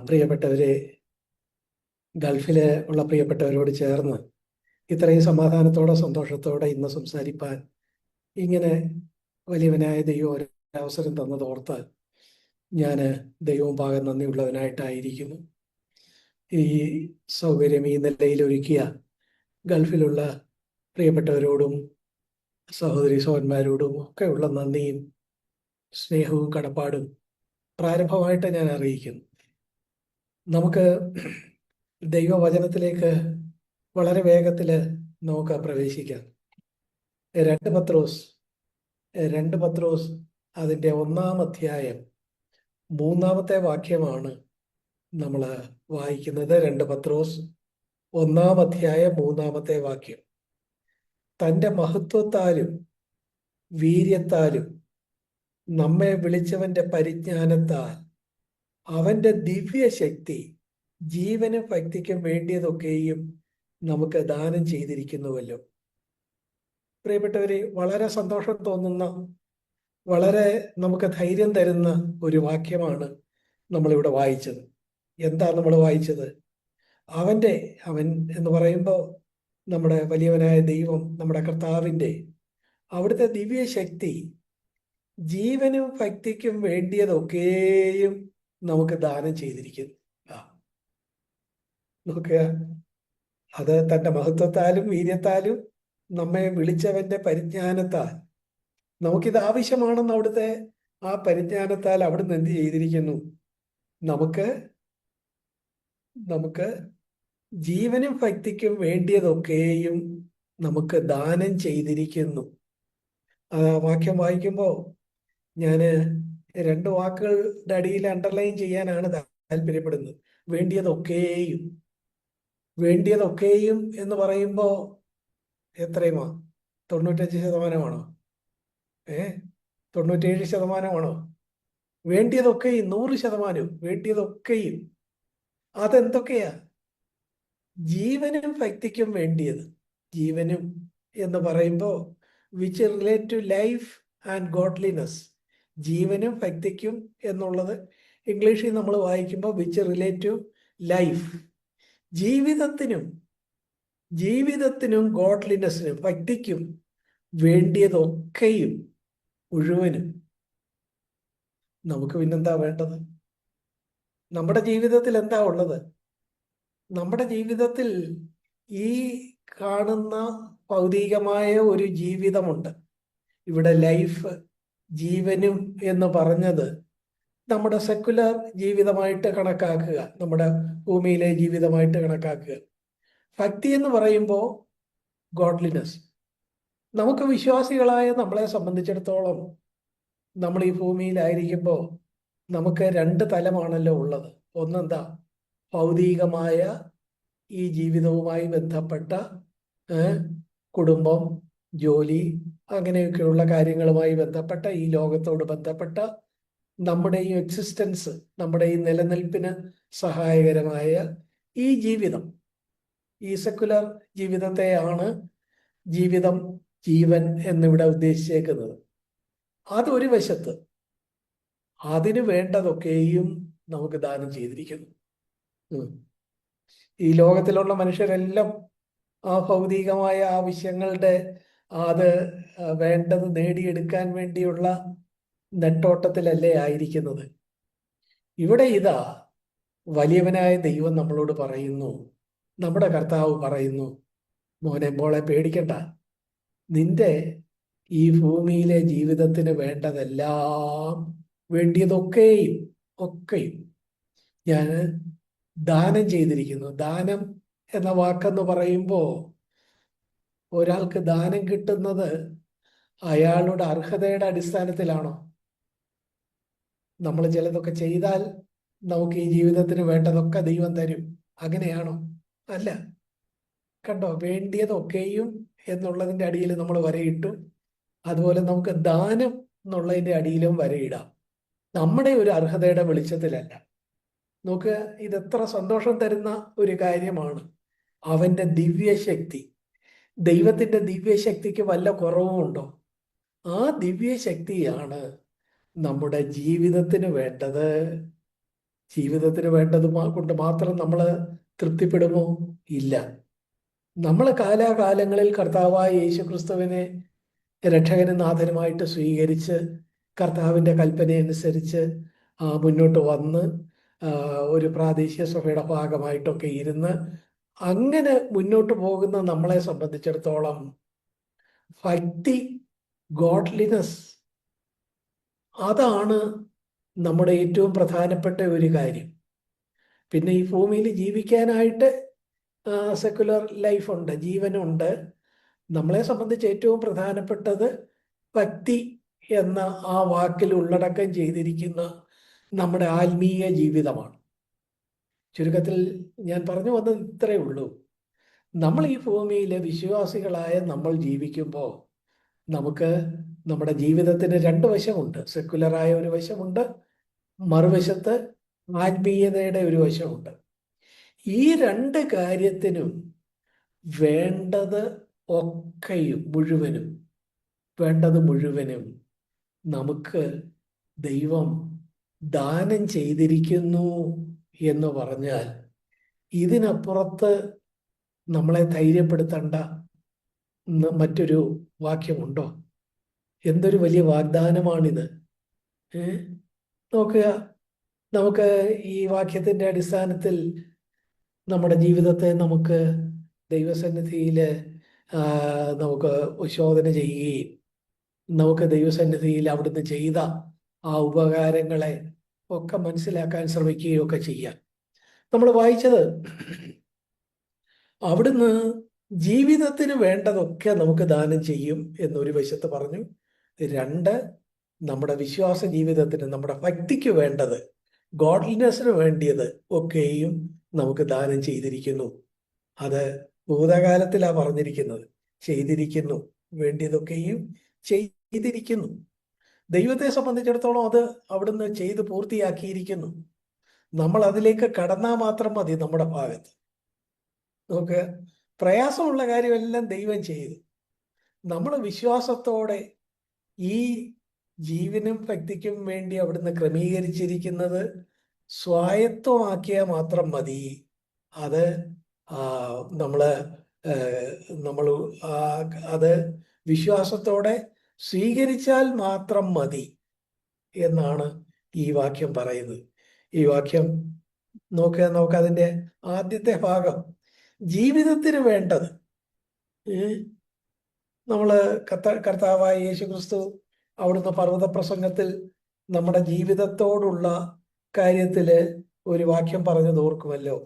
പ്രിയപ്പെട്ടവരെ, ഗൾഫില് ഉള്ള പ്രിയപ്പെട്ടവരോട് ചേർന്ന് ഇത്രയും സമാധാനത്തോടെ സന്തോഷത്തോടെ ഇന്ന് സംസാരിപ്പാൻ ഇങ്ങനെ വലിയവനായ ദൈവം ഒരു അവസരം തന്നതോർത്ത് ഞാൻ ദൈവം പാകം നന്ദിയുള്ളവനായിട്ടായിരിക്കുന്നു. ഈ സൗകര്യം ഈ നിലയിൽ ഒരുക്കിയ ഗൾഫിലുള്ള പ്രിയപ്പെട്ടവരോടും സഹോദരി സഹോദരന്മാരോടും ഒക്കെയുള്ള നന്ദിയും സ്നേഹവും കടപ്പാടും പ്രാരംഭമായിട്ട് ഞാൻ അറിയിക്കുന്നു. നമുക്ക് ദൈവവചനത്തിലേക്ക് വളരെ വേഗത്തിൽ നമുക്ക് പ്രവേശിക്കാം. രണ്ട് പത്രോസ് അതിൻ്റെ 1-ാം അധ്യായം 3-ാമത്തെ വാക്യമാണ് നമ്മൾ വായിക്കുന്നത്. 2 പത്രോസ് 1-ാം അധ്യായം 3-ാമത്തെ വാക്യം. തൻ്റെ മഹത്വത്താലും വീര്യത്താലും നമ്മെ വിളിച്ചവന്റെ പരിജ്ഞാനത്താൽ അവന്റെ ദിവ്യശക്തി ജീവനും ഭക്തിക്കും വേണ്ടിയതൊക്കെയും നമുക്ക് ദാനം ചെയ്തിരിക്കുന്നുവല്ലോ. പ്രിയപ്പെട്ടവരെ, വളരെ സന്തോഷം തോന്നുന്ന, വളരെ നമുക്ക് ധൈര്യം തരുന്ന ഒരു വാക്യമാണ് നമ്മളിവിടെ വായിച്ചത്. എന്താ നമ്മൾ വായിച്ചത്? അവൻ എന്ന് പറയുമ്പോൾ നമ്മുടെ വലിയവനായ ദൈവം, നമ്മുടെ കർത്താവിൻ്റെ അവിടുത്തെ ദിവ്യശക്തി ജീവനും ഭക്തിക്കും വേണ്ടിയതൊക്കെയും നമുക്ക് ദാനം ചെയ്തിരിക്കുന്നു. നോക്കുക, അത് തൻ്റെ മഹത്വത്താലും വീര്യത്താലും നമ്മെ വിളിച്ചവന്റെ പരിജ്ഞാനത്താൽ നമുക്കിത് ആവശ്യമാണെന്ന് അവിടുത്തെ ആ പരിജ്ഞാനത്താൽ അവിടുന്ന് എന്ത് ചെയ്തിരിക്കുന്നു? നമുക്ക് ജീവനും ഭക്തിക്കും വേണ്ടിയതൊക്കെയും നമുക്ക് ദാനം ചെയ്തിരിക്കുന്നു. ആ വാക്യം വായിക്കുമ്പോൾ ഞാൻ 2 വാക്കുകളുടെ അടിയിൽ അണ്ടർലൈൻ ചെയ്യാനാണ് താല്പര്യപ്പെടുന്നത്. വേണ്ടിയതൊക്കെയും എന്ന് പറയുമ്പോൾ എത്രയുമാ? 95%? 97%? വേണ്ടിയതൊക്കെയും 100%. വേണ്ടിയതൊക്കെയും അതെന്തൊക്കെയാ? ജീവനും ഭക്തിക്കും വേണ്ടിയത്. ജീവനും എന്ന് പറയുമ്പോൾ which relate to life and godliness. ജീവനും ഭക്തിക്കും എന്നുള്ളത് ഇംഗ്ലീഷിൽ നമ്മൾ വായിക്കുമ്പോൾ വിച്ച് റിലേറ്റ് ടു ലൈഫ്. ജീവിതത്തിനും ഗോഡ്ലിനെസ്സിനും ഭക്തിക്കും വേണ്ടിയതൊക്കെയും മുഴുവനും നമുക്ക് പിന്നെന്താ വേണ്ടത്? നമ്മുടെ ജീവിതത്തിൽ എന്താ ഉള്ളത്? നമ്മുടെ ജീവിതത്തിൽ ഈ കാണുന്ന ഭൗതികമായ ഒരു ജീവിതമുണ്ട്. ഇവിടെ ലൈഫ്, ജീവനും എന്ന് പറഞ്ഞത് നമ്മുടെ സെക്കുലർ ജീവിതമായിട്ട് കണക്കാക്കുക, നമ്മുടെ ഭൂമിയിലെ ജീവിതമായിട്ട് കണക്കാക്കുക. ഭക്തി എന്ന് പറയുമ്പോൾ ഗോഡ്ലിനെസ്. നമുക്ക് വിശ്വാസികളായ നമ്മളെ സംബന്ധിച്ചിടത്തോളം നമ്മൾ ഈ ഭൂമിയിലായിരിക്കുമ്പോൾ നമുക്ക് 2 തലമാണല്ലോ ഉള്ളത്. ഒന്നെന്താ? ഭൗതികമായ ഈ ജീവിതവുമായി ബന്ധപ്പെട്ട കുടുംബം, ജോലി, അങ്ങനെയൊക്കെയുള്ള കാര്യങ്ങളുമായി ബന്ധപ്പെട്ട ഈ ലോകത്തോട് ബന്ധപ്പെട്ട നമ്മുടെ ഈ എക്സിസ്റ്റൻസ്, നമ്മുടെ ഈ നിലനിൽപ്പിന് സഹായകരമായ ഈ ജീവിതം, ഈ സെക്കുലർ ജീവിതത്തെയാണ് ജീവൻ എന്നിവിടെ ഉദ്ദേശിച്ചേക്കുന്നത്. അതൊരു വശത്ത്. അതിന് വേണ്ടതൊക്കെയും നമുക്ക് ദാനം ചെയ്തിരിക്കുന്നു. ഈ ലോകത്തിലുള്ള മനുഷ്യരെല്ലാം ആ ഭൗതികമായ ആവശ്യങ്ങളുടെ അത് വേണ്ടത് നേടിയെടുക്കാൻ വേണ്ടിയുള്ള നെട്ടോട്ടത്തിലല്ലേ ആയിരിക്കുന്നത്. ഇവിടെ ഇതാ വലിയവനായ ദൈവം നമ്മളോട് പറയുന്നു, നമ്മുടെ കർത്താവ് പറയുന്നു, മോനെ മോളെ പേടിക്കണ്ട, നിന്റെ ഈ ഭൂമിയിലെ ജീവിതത്തിന് വേണ്ടതെല്ലാം, വേണ്ടിയതൊക്കെയും ഞാൻ ദാനം ചെയ്തിരിക്കുന്നു. ദാനം എന്ന വാക്കെന്ന് പറയുമ്പോൾ ഒരാൾക്ക് ദാനം കിട്ടുന്നത് അയാളുടെ അർഹതയുടെ അടിസ്ഥാനത്തിലാണോ? നമ്മൾ ചിലതൊക്കെ ചെയ്താൽ നമുക്ക് ഈ ജീവിതത്തിന് വേണ്ടതൊക്കെ ദൈവം തരും, അങ്ങനെയാണോ? അല്ല. കണ്ടോ, വേണ്ടിയതൊക്കെയും എന്നുള്ളതിൻ്റെ അടിയിൽ നമ്മൾ വരയിട്ടു. അതുപോലെ നമുക്ക് ദാനം എന്നുള്ളതിൻ്റെ അടിയിലും വരയിടാം, നമ്മുടെ ഒരു അർഹതയുടെ വെളിച്ചത്തിലല്ല. നോക്കുക, ഇതെത്ര സന്തോഷം തരുന്ന ഒരു കാര്യമാണ്. അവന്റെ ദിവ്യശക്തി, ദൈവത്തിന്റെ ദിവ്യശക്തിക്ക് വല്ല കുറവുമുണ്ടോ? ആ ദിവ്യശക്തിയാണ് നമ്മുടെ ജീവിതത്തിന് വേണ്ടത് ജീവിതത്തിന് വേണ്ടത് കൊണ്ട് മാത്രം നമ്മൾ തൃപ്തിപ്പെടുമോ? ഇല്ല. നമ്മൾ കാലാകാലങ്ങളിൽ കർത്താവായ യേശുക്രിസ്തുവിനെ രക്ഷകനും നാഥനുമായിട്ട് സ്വീകരിച്ച് കർത്താവിൻ്റെ കൽപ്പനയനുസരിച്ച് മുന്നോട്ട് വന്ന് ഒരു പ്രാദേശിക സഭയുടെ ഭാഗമായിട്ടൊക്കെ ഇരുന്ന് അങ്ങനെ മുന്നോട്ട് പോകുന്ന നമ്മളെ സംബന്ധിച്ചിടത്തോളം ഭക്തി, ഗോഡ്ലിനെസ്, അതാണ് നമ്മുടെ ഏറ്റവും പ്രധാനപ്പെട്ട ഒരു കാര്യം. പിന്നെ ഈ ഭൂമിയിൽ ജീവിക്കാനായിട്ട് സെക്കുലർ ലൈഫുണ്ട്, ജീവനുണ്ട്. നമ്മളെ സംബന്ധിച്ച് ഏറ്റവും പ്രധാനപ്പെട്ടത് ഭക്തി എന്ന ആ വാക്കിൽ ഉള്ളടക്കം ചെയ്തിരിക്കുന്ന നമ്മുടെ ആത്മീയ ജീവിതമാണ്. ചുരുക്കത്തിൽ ഞാൻ പറഞ്ഞു വന്നത് ഇത്രയേ ഉള്ളൂ. നമ്മൾ ഈ ഭൂമിയിലെ വിശ്വാസികളായ നമ്മൾ ജീവിക്കുമ്പോൾ നമുക്ക് നമ്മുടെ ജീവിതത്തിന് രണ്ട് വശമുണ്ട്. സെക്കുലറായ ഒരു വശമുണ്ട്, മറുവശത്ത് ആത്മീയതയുടെ ഒരു വശമുണ്ട്. ഈ രണ്ട് കാര്യത്തിനും വേണ്ടത് മുഴുവനും നമുക്ക് ദൈവം ദാനം ചെയ്തിരിക്കുന്നു എന്ന് പറഞ്ഞാൽ ഇതിനപ്പുറത്ത് നമ്മളെ ധൈര്യപ്പെടുത്തേണ്ട മറ്റൊരു വാക്യമുണ്ടോ? എന്തൊരു വലിയ വാഗ്ദാനമാണിത്! നോക്കുക, നമുക്ക് ഈ വാക്യത്തിൻ്റെ അടിസ്ഥാനത്തിൽ നമ്മുടെ ജീവിതത്തെ നമുക്ക് ദൈവസന്നിധിയിൽ നമുക്ക് ശോധന ചെയ്യുകയും നമുക്ക് ദൈവസന്നിധിയിൽ അവിടുന്ന് ചെയ്ത ആ ഉപകാരങ്ങളെ ഒക്കെ മനസ്സിലാക്കാൻ ശ്രമിക്കുകയും ഒക്കെ ചെയ്യാം. നമ്മൾ വായിച്ചത് അവിടുന്ന് ജീവിതത്തിന് വേണ്ടതൊക്കെ നമുക്ക് ദാനം ചെയ്യും എന്നൊരു വശത്ത് പറഞ്ഞു. രണ്ട്, നമ്മുടെ വിശ്വാസ ജീവിതത്തിന്, നമ്മുടെ ഭക്തിക്ക് വേണ്ടത്, ഗോഡ്ലിനെസ്സിന് വേണ്ടിയത് ഒക്കെയും നമുക്ക് ദാനം ചെയ്തിരിക്കുന്നു. അത് ഭൂതകാലത്തിലാണ് പറഞ്ഞിരിക്കുന്നത്. ചെയ്തിരിക്കുന്നു, വേണ്ടിയതൊക്കെയും ചെയ്തിരിക്കുന്നു. ദൈവത്തെ സംബന്ധിച്ചിടത്തോളം അത് അവിടുന്ന് ചെയ്ത് പൂർത്തിയാക്കിയിരിക്കുന്നു. നമ്മൾ അതിലേക്ക് കടന്നാൽ മാത്രം മതി. നമ്മുടെ ഭാഗത്ത് നമുക്ക് പ്രയാസമുള്ള കാര്യമെല്ലാം ദൈവം ചെയ്തു. നമ്മൾ വിശ്വാസത്തോടെ ഈ ജീവനും ഭക്തിക്കും വേണ്ടി അവിടുന്ന് ക്രമീകരിച്ചിരിക്കുന്നത് സ്വായത്തമാക്കിയാൽ മാത്രം മതി. അത് നമ്മൾ അത് വിശ്വാസത്തോടെ സ്വീകരിച്ചാൽ മാത്രം മതി എന്നാണ് ഈ വാക്യം പറയുന്നത്. ഈ വാക്യം നോക്കുക, നമുക്കതിൻ്റെ ആദ്യത്തെ ഭാഗം ജീവിതത്തിന് വേണ്ടത്. നമ്മൾ കർത്താവായ യേശുക്രിസ്തു അവിടുന്ന് പർവ്വത പ്രസംഗത്തിൽ നമ്മുടെ ജീവിതത്തോടുള്ള കാര്യത്തിൽ ഒരു വാക്യം പറഞ്ഞത് ഓർക്കുമല്ലോ.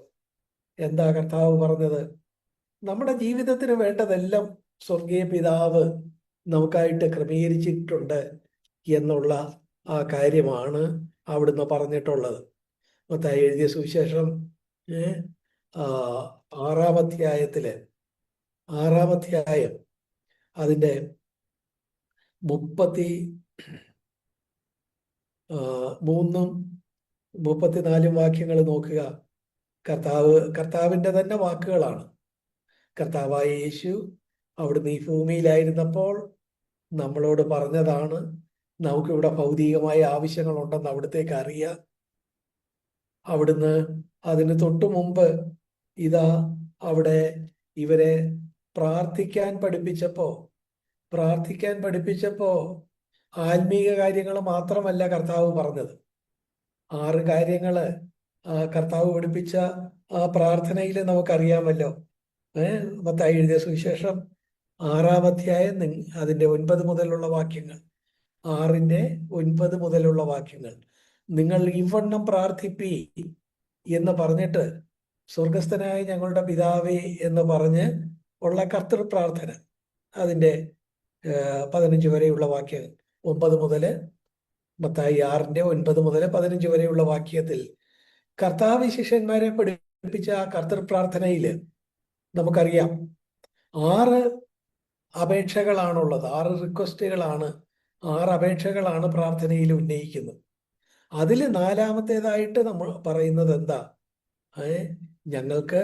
എന്താ കർത്താവ് പറഞ്ഞത്? നമ്മുടെ ജീവിതത്തിന് വേണ്ടതെല്ലാം സ്വർഗീയ പിതാവ് നമുക്കായിട്ട് ക്രമീകരിച്ചിട്ടുണ്ട് എന്നുള്ള ആ കാര്യമാണ് അവിടുന്ന് പറഞ്ഞിട്ടുള്ളത്. മത്തായി എഴുതിയ സുവിശേഷം 6-ാം അധ്യായം അതിൻ്റെ 33-34 വാക്യങ്ങൾ നോക്കുക. കർത്താവിൻ്റെ തന്നെ വാക്കുകളാണ്. കർത്താവായ യേശു അവിടുന്ന് ഈ ഭൂമിയിലായിരുന്നപ്പോൾ നമ്മളോട് പറഞ്ഞതാണ്. നമുക്കിവിടെ ഭൗതികമായ ആവശ്യങ്ങളുണ്ടെന്ന് അവിടുത്തേക്ക് അറിയാം. അവിടുന്ന് അതിന് തൊട്ടു മുമ്പ് ഇതാ അവിടെ ഇവരെ പ്രാർത്ഥിക്കാൻ പഠിപ്പിച്ചപ്പോ ആത്മീക കാര്യങ്ങൾ മാത്രമല്ല കർത്താവ് പറഞ്ഞത്. 6 കാര്യങ്ങൾ കർത്താവ് പഠിപ്പിച്ച ആ പ്രാർത്ഥനയിൽ നമുക്കറിയാമല്ലോ. മത്തായി എഴുതിയ സുവിശേഷം 6-ാം അധ്യായം അതിൻ്റെ 9 മുതലുള്ള വാക്യങ്ങൾ, 6-ന്റെ 9 മുതലുള്ള വാക്യങ്ങൾ. നിങ്ങൾ ഇവണ്ണം പ്രാർത്ഥിപ്പി എന്ന് പറഞ്ഞിട്ട് സ്വർഗസ്ഥനായ ഞങ്ങളുടെ പിതാവേ എന്ന് പറഞ്ഞ് ഉള്ള കർത്തൃ പ്രാർത്ഥന, അതിൻ്റെ 15 വരെയുള്ള വാക്യങ്ങൾ, 9 മുതൽ മത്തായി 6-ന്റെ 9 മുതൽ 15 വരെയുള്ള വാക്യത്തിൽ കർത്താവ് ശിഷ്യന്മാരെ പഠിപ്പിച്ച ആ കർത്തൃ പ്രാർത്ഥനയിൽ നമുക്കറിയാം 6 അപേക്ഷകളാണുള്ളത്. 6 റിക്വസ്റ്റുകളാണ്, 6 അപേക്ഷകളാണ് പ്രാർത്ഥനയിൽ ഉന്നയിക്കുന്നത്. അതിൽ 4-ാമത്തേതായിട്ട് നമ്മൾ പറയുന്നത് എന്താ? ഞങ്ങൾക്ക്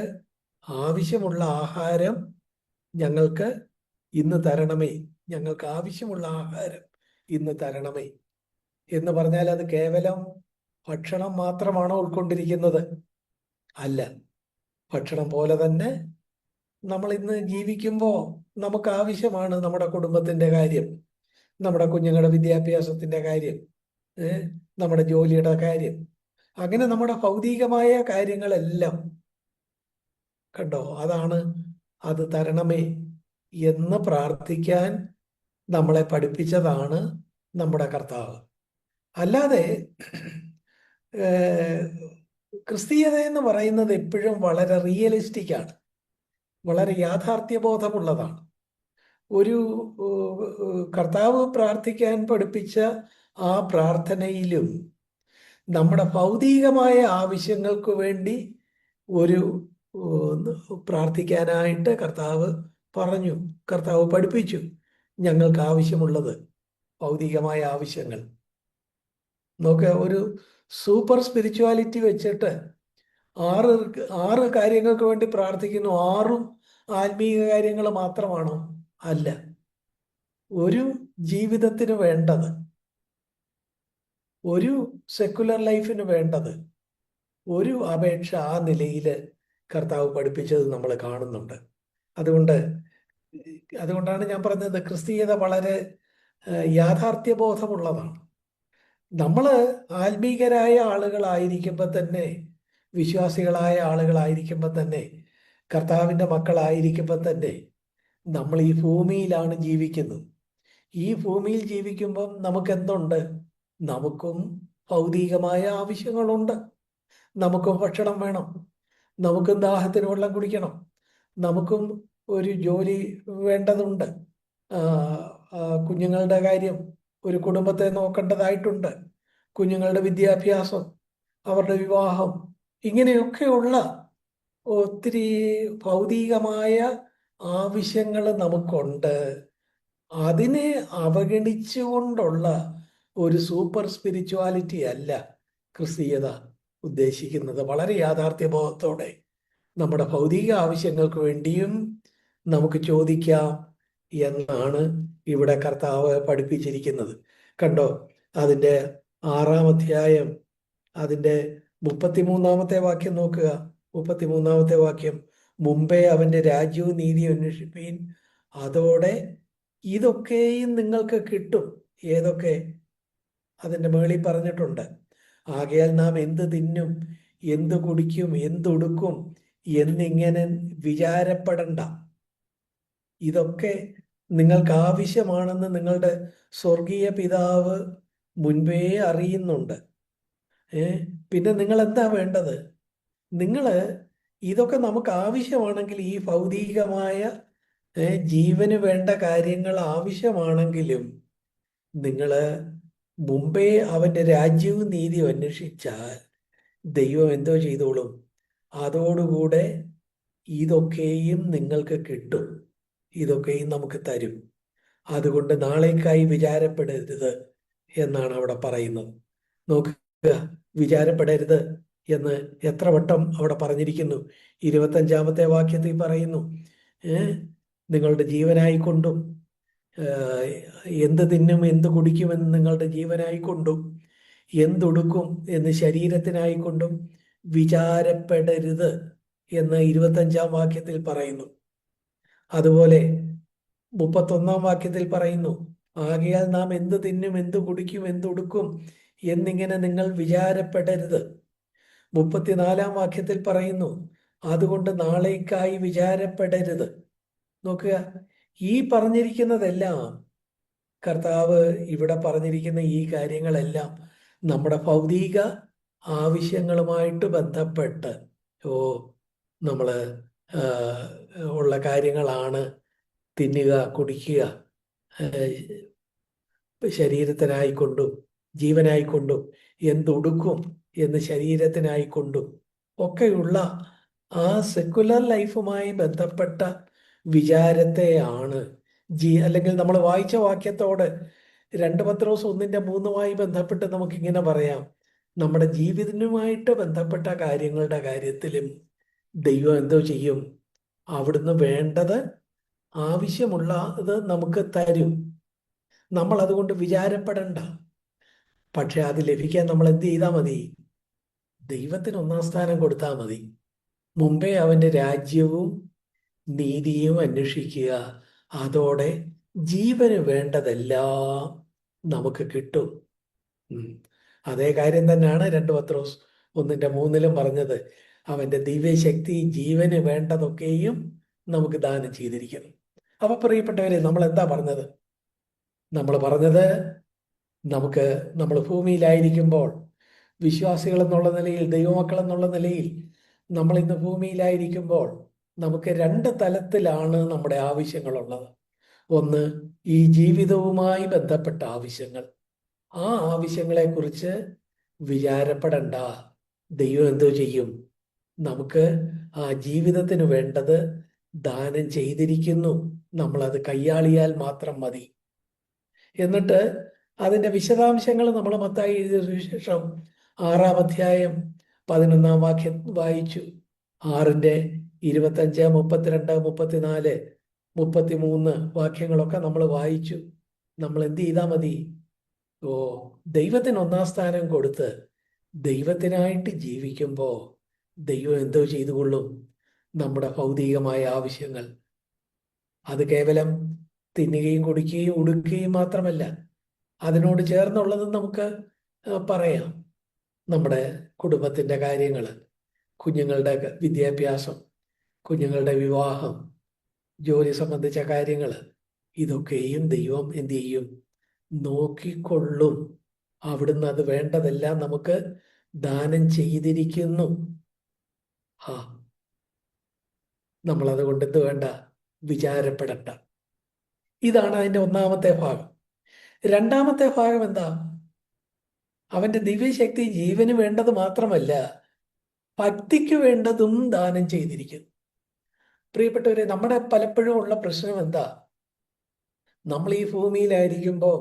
ആവശ്യമുള്ള ആഹാരം ഞങ്ങൾക്ക് ഇന്ന് തരണമേ. ഞങ്ങൾക്ക് ആവശ്യമുള്ള ആഹാരം ഇന്ന് തരണമേ എന്ന് പറഞ്ഞാൽ അത് കേവലം ഭക്ഷണം മാത്രമാണോ ഉൾക്കൊണ്ടിരിക്കുന്നത്? അല്ല. ഭക്ഷണം പോലെ തന്നെ നമ്മൾ ഇന്ന് ജീവിക്കുമ്പോൾ നമുക്ക് ആവശ്യമാണ് നമ്മുടെ കുടുംബത്തിന്റെ കാര്യം, നമ്മുടെ കുഞ്ഞുങ്ങളുടെ വിദ്യാഭ്യാസത്തിന്റെ കാര്യം, നമ്മുടെ ജോലിയുടെ കാര്യം, അങ്ങനെ നമ്മുടെ ഭൗതികമായ കാര്യങ്ങളെല്ലാം. കണ്ടോ, അതാണ് അത് തരണമേ എന്ന് പ്രാർത്ഥിക്കാൻ നമ്മളെ പഠിപ്പിച്ചതാണ് നമ്മുടെ കർത്താവ്. അല്ലാതെ ക്രിസ്തീയത എന്ന് പറയുന്നത് എപ്പോഴും വളരെ റിയലിസ്റ്റിക് ആണ്, വളരെ യാഥാർത്ഥ്യബോധമുള്ളതാണ്. ഒരു കർത്താവ് പ്രാർത്ഥിക്കാൻ പഠിപ്പിച്ച ആ പ്രാർത്ഥനയിലും നമ്മുടെ ഭൗതികമായ ആവശ്യങ്ങൾക്ക് വേണ്ടി ഒരു പ്രാർത്ഥിക്കാനായിട്ട് കർത്താവ് പറഞ്ഞു, കർത്താവ് പഠിപ്പിച്ചു. ഞങ്ങൾക്ക് ആവശ്യമുള്ളത് ഭൗതികമായ ആവശ്യങ്ങൾ. നോക്കുക, ഒരു സൂപ്പർ സ്പിരിച്വാലിറ്റി വെച്ചിട്ട് ആറ് ആറ് കാര്യങ്ങൾക്ക് വേണ്ടി പ്രാർത്ഥിക്കുന്നു. ആറും ആത്മീയ കാര്യങ്ങൾ മാത്രമാണോ? അല്ല. ഒരു ജീവിതത്തിന് വേണ്ടത്, ഒരു സെക്കുലർ ലൈഫിന് വേണ്ടത്, ഒരു അപേക്ഷ ആ നിലയിൽ കർത്താവ് പഠിപ്പിച്ചത് നമ്മൾ കാണുന്നുണ്ട്. അതുകൊണ്ടാണ് ഞാൻ പറഞ്ഞത് ക്രിസ്തീയത വളരെ യാഥാർത്ഥ്യബോധമുള്ളതാണ്. നമ്മൾ ആത്മീകരായ ആളുകളായിരിക്കുമ്പോൾ തന്നെ, വിശ്വാസികളായ ആളുകളായിരിക്കുമ്പോൾ തന്നെ, കർത്താവിൻ്റെ മക്കളായിരിക്കുമ്പോൾ തന്നെ നമ്മൾ ഈ ഭൂമിയിലാണ് ജീവിക്കുന്നത്. ഈ ഭൂമിയിൽ ജീവിക്കുമ്പം നമുക്ക് എന്തുണ്ട്? നമുക്കും ഭൗതികമായ ആവശ്യങ്ങളുണ്ട്. നമുക്കും ഭക്ഷണം വേണം, നമുക്കും ദാഹത്തിന് വെള്ളം കുടിക്കണം, നമുക്കും ഒരു ജോലി വേണ്ടതുണ്ട്, കുഞ്ഞുങ്ങളുടെ കാര്യം, ഒരു കുടുംബത്തെ നോക്കേണ്ടതായിട്ടുണ്ട്, കുഞ്ഞുങ്ങളുടെ വിദ്യാഭ്യാസം, അവരുടെ വിവാഹം, ഇങ്ങനെയൊക്കെയുള്ള ഒത്തിരി ഭൗതികമായ ആവശ്യങ്ങൾ നമുക്കുണ്ട്. അതിനെ അവഗണിച്ചുകൊണ്ടുള്ള ഒരു സൂപ്പർ സ്പിരിച്വാലിറ്റി അല്ല ക്രിസ്തീയത ഉദ്ദേശിക്കുന്നത്. വളരെ യാഥാർത്ഥ്യബോധത്തോടെ നമ്മുടെ ഭൗതിക ആവശ്യങ്ങൾക്ക് വേണ്ടിയും നമുക്ക് ചോദിക്കാം എന്നാണ് ഇവിടെ കർത്താവ് പഠിപ്പിച്ചിരിക്കുന്നത്. കണ്ടോ, അതിൻ്റെ 6-ാം അധ്യായം അതിൻ്റെ 33-ാമത്തെ വാക്യം നോക്കുക. 33-ാമത്തെ വാക്യം, മുമ്പേ അവൻ്റെ രാജ്യവും നീതിയും അന്വേഷിപ്പീൻ, അതോടെ ഇതൊക്കെയും നിങ്ങൾക്ക് കിട്ടും. ഏതൊക്കെ? അതിൻ്റെ മേളിൽ പറഞ്ഞിട്ടുണ്ട്. ആകയാൽ നാം എന്ത് തിന്നും, എന്ത് കുടിക്കും, എന്തുടുക്കും എന്നിങ്ങനെ വിചാരപ്പെടണ്ട. ഇതൊക്കെ നിങ്ങൾക്ക് ആവശ്യമാണെന്ന് നിങ്ങളുടെ സ്വർഗീയ പിതാവ് മുൻപേ അറിയുന്നുണ്ട്. പിന്നെ നിങ്ങൾ എന്താ വേണ്ടത്? നിങ്ങൾ ഇതൊക്കെ നമുക്ക് ആവശ്യമാണെങ്കിൽ, ഈ ഭൗതികമായ ജീവന് വേണ്ട കാര്യങ്ങൾ ആവശ്യമാണെങ്കിലും, നിങ്ങൾ മുമ്പേ അവൻ്റെ രാജ്യവും നീതിയും അന്വേഷിച്ചാൽ ദൈവം എന്തോ ചെയ്തോളും? അതോടുകൂടെ ഇതൊക്കെയും നിങ്ങൾക്ക് കിട്ടും, ഇതൊക്കെയും നമുക്ക് തരും. അതുകൊണ്ട് നാളേക്കായി വിചാരപ്പെടരുത് എന്നാണ് അവിടെ പറയുന്നത്. നോക്കുക, വിചാരപ്പെടരുത് എന്ന് എത്ര വട്ടം അവിടെ പറഞ്ഞിരിക്കുന്നു. 25-ാമത്തെ വാക്യത്തിൽ പറയുന്നു, നിങ്ങളുടെ ജീവനായിക്കൊണ്ടും, എന്ത് തിന്നും എന്ത് കുടിക്കുമെന്ന് നിങ്ങളുടെ ജീവനായിക്കൊണ്ടും, എന്തുടുക്കും എന്ന് ശരീരത്തിനായിക്കൊണ്ടും വിചാരപ്പെടരുത് എന്ന് 25-ാം വാക്യത്തിൽ പറയുന്നു. അതുപോലെ 31-ാം വാക്യത്തിൽ പറയുന്നു, ആകയാൽ നാം എന്ത് തിന്നും എന്ത് കുടിക്കും എന്തുടുക്കും എന്നിങ്ങനെ നിങ്ങൾ വിചാരപ്പെടരുത്. 34-ാം വാക്യത്തിൽ പറയുന്നു, അതുകൊണ്ട് നാളേക്കായി വിചാരപ്പെടരുത്. നോക്കുക, ഈ പറഞ്ഞിരിക്കുന്നതെല്ലാം, കർത്താവ് ഇവിടെ പറഞ്ഞിരിക്കുന്ന ഈ കാര്യങ്ങളെല്ലാം നമ്മുടെ ഭൗതിക ആവശ്യങ്ങളുമായിട്ട് ബന്ധപ്പെട്ട് നമ്മൾ ഉള്ള കാര്യങ്ങളാണ്. തിന്നുക, കുടിക്കുക, ശരീരത്തിനായിക്കൊണ്ടും ജീവനായിക്കൊണ്ടും, എന്തുടുക്കും എന്ന് ശരീരത്തിനായിക്കൊണ്ടും ഒക്കെയുള്ള ആ സെക്കുലർ ലൈഫുമായി ബന്ധപ്പെട്ട വിചാരത്തെയാണ് അല്ലെങ്കിൽ നമ്മൾ വായിച്ച വാക്യത്തോട് 2 പത്രോസ് 1:3 ബന്ധപ്പെട്ട് നമുക്കിങ്ങനെ പറയാം, നമ്മുടെ ജീവിതവുമായിട്ട് ബന്ധപ്പെട്ട കാര്യങ്ങളുടെ കാര്യത്തിലും ദൈവം എന്തോ ചെയ്യും? അവിടുന്ന് വേണ്ടത്, ആവശ്യമുള്ളത് നമുക്ക് തരും. നമ്മൾ അതുകൊണ്ട് വിചാരപ്പെടണ്ട. പക്ഷെ അത് ലഭിക്കാൻ നമ്മൾ എന്ത് ചെയ്താൽ മതി? ദൈവത്തിന് ഒന്നാം സ്ഥാനം കൊടുത്താൽ മതി. മുമ്പേ അവന്റെ രാജ്യവും നീതിയും അന്വേഷിക്കുക. അതോടെ ജീവന് വേണ്ടതെല്ലാം നമുക്ക് കിട്ടും. അതേ കാര്യം തന്നെയാണ് 2 പത്രോസ് 1:3 പറഞ്ഞത്. അവന്റെ ദിവ്യശക്തി ജീവന് വേണ്ടതൊക്കെയും നമുക്ക് ദാനം ചെയ്തിരിക്കുന്നു. അപ്പൊ പ്രിയപ്പെട്ടവരെ, നമ്മൾ എന്താ പറഞ്ഞത്? നമ്മൾ പറഞ്ഞത്, നമ്മൾ ഭൂമിയിലായിരിക്കുമ്പോൾ, വിശ്വാസികൾ എന്നുള്ള നിലയിൽ, ദൈവമക്കൾ എന്നുള്ള നിലയിൽ നമ്മൾ ഇന്ന് ഭൂമിയിലായിരിക്കുമ്പോൾ നമുക്ക് 2 തലത്തിലാണ് നമ്മുടെ ആവശ്യങ്ങളുള്ളത്. ഒന്ന്, ഈ ജീവിതവുമായി ബന്ധപ്പെട്ട ആവശ്യങ്ങൾ. ആ ആവശ്യങ്ങളെക്കുറിച്ച് വിചാരപ്പെടണ്ട. ദൈവം എന്തോ ചെയ്യും? നമുക്ക് ആ ജീവിതത്തിന് വേണ്ടത് ദാനം ചെയ്തിരിക്കുന്നു. നമ്മളത് കയ്യാളിയാൽ മാത്രം മതി. എന്നിട്ട് അതിന്റെ വിശദാംശങ്ങൾ നമ്മൾ മത്തായി എഴുതിയ സുവിശേഷം 6-ാം അധ്യായം 11-ാം വാക്യം വായിച്ചു. 6:25, 32, 34, 33 വാക്യങ്ങളൊക്കെ നമ്മൾ വായിച്ചു. നമ്മൾ എന്ത് ചെയ്താൽ മതി? ദൈവത്തിന് ഒന്നാം സ്ഥാനം കൊടുത്ത് ദൈവത്തിനായിട്ട് ജീവിക്കുമ്പോൾ ദൈവം എന്തോ ചെയ്തുകൊള്ളും? നമ്മുടെ ഭൗതികമായ ആവശ്യങ്ങൾ. അത് കേവലം തിന്നുകയും കുടിക്കുകയും ഉടുക്കുകയും മാത്രമല്ല, അതിനോട് ചേർന്നുള്ളത് നമുക്ക് പറയാം. നമ്മുടെ കുടുംബത്തിന്റെ കാര്യങ്ങൾ, കുഞ്ഞുങ്ങളുടെ വിദ്യാഭ്യാസം, കുഞ്ഞുങ്ങളുടെ വിവാഹം, ജോലി സംബന്ധിച്ച കാര്യങ്ങൾ, ഇതൊക്കെയും ദൈവം എന്ത് ചെയ്യും? നോക്കിക്കൊള്ളും. അവിടുന്ന് അത് വേണ്ടതെല്ലാം നമുക്ക് ദാനം ചെയ്തിരിക്കുന്നു. നമ്മളത് കൊണ്ട് എന്ത് വേണ്ട? വിചാരപ്പെടണ്ട. ഇതാണ് അതിന്റെ ഒന്നാമത്തെ ഭാഗം. രണ്ടാമത്തെ ഭാഗം എന്താ? അവന്റെ ദിവ്യശക്തി ജീവന് വേണ്ടത് മാത്രമല്ല, ഭക്തിക്ക് വേണ്ടതും ദാനം ചെയ്തിരിക്കുന്നു. പ്രിയപ്പെട്ടവരെ, നമ്മുടെ പലപ്പോഴും ഉള്ള പ്രശ്നം എന്താ? നമ്മൾ ഈ ഭൂമിയിലായിരിക്കുമ്പോൾ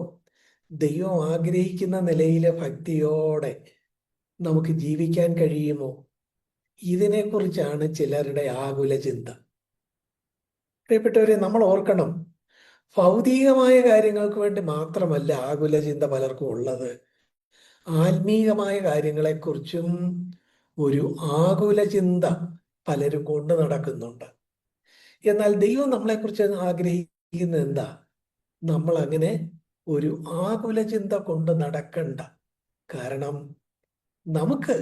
ദൈവം ആഗ്രഹിക്കുന്ന നിലയിലെ ഭക്തിയോടെ നമുക്ക് ജീവിക്കാൻ കഴിയുമോ? ഇതിനെക്കുറിച്ചാണ് ചിലരുടെ ആകുല ചിന്ത. പ്രിയപ്പെട്ടവരെ, നമ്മൾ ഓർക്കണം, ഭൗതികമായ കാര്യങ്ങൾക്ക് വേണ്ടി മാത്രമല്ല ആകുല ചിന്ത പലർക്കും ഉള്ളത്. ആത്മീകമായ കാര്യങ്ങളെക്കുറിച്ചും ഒരു ആകുല ചിന്ത പലരും കൊണ്ട് നടക്കുന്നുണ്ട്. എന്നാൽ ദൈവം നമ്മളെക്കുറിച്ച് ആഗ്രഹിക്കുന്നത് എന്താ? നമ്മൾ അങ്ങനെ ഒരു ആകുല ചിന്ത കൊണ്ട് നടക്കണ്ട. കാരണം നമുക്ക്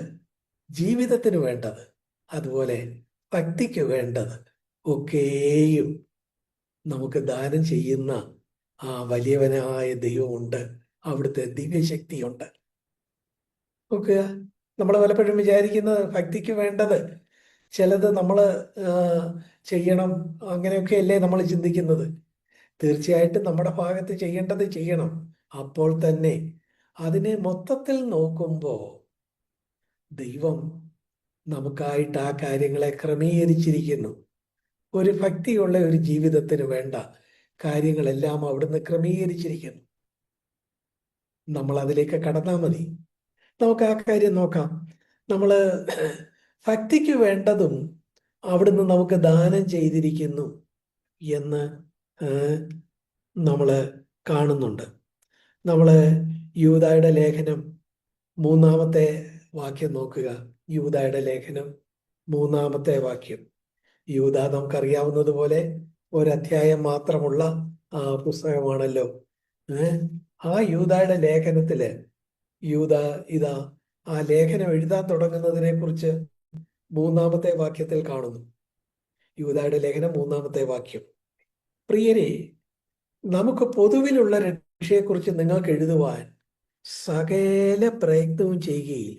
ജീവിതത്തിന് വേണ്ടത്, അതുപോലെ ഭക്തിക്ക് വേണ്ടത് ഒക്കെയും നമുക്ക് ദാനം ചെയ്യുന്ന ആ വലിയവനായ ദൈവമുണ്ട്. അവിടുത്തെ ദിവ്യശക്തിയുണ്ട്. നോക്കുക, നമ്മൾ പലപ്പോഴും വിചാരിക്കുന്നത് ഭക്തിക്ക് വേണ്ടത് ചിലത് നമ്മൾ ചെയ്യണം, അങ്ങനെയൊക്കെ അല്ലേ നമ്മൾ ചിന്തിക്കുന്നത്. തീർച്ചയായിട്ടും നമ്മുടെ ഭാഗത്ത് ചെയ്യേണ്ടത് ചെയ്യണം. അപ്പോൾ തന്നെ അതിനെ മൊത്തത്തിൽ നോക്കുമ്പോൾ ദൈവം നമുക്കായിട്ട് ആ കാര്യങ്ങളെ ക്രമീകരിച്ചിരിക്കുന്നു. ഒരു ഭക്തിയുള്ള ഒരു ജീവിതത്തിന് വേണ്ട കാര്യങ്ങളെല്ലാം അവിടുന്ന് ക്രമീകരിച്ചിരിക്കുന്നു. നമ്മൾ അതിലേക്ക് കടന്നാൽ മതി. നമുക്ക് ആ കാര്യം നോക്കാം. നമ്മൾ ഭക്തിക്ക് വേണ്ടതും അവിടുന്ന് നമുക്ക് ദാനം ചെയ്തിരിക്കുന്നു എന്ന് നമ്മൾ കാണുന്നുണ്ട്. നമ്മൾ യൂദായുടെ ലേഖനം 3-ാമത്തെ വാക്യം നോക്കുക. യൂദായുടെ ലേഖനം 3-ാമത്തെ വാക്യം. യൂദ നമുക്കറിയാവുന്നതുപോലെ ഒരധ്യായം മാത്രമുള്ള പുസ്തകമാണല്ലോ. ആ യൂദായുടെ ലേഖനത്തില് യൂദ ഇതാ ആ ലേഖനം എഴുതാൻ തുടങ്ങുന്നതിനെ കുറിച്ച് 3-ാമത്തെ വാക്യത്തിൽ കാണുന്നു. യൂദായുടെ ലേഖനം 3-ാമത്തെ വാക്യം. പ്രിയരെ, നമുക്ക് പൊതുവിലുള്ള രക്ഷയെക്കുറിച്ച് നിങ്ങൾക്ക് എഴുതുവാൻ സകല പ്രയത്നവും ചെയ്യുകയും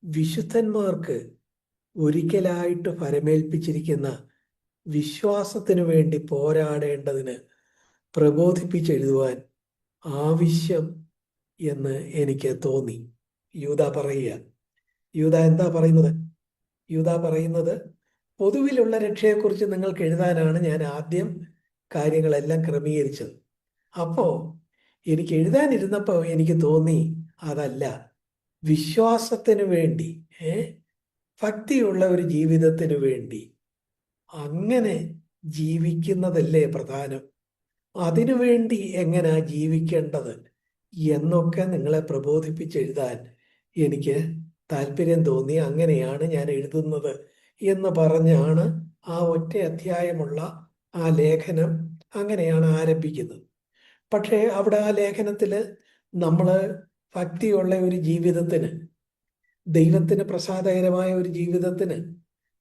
വിശുദ്ധന്മാർക്ക് ഒരിക്കലായിട്ട് ഫലമേൽപ്പിച്ചിരിക്കുന്ന വിശ്വാസത്തിനു വേണ്ടി പോരാടേണ്ടതിന് പ്രബോധിപ്പിച്ചെഴുതുവാൻ ആവശ്യം എന്ന് എനിക്ക് തോന്നി. യൂദ പറയുക. യൂദ എന്താ പറയുന്നത്? യൂദ പറയുന്നത്, പൊതുവിലുള്ള രക്ഷയെക്കുറിച്ച് നിങ്ങൾക്ക് എഴുതാനാണ് ഞാൻ ആദ്യം കാര്യങ്ങളെല്ലാം ക്രമീകരിച്ചത്. അപ്പോ എനിക്ക് എഴുതാനിരുന്നപ്പോൾ എനിക്ക് തോന്നി അതല്ല, വിശ്വാസത്തിന് വേണ്ടി, ഭക്തിയുള്ള ഒരു ജീവിതത്തിന് വേണ്ടി അങ്ങനെ ജീവിക്കുന്നതല്ലേ പ്രധാനം. അതിനുവേണ്ടി എങ്ങനെയാ ജീവിക്കേണ്ടത് എന്നൊക്കെ നിങ്ങളെ പ്രബോധിപ്പിച്ചെഴുതാൻ എനിക്ക് താല്പര്യം തോന്നി. അങ്ങനെയാണ് ഞാൻ എഴുതുന്നത് എന്ന് പറഞ്ഞാണ് ആ ഒറ്റ അധ്യായമുള്ള ആ ലേഖനം അങ്ങനെയാണ് ആരംഭിക്കുന്നത്. പക്ഷേ അവിടെ ആ ലേഖനത്തിൽ നമ്മൾ ഭക്തിയുള്ള ഒരു ജീവിതത്തിന്, ദൈവത്തിന് പ്രസാദകരമായ ഒരു ജീവിതത്തിന്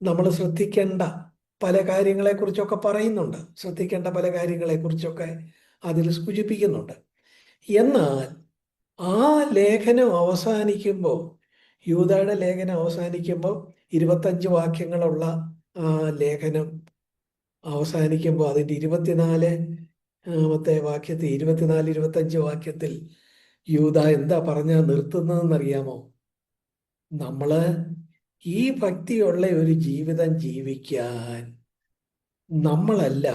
നമ്മൾ ശ്രദ്ധിക്കേണ്ട പല കാര്യങ്ങളെക്കുറിച്ചൊക്കെ പറയുന്നുണ്ട്. ശ്രദ്ധിക്കേണ്ട പല കാര്യങ്ങളെക്കുറിച്ചൊക്കെ അതിൽ സൂചിപ്പിക്കുന്നുണ്ട്. എന്നാൽ ആ ലേഖനം അവസാനിക്കുമ്പോൾ, യൂദായുടെ ലേഖനം അവസാനിക്കുമ്പോൾ 25 വാക്യങ്ങളുള്ള ആ ലേഖനം അവസാനിക്കുമ്പോൾ അതിൻ്റെ 24 വാക്യത്തിൽ, 24-25 വാക്യത്തിൽ യൂദ എന്താ പറഞ്ഞാ നിർത്തുന്നതെന്നറിയാമോ? നമ്മള് ഈ ഭക്തിയുള്ള ഒരു ജീവിതം ജീവിക്കാൻ നമ്മളല്ല,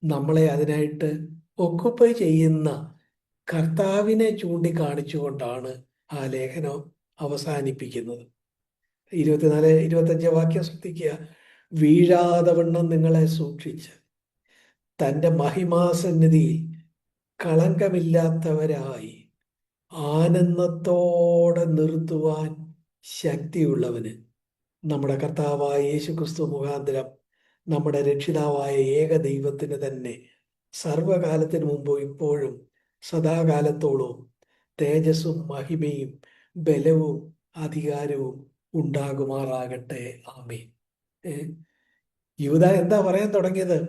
നമ്മളെ അതിനായിട്ട് ഒക്കുപ്പൈ ചെയ്യുന്ന കർത്താവിനെ ചൂണ്ടിക്കാണിച്ചുകൊണ്ടാണ് ആ ലേഖനം അവസാനിപ്പിക്കുന്നത്. 24-25 വാക്യം ശ്രദ്ധിക്കുക. വീഴാതെ വണ്ണം നിങ്ങളെ സൂക്ഷിച്ച് തൻ്റെ മഹിമാസന്നിധിയിൽ കളങ്കമില്ലാത്തവരായി ആനന്ദത്തോടെ നിർത്തുവാൻ ശക്തിയുള്ളവന്, നമ്മുടെ കർത്താവായ യേശു ക്രിസ്തു മുഖാന്തരം നമ്മുടെ രക്ഷിതാവായ ഏക ദൈവത്തിന് തന്നെ സർവകാലത്തിന് മുമ്പ് ഇപ്പോഴും സദാകാലത്തോളവും തേജസ്സും മഹിമയും ബലവും അധികാരവും ഉണ്ടാകുമാറാകട്ടെ. ആമേൻ. യൂദാ എന്താ പറയാൻ തുടങ്ങിയത്?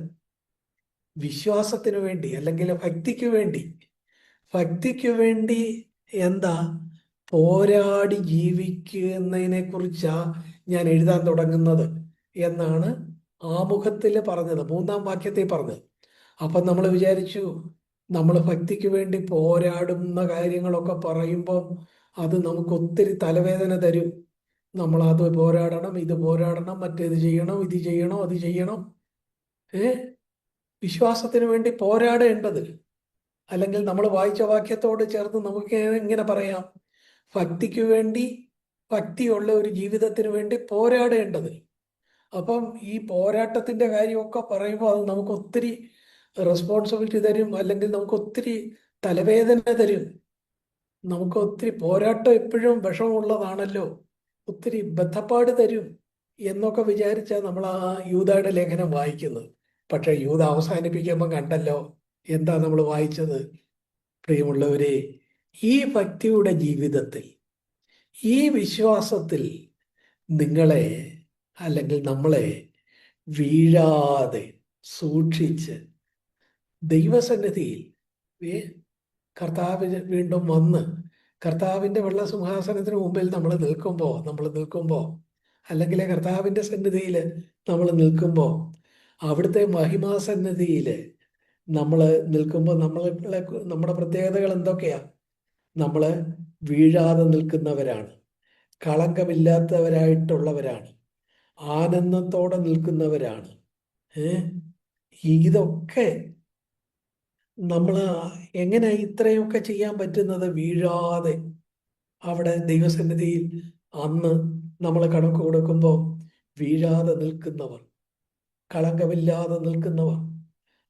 വിശ്വാസത്തിനു വേണ്ടി, അല്ലെങ്കിൽ ഭക്തിക്ക് വേണ്ടി, എന്താ പോരാടി ജീവിക്കുന്നതിനെ കുറിച്ചാ ഞാൻ എഴുതാൻ തുടങ്ങുന്നത് എന്നാണ് ആമുഖത്തിൽ പറഞ്ഞത്, 3-ാം വാക്യത്തിൽ പറഞ്ഞത്. അപ്പം നമ്മൾ വിചാരിച്ചു, നമ്മൾ ഭക്തിക്ക് വേണ്ടി പോരാടുന്ന കാര്യങ്ങളൊക്കെ പറയുമ്പോൾ അത് നമുക്ക് ഒത്തിരി തലവേദന തരും. നമ്മൾ അത് പോരാടണം, ഇത് പോരാടണം, മറ്റേത് ചെയ്യണം, ഇത് ചെയ്യണം, അത് ചെയ്യണം. വിശ്വാസത്തിന് വേണ്ടി പോരാടേണ്ടത്, അല്ലെങ്കിൽ നമ്മൾ വായിച്ച വാക്യത്തോട് ചേർത്ത് നമുക്ക് ഇങ്ങനെ പറയാം, ഭക്തിക്ക് വേണ്ടി, ഭക്തിയുള്ള ഒരു ജീവിതത്തിന് വേണ്ടി പോരാടേണ്ടത്. അപ്പം ഈ പോരാട്ടത്തിന്റെ കാര്യമൊക്കെ പറയുമ്പോൾ അത് നമുക്ക് ഒത്തിരി റെസ്പോൺസിബിലിറ്റി തരും, അല്ലെങ്കിൽ നമുക്ക് ഒത്തിരി തലവേദന തരും. നമുക്ക് ഒത്തിരി പോരാട്ടം എപ്പോഴും വിഷമമുള്ളതാണല്ലോ, ഒത്തിരി ബദ്ധപ്പാട് തരും എന്നൊക്കെ വിചാരിച്ചാൽ നമ്മൾ ആ യൂദായുടെ ലേഖനം വായിക്കുന്നത്. പക്ഷെ യൂദ അവസാനിപ്പിക്കുമ്പോൾ കണ്ടല്ലോ എന്താ നമ്മൾ വായിച്ചത്? പ്രിയമുള്ളവരെ, ഈ ഭക്തിയുടെ ജീവിതത്തിൽ, ഈ വിശ്വാസത്തിൽ നിങ്ങളെ, അല്ലെങ്കിൽ നമ്മളെ വീഴാതെ സൂക്ഷിച്ച് ദൈവസന്നിധിയിൽ കർത്താവിന് വീണ്ടും വന്ന് കർത്താവിൻ്റെ വെള്ളസിംഹാസനത്തിന് മുമ്പിൽ നമ്മൾ നിൽക്കുമ്പോൾ, അല്ലെങ്കിൽ കർത്താവിൻ്റെ സന്നിധിയിൽ നമ്മൾ നിൽക്കുമ്പോൾ, അവിടുത്തെ മഹിമാസന്നിധിയിൽ നമ്മൾ നിൽക്കുമ്പോൾ നമ്മുടെ പ്രത്യേകതകൾ എന്തൊക്കെയാ? നമ്മൾ വീഴാതെ നിൽക്കുന്നവരാണ്, കളങ്കമില്ലാത്തവരായിട്ടുള്ളവരാണ്, ആനന്ദത്തോടെ നിൽക്കുന്നവരാണ്. ഇതൊക്കെ നമ്മൾ എങ്ങനെ ഇത്രയൊക്കെ ചെയ്യാൻ പറ്റുന്നത്? വീഴാതെ അവിടെ ദൈവസന്നിധിയിൽ അന്ന് നമ്മൾ കണക്ക് കൊടുക്കുമ്പോൾ വീഴാതെ നിൽക്കുന്നവർ, കളങ്കമില്ലാതെ നിൽക്കുന്നവർ,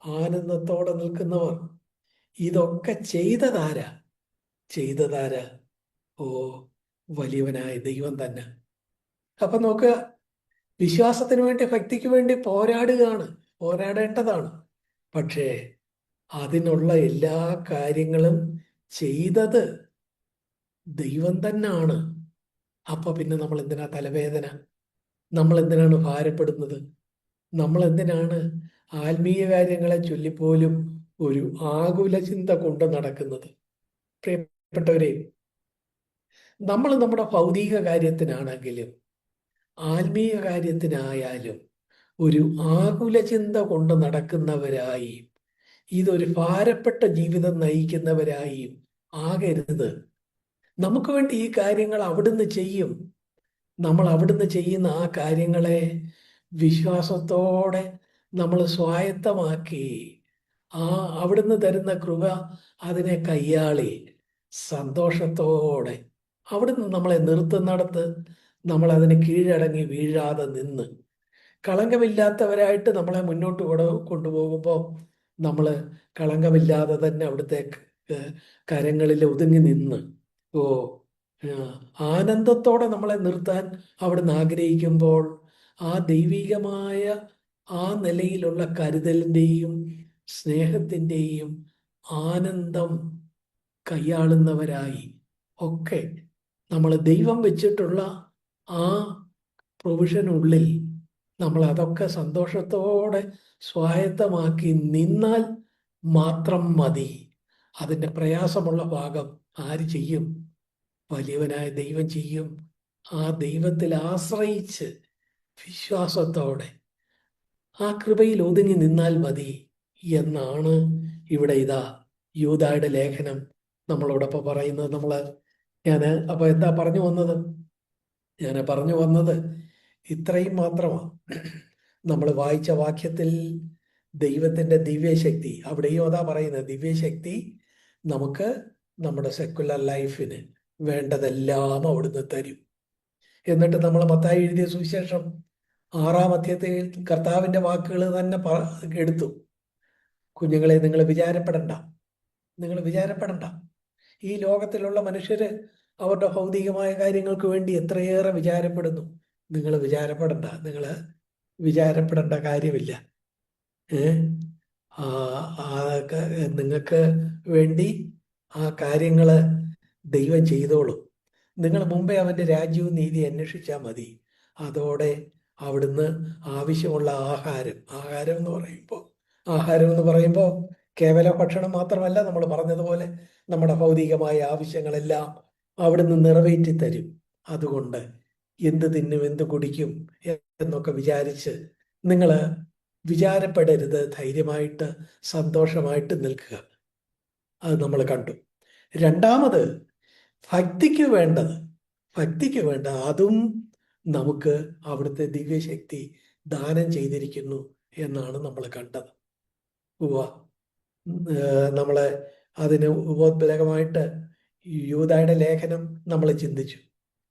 ആനന്ദത്തോടെ നിൽക്കുന്നവർ. ഇതൊക്കെ ചെയ്തതാരാ? ഓ, വലിയവനായ ദൈവം തന്നെ. അപ്പൊ നോക്കുക, വിശ്വാസത്തിന് വേണ്ടി, ഭക്തിക്ക് വേണ്ടി പോരാടേണ്ടതാണ്. പക്ഷേ അതിനുള്ള എല്ലാ കാര്യങ്ങളും ചെയ്തത് ദൈവം തന്നെയാണ്. അപ്പൊ പിന്നെ നമ്മൾ എന്തിനാ തലവേദന? നമ്മൾ എന്തിനാണ് ഭാരപ്പെടുന്നത്? നമ്മൾ എന്തിനാണ് ആത്മീയ കാര്യങ്ങളെ ചൊല്ലിപ്പോലും ഒരു ആകുല ചിന്ത കൊണ്ട് നടക്കുന്നത്? പ്രിയപ്പെട്ടവരെ, നമ്മൾ നമ്മുടെ ഭൗതിക കാര്യത്തിനാണെങ്കിലും ആത്മീയ കാര്യത്തിനായാലും ഒരു ആകുല ചിന്ത കൊണ്ട് നടക്കുന്നവരായി, ഇതൊരു ഭാരപ്പെട്ട ജീവിതം നയിക്കുന്നവരായും ആകരുത്. നമുക്ക് വേണ്ടി ഈ കാര്യങ്ങൾ അവിടുന്ന് ചെയ്യും. നമ്മൾ അവിടുന്ന് ചെയ്യുന്ന ആ കാര്യങ്ങളെ വിശ്വാസത്തോടെ നമ്മൾ സ്വായത്തമാക്കി, അവിടുന്ന് തരുന്ന കൃപ അതിനെ കയ്യാളി സന്തോഷത്തോടെ അവിടുന്ന് നമ്മളെ നിർത്തുന്നിടത്ത് നമ്മൾ അതിന് കീഴടങ്ങി വീഴാതെ നിന്ന് കളങ്കമില്ലാത്തവരായിട്ട് നമ്മളെ മുന്നോട്ട് കൊണ്ടുപോകുമ്പോൾ നമ്മൾ കളങ്കമില്ലാതെ തന്നെ അവിടുത്തെ കരങ്ങളിൽ ഒതുങ്ങി നിന്ന് ഓ ആനന്ദത്തോടെ നമ്മളെ നിർത്താൻ അവിടുന്ന് ആഗ്രഹിക്കുമ്പോൾ ആ ദൈവികമായ ആ നിലയിലുള്ള കരുതലിൻ്റെയും സ്നേഹത്തിൻ്റെയും ആനന്ദം കൈയാളുന്നവരായി ഒക്കെ നമ്മൾ ദൈവം വെച്ചിട്ടുള്ള ആ പ്രൊവിഷനുള്ളിൽ നമ്മൾ അതൊക്കെ സന്തോഷത്തോടെ സ്വായത്തമാക്കി നിന്നാൽ മാത്രം മതി. അതിൻ്റെ പ്രയാസമുള്ള ഭാഗം ആര് ചെയ്യും? വലിയവനായ ദൈവം ചെയ്യും. ആ ദൈവത്തിൽ ആശ്രയിച്ച് വിശ്വാസത്തോടെ ആ കൃപയിൽ ഒതുങ്ങി നിന്നാൽ മതി എന്നാണ് ഇവിടെ ഇതാ യൂദായുടെ ലേഖനം നമ്മളോടൊപ്പം പറയുന്നത്. ഞാൻ അപ്പോൾ എന്താ പറഞ്ഞു വന്നത്? ഞാൻ പറഞ്ഞു വന്നത് ഇത്രയും മാത്രമാണ്. നമ്മൾ വായിച്ച വാക്യത്തിൽ ദൈവത്തിൻ്റെ ദിവ്യശക്തി, അവിടെയും അതാ പറയുന്നത്, ദിവ്യശക്തി നമുക്ക് നമ്മുടെ സെക്കുലർ ലൈഫിന് വേണ്ടതെല്ലാം അവിടുന്ന് തരും. എന്നിട്ട് നമ്മൾ മത്തായി എഴുതിയ സുവിശേഷം 6-ാം അധ്യായത്തിൽ കർത്താവിൻ്റെ വാക്കുകൾ തന്നെ എടുത്തു. കുഞ്ഞുങ്ങളെ, നിങ്ങൾ വിചാരപ്പെടണ്ട. ഈ ലോകത്തിലുള്ള മനുഷ്യര് അവരുടെ ഭൗതികമായ കാര്യങ്ങൾക്ക് വേണ്ടി എത്രയേറെ വിചാരപ്പെടുന്നു. നിങ്ങൾ വിചാരപ്പെടേണ്ട കാര്യമില്ല. നിങ്ങൾക്ക് വേണ്ടി ആ കാര്യങ്ങള് ദൈവം ചെയ്തോളും. നിങ്ങൾ മുമ്പേ അവൻ്റെ രാജ്യവും നീതി അന്വേഷിച്ചാൽ മതി. അതോടെ അവിടുന്ന് ആവശ്യമുള്ള ആഹാരം എന്ന് പറയുമ്പോൾ കേവല ഭക്ഷണം മാത്രമല്ല, നമ്മൾ പറഞ്ഞതുപോലെ നമ്മുടെ ഭൗതികമായ ആവശ്യങ്ങളെല്ലാം അവിടുന്ന് നിറവേറ്റി തരും. അതുകൊണ്ട് എന്ത് തിന്നും എന്ത് കുടിക്കും എന്നൊക്കെ വിചാരിച്ച് നിങ്ങൾ വിചാരപ്പെടരുത്. ധൈര്യമായിട്ട് സന്തോഷമായിട്ട് നിൽക്കുക. അത് നമ്മൾ കണ്ടു. രണ്ടാമത്, ഭക്തിക്ക് വേണ്ട അതും നമുക്ക് അവിടുത്തെ ദിവ്യശക്തി ദാനം ചെയ്തിരിക്കുന്നു എന്നാണ് നമ്മൾ കണ്ടത്. നമ്മളെ അതിന് ഉപോത്ബലകമായിട്ട് യൂദായുടെ ലേഖനം നമ്മൾ ചിന്തിച്ചു.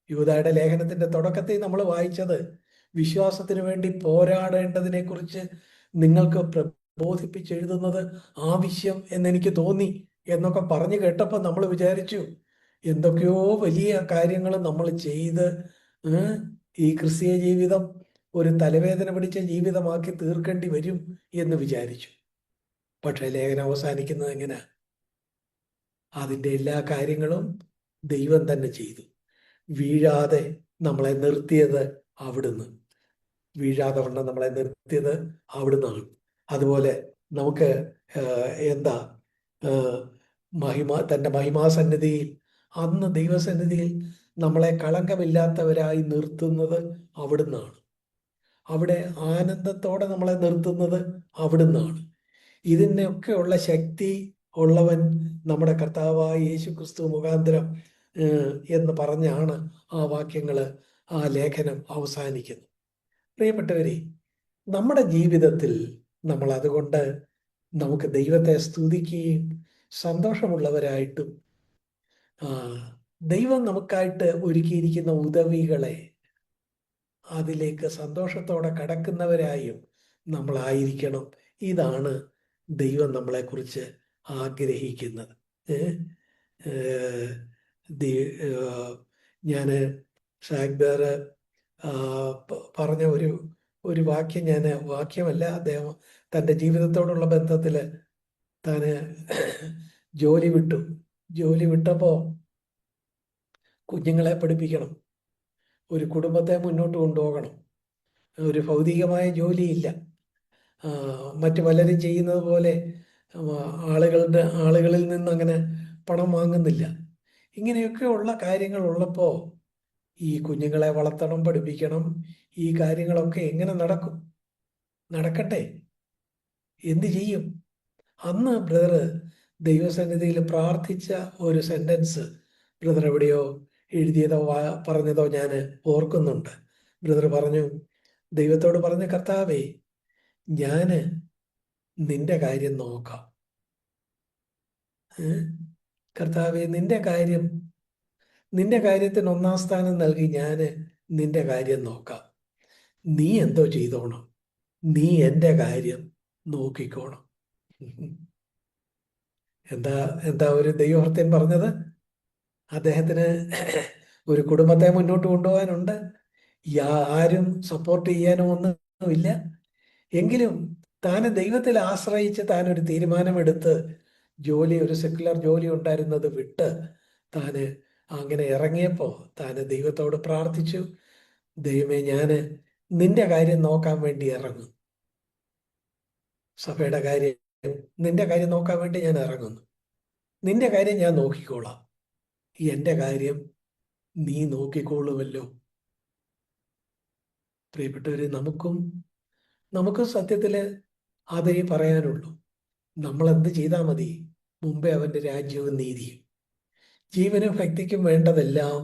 യൂദായുടെ ലേഖനത്തിന്റെ തുടക്കത്തിൽ നമ്മൾ വായിച്ചത് വിശ്വാസത്തിന് വേണ്ടി പോരാടേണ്ടതിനെ കുറിച്ച് നിങ്ങൾക്ക് പ്രബോധിപ്പിച്ചെഴുതുന്നത് ആവശ്യം എന്നെനിക്ക് തോന്നി എന്നൊക്കെ പറഞ്ഞു കേട്ടപ്പോൾ നമ്മൾ വിചാരിച്ചു എന്തൊക്കെയോ വലിയ കാര്യങ്ങൾ നമ്മൾ ചെയ്ത് ഈ ക്രിസ്തീയ ജീവിതം ഒരു തലവേദന പിടിച്ച ജീവിതമാക്കി തീർക്കേണ്ടി വരും എന്ന് വിചാരിച്ചു. പക്ഷേ ലേഖനം അവസാനിക്കുന്നത് എങ്ങനെ? അതിൻ്റെ എല്ലാ കാര്യങ്ങളും ദൈവം തന്നെ ചെയ്തു. വീഴാതെ നമ്മളെ നിർത്തിയത് അവിടുന്ന്. അവിടുന്നാണ്. അതുപോലെ നമുക്ക് തൻ്റെ മഹിമാസന്നിധിയിൽ, അന്ന് ദൈവസന്നിധിയിൽ നമ്മളെ കളങ്കമില്ലാത്തവരായി നിർത്തുന്നത് അവിടുന്നാണ്. അവിടെ ആനന്ദത്തോടെ നമ്മളെ നിർത്തുന്നത് അവിടുന്നാണ്. ഇതിനൊക്കെയുള്ള ശക്തി ഉള്ളവൻ നമ്മുടെ കർത്താവായ യേശു ക്രിസ്തു മുഖാന്തരം എന്ന് പറഞ്ഞാണ് ആ വാക്യങ്ങൾ, ആ ലേഖനം അവസാനിക്കുന്നത്. പ്രിയപ്പെട്ടവരെ, നമ്മുടെ ജീവിതത്തിൽ നമ്മൾ അതുകൊണ്ട് നമുക്ക് ദൈവത്തെ സ്തുതിക്കുകയും സന്തോഷമുള്ളവരായിട്ടും ദൈവം നമുക്കായിട്ട് ഒരുക്കിയിരിക്കുന്ന ഉദവികളെ അതിലേക്ക് സന്തോഷത്തോടെ കടക്കുന്നവരായും നമ്മളായിരിക്കണം. ഇതാണ് ദൈവം നമ്മളെക്കുറിച്ച് ആഗ്രഹിക്കുന്നത്. ഞാൻ ഷാഗ്ബർ പറഞ്ഞ ഒരു വാക്യം, വാക്യമല്ല, അദ്ദേഹം തൻ്റെ ജീവിതത്തോടുള്ള ബന്ധത്തിൽ താൻ ജോലി വിട്ടപ്പോൾ കുഞ്ഞുങ്ങളെ പഠിപ്പിക്കണം, ഒരു കുടുംബത്തെ മുന്നോട്ട് കൊണ്ടുപോകണം. ഒരു ഭൗതികമായ ജോലിയില്ല, മറ്റു പലരും ചെയ്യുന്നത് പോലെ ആളുകളിൽ നിന്ന് അങ്ങനെ പണം വാങ്ങുന്നില്ല. ഇങ്ങനെയൊക്കെ ഉള്ള കാര്യങ്ങൾ ഉള്ളപ്പോൾ ഈ കുഞ്ഞുങ്ങളെ വളർത്തണം, പഠിപ്പിക്കണം. ഈ കാര്യങ്ങളൊക്കെ എങ്ങനെ നടക്കട്ടെ? എന്ത് ചെയ്യും? അന്ന് ബ്രദർ ദൈവസന്നിധിയിൽ പ്രാർത്ഥിച്ച ഒരു സെന്റൻസ് ബ്രദർ എവിടെയോ എഴുതിയതോ പറഞ്ഞതോ ഞാൻ ഓർക്കുന്നുണ്ട്. ബ്രദർ പറഞ്ഞു, ദൈവത്തോട് പറഞ്ഞ, കർത്താവേ, ഞാൻ നിന്റെ കാര്യം നോക്കാം. കർത്താവേ, നിന്റെ കാര്യത്തിന് 1-ാം സ്ഥാനം നൽകി ഞാൻ നിന്റെ കാര്യം നോക്കാം. നീ എന്തോ ചെയ്തോണം, നീ എൻ്റെ കാര്യം നോക്കിക്കോണം. എന്താ എന്താ ഒരു ദൈവഭൃത്യൻ പറഞ്ഞത്? അദ്ദേഹത്തിന് ഒരു കുടുംബത്തെ മുന്നോട്ട് കൊണ്ടുപോകാനുണ്ട്, ആരും സപ്പോർട്ട് ചെയ്യാനോ ഒന്നുമില്ല. എങ്കിലും താൻ ദൈവത്തിൽ ആശ്രയിച്ച് താൻ ഒരു തീരുമാനമെടുത്ത് ഒരു സെക്യുലർ ജോലി ഉണ്ടായിരുന്നത് വിട്ട് താന് അങ്ങനെ ഇറങ്ങിയപ്പോ താന് ദൈവത്തോട് പ്രാർത്ഥിച്ചു, ദൈവമേ, ഞാന് നിന്റെ കാര്യം നോക്കാൻ വേണ്ടി ഇറങ്ങും, സഭയുടെ കാര്യം, നിന്റെ കാര്യം നോക്കാൻ വേണ്ടി ഞാൻ ഇറങ്ങുന്നു, നിന്റെ കാര്യം ഞാൻ നോക്കിക്കോളാം, എന്റെ കാര്യം നീ നോക്കിക്കോളുമല്ലോ. പ്രിയപ്പെട്ടവരെ, നമുക്കും സത്യത്തില് അതേ പറയാനുള്ളൂ. നമ്മൾ എന്ത് ചെയ്താൽ മതി? മുമ്പേ അവന്റെ രാജ്യവും നീതിയും ജീവനും ഭക്തിക്കും വേണ്ടതെല്ലാം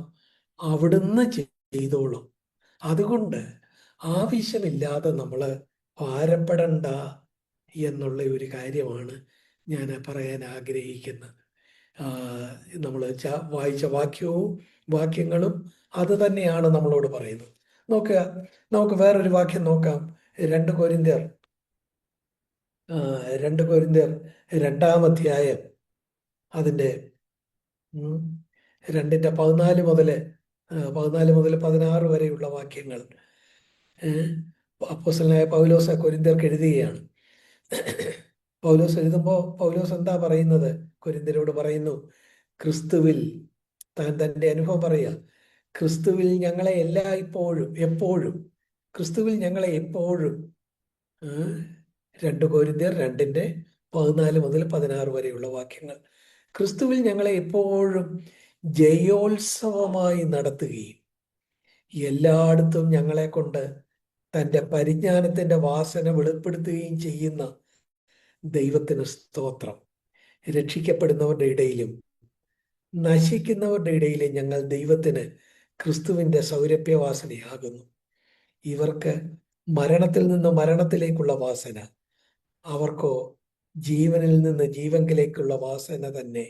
അവിടുന്ന് ചെയ്തോളും. അതുകൊണ്ട് ആവശ്യമില്ലാതെ നമ്മൾ ഭാരപ്പെടണ്ട എന്നുള്ള ഒരു കാര്യമാണ് ഞാൻ പറയാൻ ആഗ്രഹിക്കുന്നത്. നമ്മൾ വായിച്ച വാക്യങ്ങളും അത് തന്നെയാണ് നമ്മളോട് പറയുന്നത്. നമുക്ക് വേറൊരു വാക്യം നോക്കാം. 2 കൊരിന്ത്യർ 2 കൊരിന്ത്യർ 2-ാം അധ്യായം അതിൻ്റെ 2-ന്റെ 14 മുതൽ 16 വരെയുള്ള വാക്യങ്ങൾ അപ്പോസ്തലനായ പൗലോസ് കൊരിന്ത്യർക്ക് എഴുതുകയാണ്. പൗലോസ് എഴുതുമ്പോൾ പൗലോസ് എന്താ പറയുന്നത്? കൊരിന്ത്യരോട് പറയുന്നു, ക്രിസ്തുവിൽ, താൻ തൻ്റെ അനുഭവം പറയുക, ക്രിസ്തുവിൽ ഞങ്ങളെ എപ്പോഴും ക്രിസ്തുവിൽ ഞങ്ങളെ എപ്പോഴും 2 കൊരിന്ത്യർ 2-ന്റെ 14 മുതൽ 16 വരെയുള്ള വാക്യങ്ങൾ, ക്രിസ്തുവിൽ ഞങ്ങളെ എപ്പോഴും ജയോത്സവമായി നടത്തുകയും എല്ലായിടത്തും ഞങ്ങളെ കൊണ്ട് തൻ്റെ പരിജ്ഞാനത്തിന്റെ വാസന വെളിപ്പെടുത്തുകയും ചെയ്യുന്ന ദൈവത്തിന് സ്തോത്രം. രക്ഷിക്കപ്പെടുന്നവരുടെ ഇടയിലും നശിക്കുന്നവരുടെ ഇടയിലും ഞങ്ങൾ ദൈവത്തിന് ക്രിസ്തുവിന്റെ സൗരഭ്യവാസനയാകുന്നു. ഇവർക്ക് മരണത്തിൽ നിന്ന് മരണത്തിലേക്കുള്ള വാസന, അവർക്കോ ജീവനിൽ നിന്ന് ജീവങ്കിലേക്കുള്ള വാസന തന്നെ.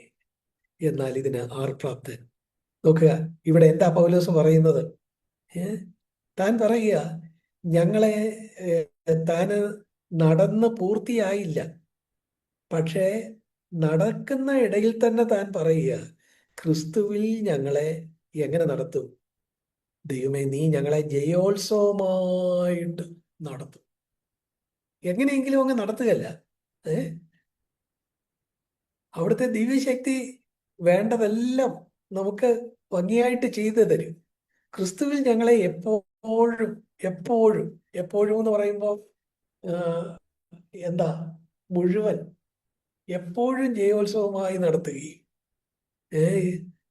എന്നാൽ ഇതിന് ആർ പ്രാപ്തൻ? നോക്കുക, ഇവിടെ എന്താ പൗലോസ് പറയുന്നത്? താൻ പറയുക, ഞങ്ങളെ താന് നടന്ന് പൂർത്തിയായില്ല, പക്ഷേ നടക്കുന്ന ഇടയിൽ തന്നെ താൻ പറയുക, ക്രിസ്തുവിൽ ഞങ്ങളെ എങ്ങനെ നടത്തും? ദൈവമേ, നീ ഞങ്ങളെ ജയോത്സവമായിട്ട് നടത്തും. എങ്ങനെയെങ്കിലും അങ്ങ് നടത്തുകയല്ല, അവിടുത്തെ ദിവ്യശക്തി വേണ്ടതെല്ലാം നമുക്ക് ഭംഗിയായിട്ട് ചെയ്തു തരും. ക്രിസ്തുവിൽ ഞങ്ങളെ എപ്പോഴും എപ്പോഴും എപ്പോഴും എന്ന് പറയുമ്പോൾ എന്താ, മുഴുവൻ എപ്പോഴും ജയോത്സവമായി നടത്തുകയും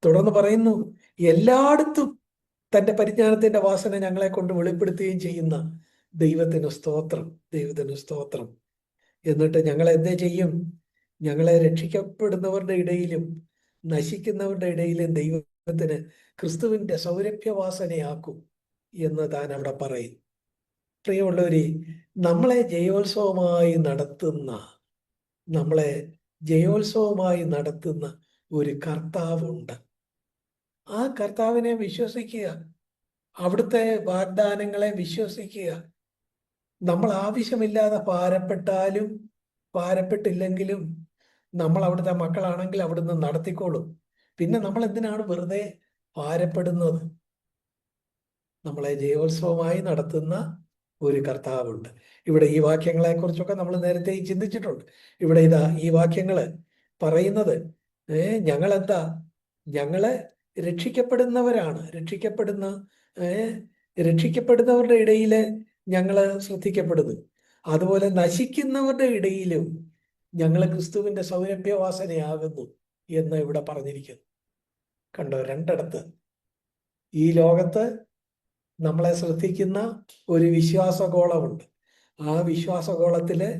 തുടർന്ന് പറയുന്നു, എല്ലായിടത്തും തന്റെ പരിജ്ഞാനത്തിന്റെ വാസന ഞങ്ങളെ കൊണ്ട് വെളിപ്പെടുത്തുകയും ചെയ്യുന്ന ദൈവത്തിന് സ്തോത്രം, ദൈവത്തിന് സ്തോത്രം. എന്നിട്ട് ഞങ്ങൾ എന്തേ ചെയ്യും? ഞങ്ങളെ രക്ഷിക്കപ്പെടുന്നവരുടെ ഇടയിലും നശിക്കുന്നവരുടെ ഇടയിലും ദൈവത്തിന് ക്രിസ്തുവിന്റെ സൗരഭ്യവാസനയാക്കും എന്ന് താൻ അവിടെ പറയും. പ്രിയമുള്ളവരെ, നമ്മളെ ജയോത്സവമായി നടത്തുന്ന ഒരു കർത്താവുണ്ട്. ആ കർത്താവിനെ വിശ്വസിക്കുക, അവിടുത്തെ വാഗ്ദാനങ്ങളെ വിശ്വസിക്കുക. നമ്മൾ ആവശ്യമില്ലാതെ ഭാരപ്പെട്ടാലും ഭാരപ്പെട്ടില്ലെങ്കിലും നമ്മൾ അവിടുത്തെ മക്കളാണെങ്കിൽ അവിടുന്ന് നടത്തിക്കോളും. പിന്നെ നമ്മൾ എന്തിനാണ് വെറുതെ ഭാരപ്പെടുന്നത്? നമ്മളെ ജയോത്സവമായി നടത്തുന്ന ഒരു കർത്താവുണ്ട്. ഇവിടെ ഈ വാക്യങ്ങളെ കുറിച്ചൊക്കെ നമ്മൾ നേരത്തെ ചിന്തിച്ചിട്ടുണ്ട്. ഇവിടെ ഈ വാക്യങ്ങള് പറയുന്നത്, ഞങ്ങളെന്താ, ഞങ്ങള് രക്ഷിക്കപ്പെടുന്നവരാണ്. രക്ഷിക്കപ്പെടുന്നവരുടെ ഇടയില് ഞങ്ങള് ശ്രദ്ധിക്കപ്പെടുന്നു. അതുപോലെ നശിക്കുന്നവരുടെ ഇടയിലും ഞങ്ങള് ക്രിസ്തുവിന്റെ സൗരഭ്യവാസനയാകുന്നു എന്ന് ഇവിടെ പറഞ്ഞിരിക്കുന്നു. കണ്ടോ, രണ്ടിടത്ത്. ഈ ലോകത്ത് നമ്മളെ ശ്രദ്ധിക്കുന്ന ഒരു വിശ്വാസഗോളമുണ്ട്. ആ വിശ്വാസഗോളത്തില്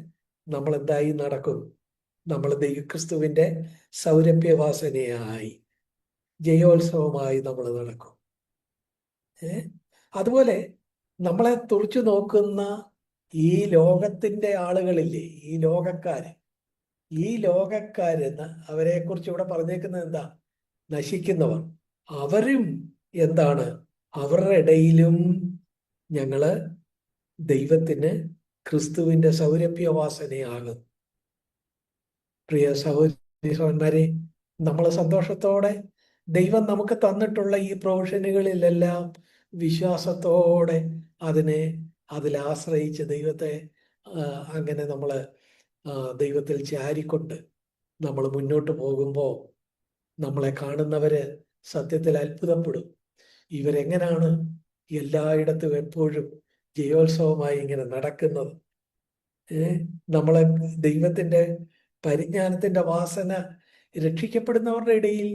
നമ്മൾ എന്തായി നടക്കും? നമ്മൾ ക്രിസ്തുവിന്റെ സൗരഭ്യവാസനയായി ജയോത്സവമായി നമ്മൾ നടക്കും. അതുപോലെ നമ്മളെ തുറച്ചു നോക്കുന്ന ഈ ലോകത്തിന്റെ ആളുകളില്ലേ, ഈ ലോകക്കാരെന്ന് അവരെ കുറിച്ച് ഇവിടെ പറഞ്ഞേക്കുന്നത് എന്താ? നശിക്കുന്നവർ. അവരും എന്താണ്? അവരുടെ ഇടയിലും ഞങ്ങള് ദൈവത്തിന് ക്രിസ്തുവിന്റെ സൗരഭ്യവാസനയാകും. പ്രിയ സഹോദരന്മാരെ, നമ്മൾ സന്തോഷത്തോടെ ദൈവം നമുക്ക് തന്നിട്ടുള്ള ഈ പ്രൊവിഷനുകളിലെല്ലാം വിശ്വാസത്തോടെ അതിനെ അതിലാശ്രയിച്ച് ദൈവത്തെ അങ്ങനെ നമ്മൾ ദൈവത്തിൽ ചാരിക്കൊണ്ട് നമ്മൾ മുന്നോട്ട് പോകുമ്പോൾ നമ്മളെ കാണുന്നവര് സത്യത്തിൽ അത്ഭുതപ്പെടും. ഇവരെങ്ങനാണ് എല്ലായിടത്തും എപ്പോഴും ജയോത്സവമായി ഇങ്ങനെ നടക്കുന്നത്? നമ്മളെ ദൈവത്തിന്റെ പരിജ്ഞാനത്തിന്റെ വാസന രക്ഷിക്കപ്പെടുന്നവരുടെ ഇടയിൽ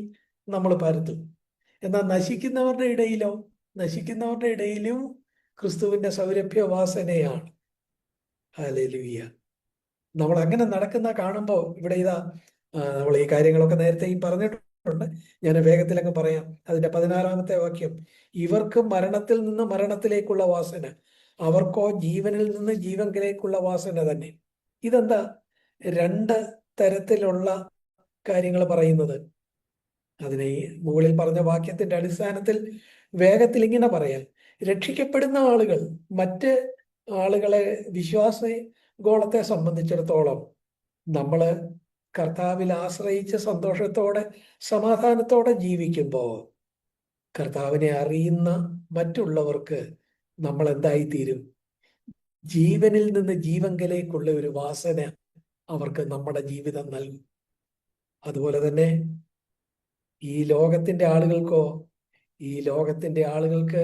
നമ്മൾ പരത്തും. എന്നാൽ നശിക്കുന്നവരുടെ ഇടയിലും ക്രിസ്തുവിന്റെ സൗരഭ്യ വാസനയാണ്. ഹല്ലേലൂയ. നമ്മൾ അങ്ങനെ നടക്കുന്ന കാണുമ്പോൾ ഇവിടെ ഇതാ നമ്മൾ ഈ കാര്യങ്ങളൊക്കെ നേരത്തെയും പറഞ്ഞിട്ടുണ്ട്. ഞാൻ വേഗത്തിലങ്ങ് പറയാം. അതിന്റെ 16-ാമത്തെ വാക്യം, ഇവർക്ക് മരണത്തിൽ നിന്ന് മരണത്തിലേക്കുള്ള വാസന, അവർക്കോ ജീവനിൽ നിന്ന് ജീവനിലേക്കുള്ള വാസന തന്നെ. ഇതെന്താ രണ്ട് തരത്തിലുള്ള കാര്യങ്ങൾ പറയുന്നത്? അതിനെ ഈ മുകളിൽ പറഞ്ഞ വാക്യത്തിന്റെ അടിസ്ഥാനത്തിൽ വേഗത്തിൽ ഇങ്ങനെ പറയാം. രക്ഷിക്കപ്പെടുന്ന ആളുകൾ മറ്റ് ആളുകളെ വിശ്വാസഗോളത്തെ സംബന്ധിച്ചിടത്തോളം നമ്മള് കർത്താവിൽ ആശ്രയിച്ച് സന്തോഷത്തോടെ സമാധാനത്തോടെ ജീവിക്കുമ്പോൾ കർത്താവിനെ അറിയുന്ന മറ്റുള്ളവർക്ക് നമ്മൾ എന്തായിത്തീരും? ജീവനിൽ നിന്ന് ജീവങ്കലേക്കുള്ള ഒരു വാസന അവർക്ക് നമ്മുടെ ജീവിതം നൽകും. അതുപോലെ തന്നെ ഈ ലോകത്തിന്റെ ആളുകൾക്ക്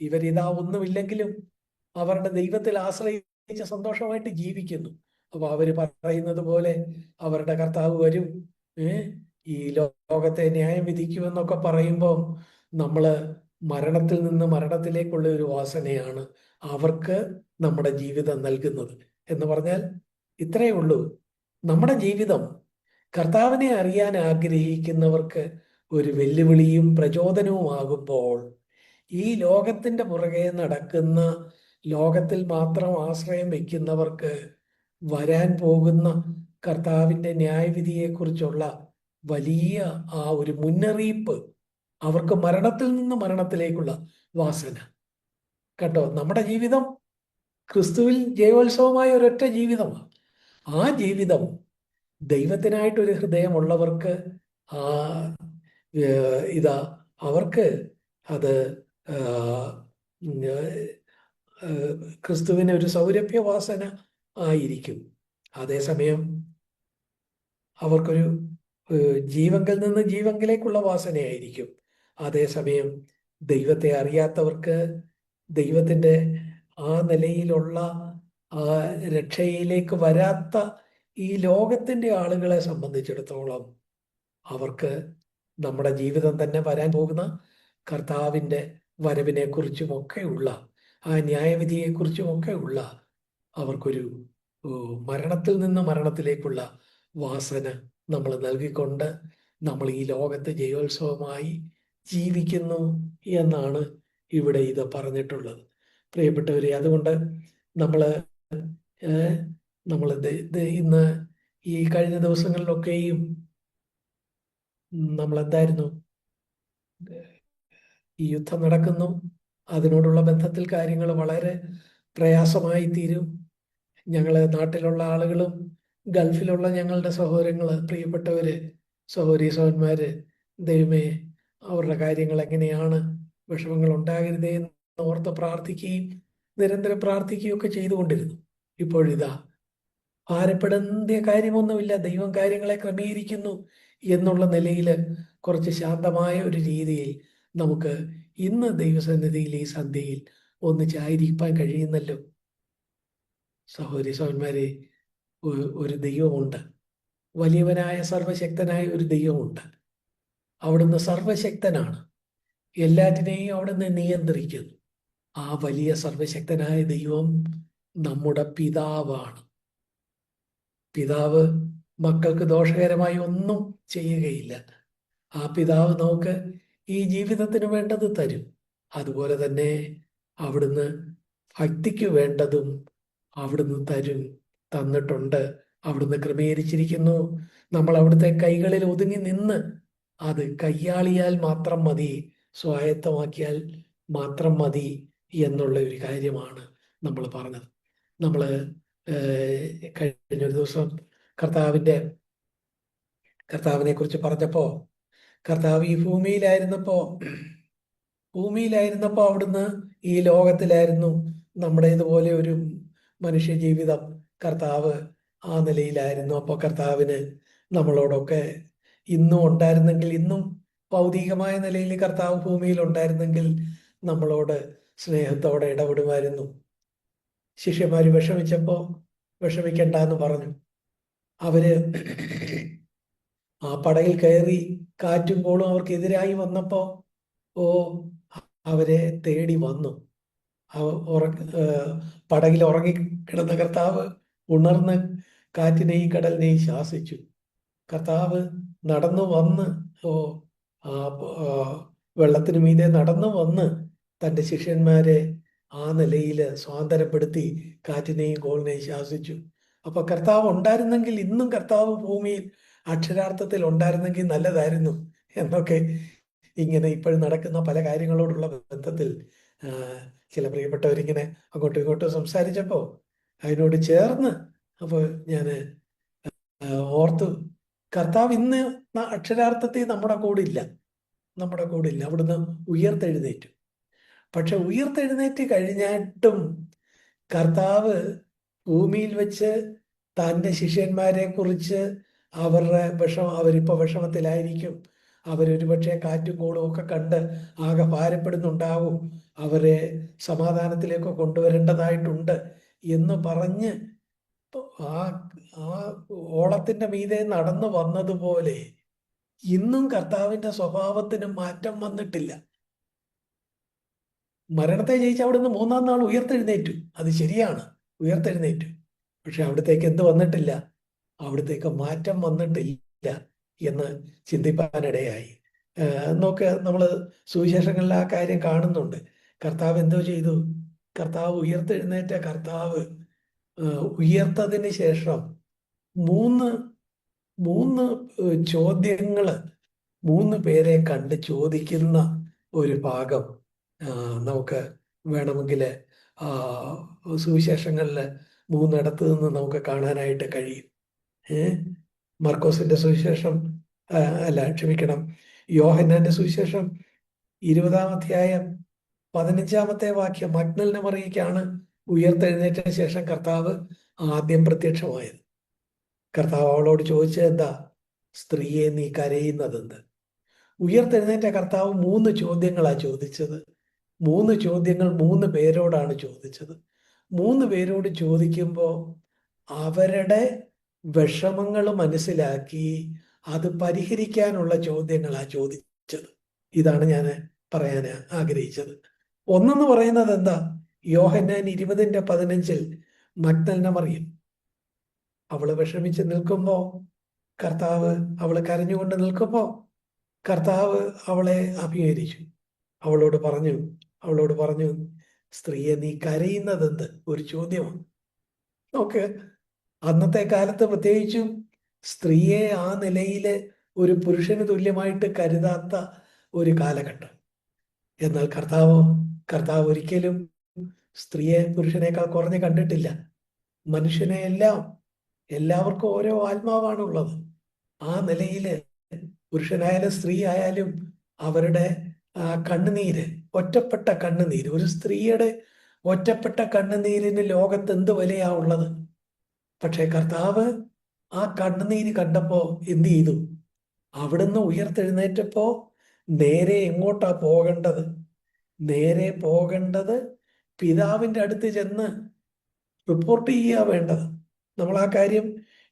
ഇവരിതാ ഒന്നുമില്ലെങ്കിലും അവരുടെ ദൈവത്തിൽ ആശ്രയിച്ച് സന്തോഷമായിട്ട് ജീവിക്കുന്നു. അപ്പൊ അവര് പറയുന്നത് പോലെ അവരുടെ കർത്താവ് വരും, ഈ ലോകത്തെ ന്യായം വിധിക്കുമെന്നൊക്കെ പറയുമ്പോൾ നമ്മള് മരണത്തിൽ നിന്ന് മരണത്തിലേക്കുള്ള ഒരു വാസനയാണ് അവർക്ക് നമ്മുടെ ജീവിതം നൽകുന്നത്. എന്ന് പറഞ്ഞാൽ ഇത്രയേ ഉള്ളൂ, നമ്മുടെ ജീവിതം കർത്താവിനെ അറിയാൻ ആഗ്രഹിക്കുന്നവർക്ക് ഒരു വെല്ലുവിളിയും പ്രചോദനവുമാകുമ്പോൾ ഈ ലോകത്തിന്റെ പുറകെ നടക്കുന്ന, ലോകത്തിൽ മാത്രം ആശ്രയം വെക്കുന്നവർക്ക് വരാൻ പോകുന്ന കർത്താവിന്റെ ന്യായവിധിയെക്കുറിച്ചുള്ള വലിയ ആ ഒരു മുന്നറിയിപ്പ്, അവർക്ക് മരണത്തിൽ നിന്ന് മരണത്തിലേക്കുള്ള വാസന. കേട്ടോ, നമ്മുടെ ജീവിതം ക്രിസ്തുവിൽ ജയോത്സവമായ ഒരൊറ്റ ജീവിതമാണ്. ആ ജീവിതം ദൈവത്തിനായിട്ടൊരു ഹൃദയമുള്ളവർക്ക് അവർക്ക് അത് ക്രിസ്തുവിന് ഒരു സൗരഭ്യവാസന ആയിരിക്കും. അതേസമയം അവർക്കൊരു ജീവങ്കിൽ നിന്ന് ജീവങ്കിലേക്കുള്ള വാസനയായിരിക്കും. അതേസമയം ദൈവത്തെ അറിയാത്തവർക്ക് ദൈവത്തിന്റെ ആ നിലയിലുള്ള രക്ഷയിലേക്ക് വരാത്ത ഈ ലോകത്തിന്റെ ആളുകളെ സംബന്ധിച്ചിടത്തോളം അവർക്ക് നമ്മുടെ ജീവിതം തന്നെ വരാൻ പോകുന്ന കർത്താവിന്റെ വരവിനെ കുറിച്ചുമൊക്കെയുള്ള ആ ന്യായവിധിയെക്കുറിച്ചുമൊക്കെയുള്ള അവർക്കൊരു മരണത്തിൽ നിന്ന് മരണത്തിലേക്കുള്ള വാസന നമ്മൾ നൽകിക്കൊണ്ട് നമ്മൾ ഈ ലോകത്ത് ജയോത്സവമായി ജീവിക്കുന്നു എന്നാണ് ഇവിടെ ഇത് പറഞ്ഞിട്ടുള്ളത്. പ്രിയപ്പെട്ടവരെ, അതുകൊണ്ട് നമ്മള് ഇന്ന് ഈ കഴിഞ്ഞ ദിവസങ്ങളിലൊക്കെയും നമ്മൾ എന്തായിരുന്നു, ഈ യുദ്ധം നടക്കുന്നു, അതിനോടുള്ള ബന്ധത്തിൽ കാര്യങ്ങൾ വളരെ പ്രയാസമായി തീരും. ഞങ്ങള് നാട്ടിലുള്ള ആളുകളും ഗൾഫിലുള്ള ഞങ്ങളുടെ സഹോദരങ്ങള്, പ്രിയപ്പെട്ടവര്, സഹോദരി സഹോദരന്മാര്, ദൈവമേ അവരുടെ കാര്യങ്ങൾ എങ്ങനെയാണ്, വിഷമങ്ങൾ ഉണ്ടാകരുതേ എന്ന് ഓർത്ത് പ്രാർത്ഥിക്കുകയും നിരന്തരം പ്രാർത്ഥിക്കുകയും ഒക്കെ ചെയ്തുകൊണ്ടിരുന്നു. ഇപ്പോഴിതാ ഭാരപ്പെടേണ്ട കാര്യമൊന്നുമില്ല, ദൈവം കാര്യങ്ങളെ ക്രമീകരിക്കുന്നു എന്നുള്ള നിലയിൽ കുറച്ച് ശാന്തമായ ഒരു രീതിയിൽ നമുക്ക് ഇന്ന് ദൈവസന്നിധിയിൽ ഈ സന്ധ്യയിൽ ഒന്നിച്ചായിരിക്കാൻ കഴിയുന്നല്ലോ. സഹോദരി സഹോദരന്മാരെ, ഒരു ദൈവമുണ്ട്, വലിയവനായ സർവശക്തനായ ഒരു ദൈവമുണ്ട്. അവിടുന്ന് സർവശക്തനാണ്, എല്ലാറ്റിനെയും അവിടുന്ന് നിയന്ത്രിക്കുന്നു. ആ വലിയ സർവശക്തനായ ദൈവം നമ്മുടെ പിതാവാണ്. പിതാവ് മക്കൾക്ക് ദോഷകരമായി ഒന്നും ചെയ്യുകയില്ല. ആ പിതാവ് നമുക്ക് ഈ ജീവിതത്തിന് വേണ്ടത് തരും. അതുപോലെ തന്നെ അവിടുന്ന് ഭക്തിക്ക് വേണ്ടതും അവിടുന്ന് തന്നിട്ടുണ്ട്, അവിടുന്ന് ക്രമീകരിച്ചിരിക്കുന്നു. നമ്മൾ അവിടുത്തെ കൈകളിൽ ഒതുങ്ങി നിന്ന് അത് കയ്യാളിയാൽ മാത്രം മതി, സ്വായത്തമാക്കിയാൽ മാത്രം മതി എന്നുള്ള ഒരു കാര്യമാണ് നമ്മൾ പറഞ്ഞത്. നമ്മൾ കഴിഞ്ഞൊരു ദിവസം കർത്താവിൻ്റെ കർത്താവിനെ കുറിച്ച് പറഞ്ഞപ്പോ, കർത്താവ് ഈ ഭൂമിയിലായിരുന്നപ്പോ അവിടുന്ന് ഈ ലോകത്തിലായിരുന്നു. നമ്മുടെ ഇതുപോലെ ഒരു മനുഷ്യ ജീവിതം കർത്താവ് ആ നിലയിലായിരുന്നു. അപ്പോൾ കർത്താവിന് നമ്മളോടൊക്കെ ഇന്നും ഉണ്ടായിരുന്നെങ്കിൽ, ഇന്നും ഭൗതികമായ നിലയിൽ കർത്താവ് ഭൂമിയിൽ ഉണ്ടായിരുന്നെങ്കിൽ നമ്മളോട് സ്നേഹത്തോടെ ഇടപെടുമായിരുന്നു. ശിഷ്യന്മാര് വിഷമിച്ചപ്പോ വിഷമിക്കണ്ട എന്ന് പറഞ്ഞു. അവര് ആ പടകിൽ കയറി കാറ്റും കോളും അവർക്കെതിരായി വന്നപ്പോ ഓ അവരെ തേടി വന്നു. പടകിൽ ഉറങ്ങിക്കിടന്ന കർത്താവ് ഉണർന്ന് കാറ്റിനെയും കടലിനെയും ശാസിച്ചു. കർത്താവ് നടന്നു വന്ന് ആ വെള്ളത്തിന് മീതെ നടന്നു വന്ന് തൻ്റെ ശിഷ്യന്മാരെ ആ നിലയിൽ സ്വാതന്ത്ര്യപ്പെടുത്തി കാറ്റിനെയും കോളിനെയും ശാസിച്ചു. അപ്പൊ കർത്താവ് ഉണ്ടായിരുന്നെങ്കിൽ, ഇന്നും കർത്താവ് ഭൂമിയിൽ അക്ഷരാർത്ഥത്തിൽ ഉണ്ടായിരുന്നെങ്കിൽ നല്ലതായിരുന്നു എന്നൊക്കെ ഇങ്ങനെ ഇപ്പോഴും നടക്കുന്ന പല കാര്യങ്ങളോടുള്ള ബന്ധത്തിൽ ചില പ്രിയപ്പെട്ടവരിങ്ങനെ അങ്ങോട്ടും ഇങ്ങോട്ടും സംസാരിച്ചപ്പോൾ അതിനോട് ചേർന്ന് അപ്പോൾ ഞാൻ ഓർത്തു, കർത്താവ് ഇന്ന് അക്ഷരാർത്ഥത്തിൽ നമ്മുടെ കൂടെ ഇല്ല. അവിടുന്ന് ഉയർത്തെഴുന്നേറ്റു. പക്ഷെ ഉയർത്തെഴുന്നേറ്റ് കഴിഞ്ഞിട്ടും കർത്താവ് ഭൂമിയിൽ വെച്ച് തൻ്റെ ശിഷ്യന്മാരെ കുറിച്ച് അവരിപ്പോ വിഷമത്തിലായിരിക്കും, അവരൊരുപക്ഷെ കാറ്റും കോളും ഒക്കെ കണ്ട് ആകെ ഭാരപ്പെടുന്നുണ്ടാവും, അവരെ സമാധാനത്തിലേക്ക് കൊണ്ടുവരേണ്ടതായിട്ടുണ്ട് എന്ന് പറഞ്ഞ് ആ ആ ഓളത്തിന്റെ മീതെ നടന്നു വന്നതുപോലെ ഇന്നും കർത്താവിന്റെ സ്വഭാവത്തിന് മാറ്റം വന്നിട്ടില്ല. മരണത്തെ ജയിച്ച് അവിടുന്ന് മൂന്നാം നാൾ ഉയർത്തെഴുന്നേറ്റു, അത് ശരിയാണ്, ഉയർത്തെഴുന്നേറ്റു. പക്ഷെ അവിടത്തേക്ക് എന്ത് വന്നിട്ടില്ല? അവിടത്തേക്ക് മാറ്റം വന്നിട്ടില്ല എന്ന് ചിന്തിപ്പാനിടയായി. നോക്ക്, നമ്മൾ സുവിശേഷങ്ങളിൽ ആ കാര്യം കാണുന്നുണ്ട്. കർത്താവ് എന്തോ ചെയ്തു? കർത്താവ് ഉയർത്തെഴുന്നേറ്റ കർത്താവ് ഉയർത്തതിന് ശേഷം മൂന്ന് മൂന്ന് ചോദ്യങ്ങള് 3 പേരെ കണ്ട് ചോദിക്കുന്ന ഒരു ഭാഗം നമുക്ക് വേണമെങ്കിൽ സുവിശേഷങ്ങളിൽ 3 നിന്ന് നമുക്ക് കാണാനായിട്ട് കഴിയും. മർക്കോസിന്റെ സുവിശേഷം ക്ഷമിക്കണം, യോഹന്നാന്റെ സുവിശേഷം 20-ാം അധ്യായം 15-ാമത്തെ വാക്യം, മഗ്ദലന മറിയയ്ക്കാണ് ഉയർത്തെഴുന്നേറ്റ ശേഷം കർത്താവ് ആദ്യം പ്രത്യക്ഷമായത്. കർത്താവ് അവളോട് ചോദിച്ചത് എന്താ? സ്ത്രീയെ, നീ കരയുന്നതെന്ത്? ഉയർത്തെഴുന്നേറ്റ കർത്താവ് 3 ചോദ്യങ്ങളാണ് ചോദിച്ചത്. 3 ചോദ്യങ്ങൾ 3 പേരോടാണ് ചോദിച്ചത്. 3 പേരോട് ചോദിക്കുമ്പോൾ അവരുടെ വിഷമങ്ങൾ മനസ്സിലാക്കി അത് പരിഹരിക്കാനുള്ള ചോദ്യങ്ങളാണ് ചോദിച്ചത്. ഇതാണ് ഞാൻ പറയാൻ ആഗ്രഹിച്ചത്. ഒന്നെന്ന് പറയുന്നത് എന്താ? യോഹന്നാൻ 20:15 മഗ്ദലന മറിയം അവള് വിഷമിച്ച് നിൽക്കുമ്പോ അവള് കരഞ്ഞുകൊണ്ട് നിൽക്കുമ്പോ കർത്താവ് അവളെ അഭിമുഖീകരിച്ചു. അവളോട് പറഞ്ഞു, സ്ത്രീയെ, നീ കരയുന്നതെന്ത്? ഒരു ചോദ്യമാണ്. നോക്ക്, അന്നത്തെ കാലത്ത് പ്രത്യേകിച്ചും സ്ത്രീയെ ആ നിലയില് ഒരു പുരുഷന് തുല്യമായിട്ട് കരുതാത്ത ഒരു കാലഘട്ടം. എന്നാൽ കർത്താവ് ഒരിക്കലും സ്ത്രീയെ പുരുഷനേക്കാൾ കുറഞ്ഞ് കണ്ടിട്ടില്ല. മനുഷ്യനെ എല്ലാവർക്കും ഓരോ ആത്മാവാണുള്ളത്. ആ നിലയില് പുരുഷനായാലും സ്ത്രീ ആയാലും അവരുടെ കണ്ണുനീര്, ഒറ്റപ്പെട്ട കണ്ണുനീര്, ഒരു സ്ത്രീയുടെ ഒറ്റപ്പെട്ട കണ്ണുനീരിന് ലോകത്ത് എന്ത് വിലയാ ഉള്ളത്? പക്ഷെ കർത്താവ് ആ കണ്ണുനീര് കണ്ടപ്പോ എന്ത് ചെയ്തു? അവിടുന്ന് ഉയർത്തെഴുന്നേറ്റപ്പോ നേരെ എങ്ങോട്ടാ പോകേണ്ടത്? നേരെ പോകേണ്ടത് പിതാവിന്റെ അടുത്ത് ചെന്ന് റിപ്പോർട്ട് ചെയ്യുക വേണ്ടത്. നമ്മൾ ആ കാര്യം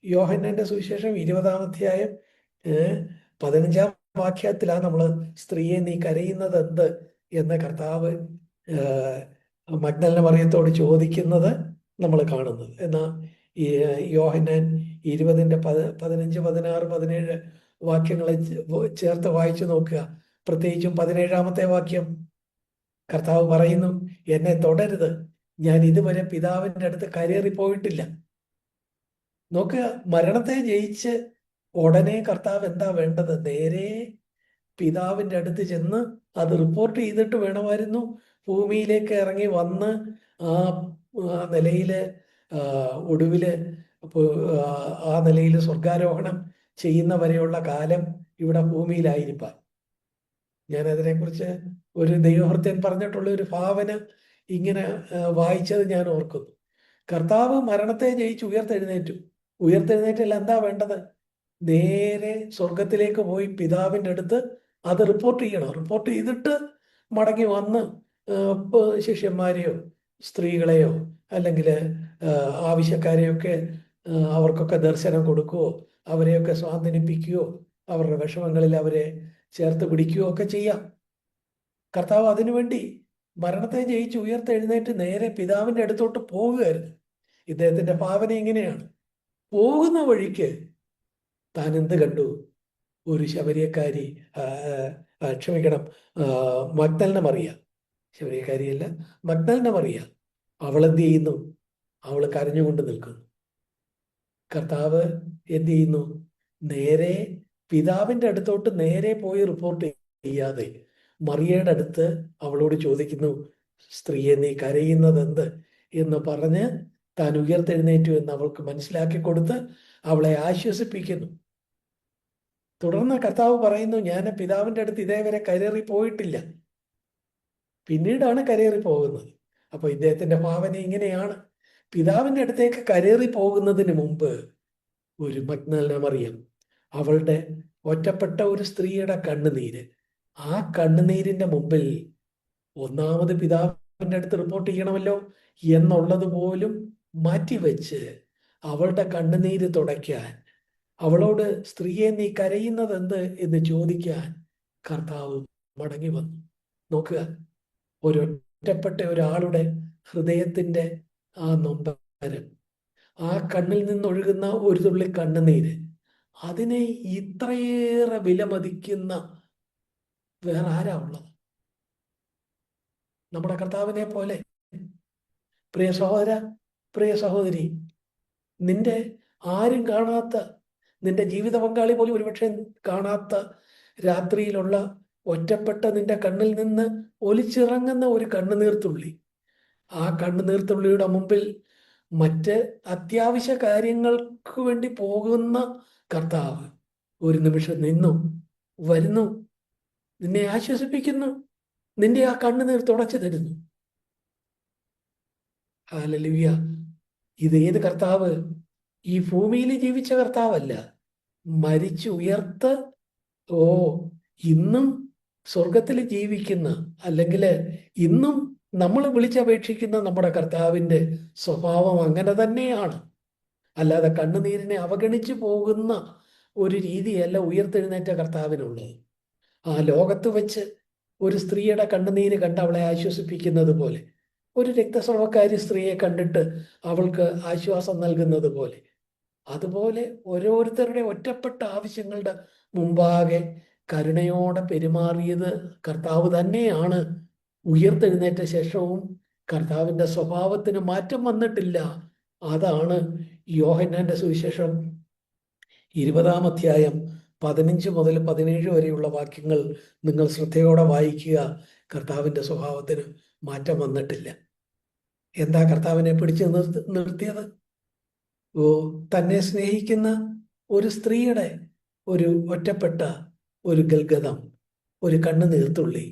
യോഹന്നാന്റെ സുവിശേഷം 20-ാം അധ്യായം 15-ാം വാക്യത്തിലാണ് നമ്മൾ സ്ത്രീയെ, നീ കരയുന്നത് എന്ത് എന്ന് കർത്താവ് മഗ്ദലന മറിയത്തോട് ചോദിക്കുന്നത് നമ്മൾ കാണുന്നത്. എന്നാൽ ഈ യോഹന്നാൻ 20-ന്റെ 15, 16, 17 വാക്യങ്ങളെ ചേർത്ത് വായിച്ചു നോക്കുക. പ്രത്യേകിച്ചും 17-ാമത്തെ വാക്യം കർത്താവ് പറയുന്നു, എന്നെ തൊടരുത്, ഞാൻ ഇതുവരെ പിതാവിന്റെ അടുത്ത് കരേറി പോയിട്ടില്ല. നോക്കുക, മരണത്തെ ജയിച്ച് ഉടനെ കർത്താവ് എന്താ വേണ്ടത്? നേരെ പിതാവിന്റെ അടുത്ത് ചെന്ന് അത് റിപ്പോർട്ട് ചെയ്തിട്ട് വേണമായിരുന്നു ഭൂമിയിലേക്ക് ഇറങ്ങി വന്ന് ആ നിലയില് ഒടുവില് ആ നിലയിൽ സ്വർഗാരോഹണം ചെയ്യുന്നവരെയുള്ള കാലം ഇവിടെ ഭൂമിയിലായിരിക്കാം. ഞാൻ അതിനെക്കുറിച്ച് ഒരു ദൈവഭൃത്യൻ പറഞ്ഞിട്ടുള്ള ഒരു ഭാവന ഇങ്ങനെ വായിച്ചത് ഞാൻ ഓർക്കുന്നു. കർത്താവ് മരണത്തെ ജയിച്ച് ഉയർത്തെഴുന്നേറ്റു. ഉയർത്തെഴുന്നേറ്റിൽ എന്താ വേണ്ടത്? നേരെ സ്വർഗത്തിലേക്ക് പോയി പിതാവിൻ്റെ അടുത്ത് അത് റിപ്പോർട്ട് ചെയ്യണം. റിപ്പോർട്ട് ചെയ്തിട്ട് മടങ്ങി വന്ന് ശിഷ്യന്മാരെയോ സ്ത്രീകളെയോ അല്ലെങ്കിൽ ആവശ്യക്കാരെയൊക്കെ അവർക്കൊക്കെ ദർശനം കൊടുക്കുകയോ അവരെയൊക്കെ സ്വാന്തനിപ്പിക്കുകയോ അവരുടെ വിഷമങ്ങളിൽ അവരെ ചേർത്ത് പിടിക്കുകയോ ഒക്കെ ചെയ്യാം. കർത്താവ് അതിനുവേണ്ടി മരണത്തെ ജയിച്ച് ഉയർത്തെഴുന്നേറ്റ് നേരെ പിതാവിൻ്റെ അടുത്തോട്ട് പോവുകയായിരുന്നു. ഇദ്ദേഹത്തിന്റെ ഭാവന ഇങ്ങനെയാണ്: പോകുന്ന വഴിക്ക് താൻ എന്ത് കണ്ടു? ഒരു ശബരിയക്കാരി, ക്ഷമിക്കണം, മഗ്ദലന മറിയ, ശബരിയക്കാരിയല്ല, മഗ്ദലന മറിയ, അവളെന്ത് ചെയ്യുന്നു? അവൾ കരഞ്ഞുകൊണ്ട് നിൽക്കുന്നു. കർത്താവ് എന്ത് ചെയ്യുന്നു? നേരെ പിതാവിൻ്റെ അടുത്തോട്ട് നേരെ പോയി റിപ്പോർട്ട് ചെയ്യാതെ മറിയയുടെ അടുത്ത് അവളോട് ചോദിക്കുന്നു, സ്ത്രീയെ നീ കരയുന്നത് എന്ത് എന്ന് പറഞ്ഞ് താൻ ഉയർത്തെഴുന്നേറ്റു എന്ന് അവൾക്ക് മനസ്സിലാക്കി കൊടുത്ത് അവളെ ആശ്വസിപ്പിക്കുന്നു. തുടർന്ന് കർത്താവ് പറയുന്നു, ഞാൻ പിതാവിൻ്റെ അടുത്ത് ഇതേവരെ കരേറി പോയിട്ടില്ല, പിന്നീടാണ് കരേറി പോകുന്നത്. അപ്പോൾ ഇദ്ദേഹത്തിന്റെ ഭാവന ഇങ്ങനെയാണ്: പിതാവിൻ്റെ അടുത്തേക്ക് കരേറി പോകുന്നതിന് മുമ്പ് ഒരു മഗ്ദലന മറിയം, അവളുടെ ഒറ്റപ്പെട്ട ഒരു സ്ത്രീയുടെ കണ്ണുനീര്, ആ കണ്ണുനീരിന്റെ മുമ്പിൽ ഒന്നാമത് പിതാവിൻ്റെ അടുത്ത് റിപ്പോർട്ട് ചെയ്യണമല്ലോ എന്നുള്ളത് പോലും മാറ്റിവെച്ച് അവളുടെ കണ്ണുനീര് തുടയ്ക്കാൻ, അവളോട് സ്ത്രീയെ നീ കരയുന്നത് എന്ത് എന്ന് ചോദിക്കാൻ കർത്താവ് മടങ്ങി വന്നു. നോക്കുക, ഒരൊറ്റപ്പെട്ട ഒരാളുടെ ഹൃദയത്തിന്റെ ആ നൊമ്പരം, ആ കണ്ണിൽ നിന്നൊഴുകുന്ന ഒരു തുള്ളി കണ്ണുനീര്, അതിനെ ഇത്രയേറെ വിലമതിക്കുന്ന വേറെ ആരാ ഉള്ളത്? നമ്മുടെ കർത്താവിനെ പോലെ. പ്രിയ സഹോദര, പ്രിയ സഹോദരി, നിന്റെ ആരും കാണാത്ത, നിന്റെ ജീവിത പങ്കാളി പോലും ഒരുപക്ഷെ കാണാത്ത രാത്രിയിലുള്ള ഒറ്റപ്പെട്ട നിന്റെ കണ്ണിൽ നിന്ന് ഒലിച്ചിറങ്ങുന്ന ഒരു കണ്ണുനീർത്തുള്ളി, ആ കണ്ണുനീർത്തുള്ളിയുടെ മുമ്പിൽ മറ്റ് അത്യാവശ്യ കാര്യങ്ങൾക്ക് വേണ്ടി പോകുന്ന കർത്താവ് ഒരു നിമിഷം നിന്നു, വരുന്നു, നിന്നെ ആശ്വസിപ്പിക്കുന്നു, നിന്റെ ആ കണ്ണുനീർ തുടച്ചു തരുന്നു. ഹല്ലേലൂയ! ഇത് ഏത് കർത്താവ്? ഈ ഭൂമിയിൽ ജീവിച്ച കർത്താവല്ല, മരിച്ചു ഉയർത്ത് ഇന്നും സ്വർഗത്തിൽ ജീവിക്കുന്ന, അല്ലെങ്കിൽ ഇന്നും നമ്മൾ വിളിച്ചപേക്ഷിക്കുന്ന നമ്മുടെ കർത്താവിൻ്റെ സ്വഭാവം അങ്ങനെ തന്നെയാണ്. അല്ലാതെ കണ്ണുനീരിനെ അവഗണിച്ചു പോകുന്ന ഒരു രീതിയല്ല ഉയർത്തെഴുന്നേറ്റ കർത്താവിനുള്ളത്. ആ ലോകത്ത് വെച്ച് ഒരു സ്ത്രീയുടെ കണ്ണുനീര് കണ്ട് അവളെ ആശ്വസിപ്പിക്കുന്നത് പോലെ, ഒരു രക്തസ്രവക്കാരി സ്ത്രീയെ കണ്ടിട്ട് അവൾക്ക് ആശ്വാസം നൽകുന്നത് പോലെ, അതുപോലെ ഓരോരുത്തരുടെ ഒറ്റപ്പെട്ട ആവശ്യങ്ങളുടെ മുമ്പാകെ കരുണയോടെ പെരുമാറിയത് കർത്താവ് തന്നെയാണ്. ഉയർത്തെഴുന്നേറ്റ ശേഷവും കർത്താവിൻ്റെ സ്വഭാവത്തിന് മാറ്റം വന്നിട്ടില്ല. അതാണ് യോഹന്നാന്റെ സുവിശേഷം 20-ാം അധ്യായം 15 മുതൽ 17 വരെയുള്ള വാക്യങ്ങൾ നിങ്ങൾ ശ്രദ്ധയോടെ വായിക്കുക. കർത്താവിൻ്റെ സ്വഭാവത്തിന് മാറ്റം വന്നിട്ടില്ല. എന്താ കർത്താവിനെ പിടിച്ചു നിർത്തിയത്? തന്നെ സ്നേഹിക്കുന്ന ഒരു സ്ത്രീയുടെ ഒരു ഒറ്റപ്പെട്ട ഒരു ഗൽഗതം, ഒരു കണ്ണുനീർത്തുള്ളി,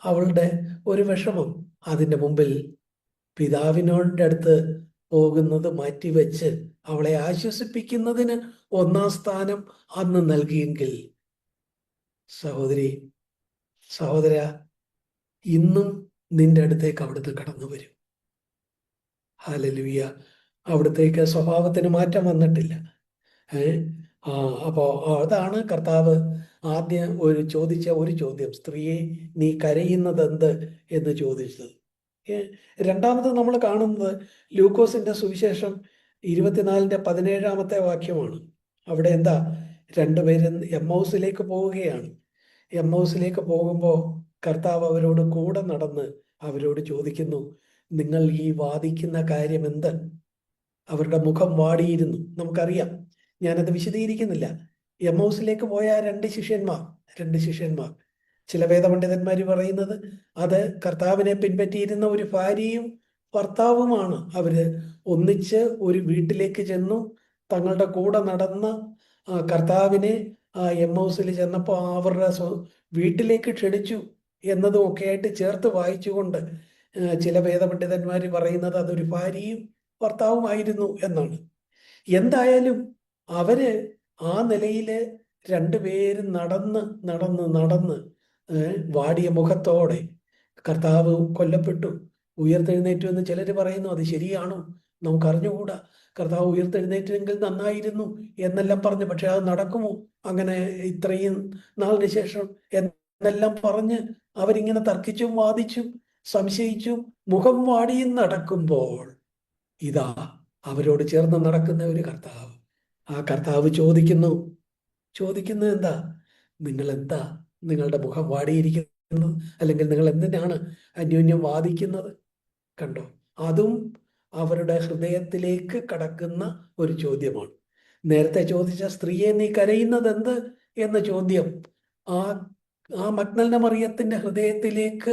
അവളുടെ ഒരു വിഷമം, അതിൻ്റെ മുമ്പിൽ പിതാവിനോടെ അടുത്ത് പോകുന്നത് മാറ്റിവെച്ച് അവളെ ആശ്വസിപ്പിക്കുന്നതിന് 1-ാം സ്ഥാനം അന്ന് നൽകിയെങ്കിൽ, സഹോദരി, സഹോദര, ഇന്നും നിന്റെ അടുത്തേക്ക് അവിടുത്തെ കടന്നു വരും. ഹല്ലേലൂയ! അവിടത്തേക്ക് സ്വഭാവത്തിന് മാറ്റം വന്നിട്ടില്ല. അപ്പോൾ അതാണ് കർത്താവ് ആദ്യം ചോദിച്ച ഒരു ചോദ്യം: സ്ത്രീയെ നീ കരയുന്നത് എന്ത് എന്ന് ചോദിച്ചത്. രണ്ടാമത് നമ്മൾ കാണുന്നത് ലൂക്കോസിന്റെ സുവിശേഷം 24-ന്റെ 17-ാമത്തെ വാക്യമാണ്. അവിടെ എന്താ? രണ്ടുപേരും എമ്മൗസിലേക്ക് പോവുകയാണ്. എമ്മൗസിലേക്ക് പോകുമ്പോൾ കർത്താവ് അവരോട് കൂടെ നടന്ന് അവരോട് ചോദിക്കുന്നു, നിങ്ങൾ ഈ വാദിക്കുന്ന കാര്യം എന്ത്? അവരുടെ മുഖം വാടിയിരുന്നു, നമുക്കറിയാം, ഞാനത് വിശദീകരിക്കുന്നില്ല. എമ്മൗസിലേക്ക് പോയ രണ്ട് ശിഷ്യന്മാർ, ചില വേദപണ്ഡിതന്മാർ പറയുന്നത് അത് കർത്താവിനെ പിൻപറ്റിയിരുന്ന ഒരു ഭാര്യയും ഭർത്താവുമാണ്. അവര് ഒന്നിച്ച് ഒരു വീട്ടിലേക്ക് ചെന്നു, തങ്ങളുടെ കൂടെ നടന്ന കർത്താവിനെ എമ്മൗസിൽ ചെന്നപ്പോൾ അവരുടെ വീട്ടിലേക്ക് ക്ഷണിച്ചു എന്നതും ഒക്കെ ആയിട്ട് ചേർത്ത് വായിച്ചുകൊണ്ട് ചില വേദപണ്ഡിതന്മാർ പറയുന്നത് അതൊരു ഭാര്യയും ഭർത്താവുമായിരുന്നു എന്നാണ്. എന്തായാലും അവര് ആ നിലയില് രണ്ടുപേരും നടന്ന് നടന്ന് നടന്ന് വാടിയ മുഖത്തോടെ കർത്താവ് കൊല്ലപ്പെട്ടു, ഉയർത്തെഴുന്നേറ്റു എന്ന് ചിലർ പറയുന്നു. അത് ശരിയാണോ നമുക്കറിഞ്ഞുകൂടാ. കർത്താവ് ഉയർത്തെഴുന്നേറ്റെങ്കിൽ നന്നായിരുന്നു എന്നെല്ലാം പറഞ്ഞു. പക്ഷെ അത് നടക്കുമോ അങ്ങനെ ഇത്രയും നാളിന് ശേഷം എന്നെല്ലാം പറഞ്ഞ് അവരിങ്ങനെ തർക്കിച്ചും വാദിച്ചും സംശയിച്ചും മുഖം വാടിയും നടക്കുമ്പോൾ ഇതാ അവരോട് ചേർന്ന് നടക്കുന്ന ഒരു കർത്താവ്. ആ കർത്താവ് ചോദിക്കുന്നത് എന്താ? നിങ്ങൾ എന്താ നിങ്ങളുടെ മുഖം വാടിയിരിക്കുന്നത്? അല്ലെങ്കിൽ നിങ്ങൾ എന്തിനാണ് അന്യോന്യം വാദിക്കുന്നത്? കണ്ടോ, അതും അവരുടെ ഹൃദയത്തിലേക്ക് കടക്കുന്ന ഒരു ചോദ്യമാണ്. നേരത്തെ ചോദിച്ച സ്ത്രീയെ നീ കരയുന്നത് എന്ത് എന്ന ചോദ്യം ആ ആ മഗ്ദലന മറിയത്തിന്റെ ഹൃദയത്തിലേക്ക്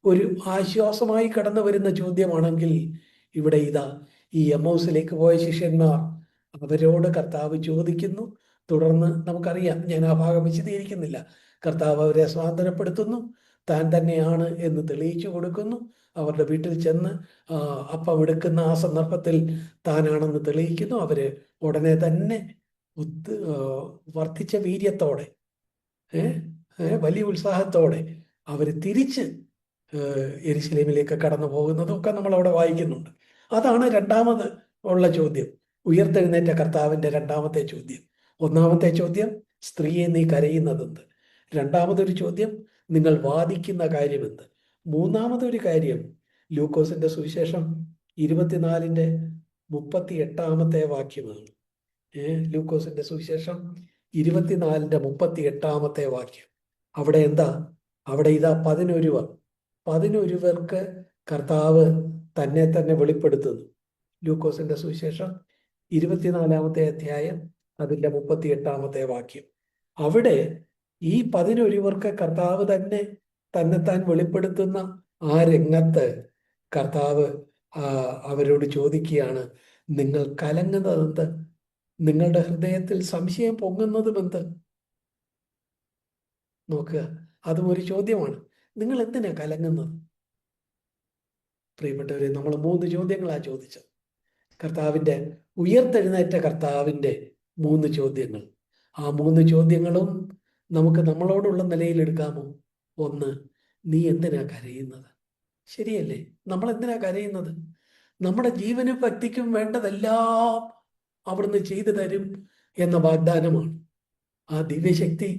ഒരു ആശ്വാസമായി കടന്നു വരുന്ന ചോദ്യമാണെങ്കിൽ, ഇവിടെ ഇതാ ഈ എമ്മൗസിലേക്ക് പോയ ശിഷ്യന്മാർ അവരോട് കർത്താവ് ചോദിക്കുന്നു. തുടർന്ന് നമുക്കറിയാം, ഞാൻ ആ ഭാഗം വിശദീകരിക്കുന്നില്ല. കർത്താവ് അവരെ സ്വാതന്ത്ര്യപ്പെടുത്തുന്നു, താൻ തന്നെയാണ് എന്ന് തെളിയിച്ചു കൊടുക്കുന്നു. അവരുടെ വീട്ടിൽ ചെന്ന് അപ്പം എടുക്കുന്ന ആ സന്ദർഭത്തിൽ താനാണെന്ന് തെളിയിക്കുന്നു. അവര് ഉടനെ തന്നെ വർദ്ധിച്ച വീര്യത്തോടെ വലിയ ഉത്സാഹത്തോടെ അവർ തിരിച്ച് യെരുശലേമിലേക്ക് കടന്നു പോകുന്നതൊക്കെ നമ്മൾ അവിടെ വായിക്കുന്നുണ്ട്. അതാണ് രണ്ടാമത് ഉള്ള ചോദ്യം, ഉയർത്തെഴുന്നേറ്റ കർത്താവിന്റെ രണ്ടാമത്തെ ചോദ്യം. ഒന്നാമത്തെ ചോദ്യം, സ്ത്രീയെ നീ കരയുന്നതെന്ത്? രണ്ടാമതൊരു ചോദ്യം, നിങ്ങൾ വാദിക്കുന്ന കാര്യമെന്ത്? മൂന്നാമതൊരു കാര്യം, ലൂക്കോസിന്റെ സുവിശേഷം 24:38 വാക്യമാണ്. ലൂക്കോസിന്റെ സുവിശേഷം 24:38 വാക്യം. അവിടെ എന്താ? അവിടെ ഇതാ 11 പേർക്ക് കർത്താവ് തന്നെ തന്നെ വെളിപ്പെടുത്തുന്നു. ലൂക്കോസിന്റെ സുവിശേഷം 24 അതിന്റെ 38 വാക്യം. അവിടെ ഈ 11 കർത്താവ് തന്നെ തന്നെത്താൻ വെളിപ്പെടുത്തുന്ന ആ രംഗത്ത് കർത്താവ് അവരോട് ചോദിക്കുകയാണ്, നിങ്ങൾ കലങ്ങുന്നതെന്ത്? നിങ്ങളുടെ ഹൃദയത്തിൽ സംശയം പൊങ്ങുന്നതുമെന്ത്? നോക്കുക, അതും ഒരു ചോദ്യമാണ്. നിങ്ങൾ എന്തിനാ കലങ്ങുന്നത്? പ്രിയപ്പെട്ടവരെ, നമ്മൾ 3 ചോദ്യങ്ങളാ ചോദിച്ചത്. കർത്താവിന്റെ ഉയർത്തെഴുന്നേറ്റ കർത്താവിന്റെ 3 ചോദ്യങ്ങൾ. ആ 3 ചോദ്യങ്ങളും നമുക്ക് നമ്മളോടുള്ള നിലയിൽ എടുക്കാമോ? ഒന്ന്, നീ എന്തിനാ കരയുന്നത്? ശരിയല്ലേ, നമ്മൾ എന്തിനാ കരയുന്നത്? നമ്മുടെ ജീവനും ഭക്തിക്കും വേണ്ടതെല്ലാം അവിടുന്ന് ചെയ്തു തരും എന്ന വാഗ്ദാനമാണ്. ആ ദിവ്യശക്തി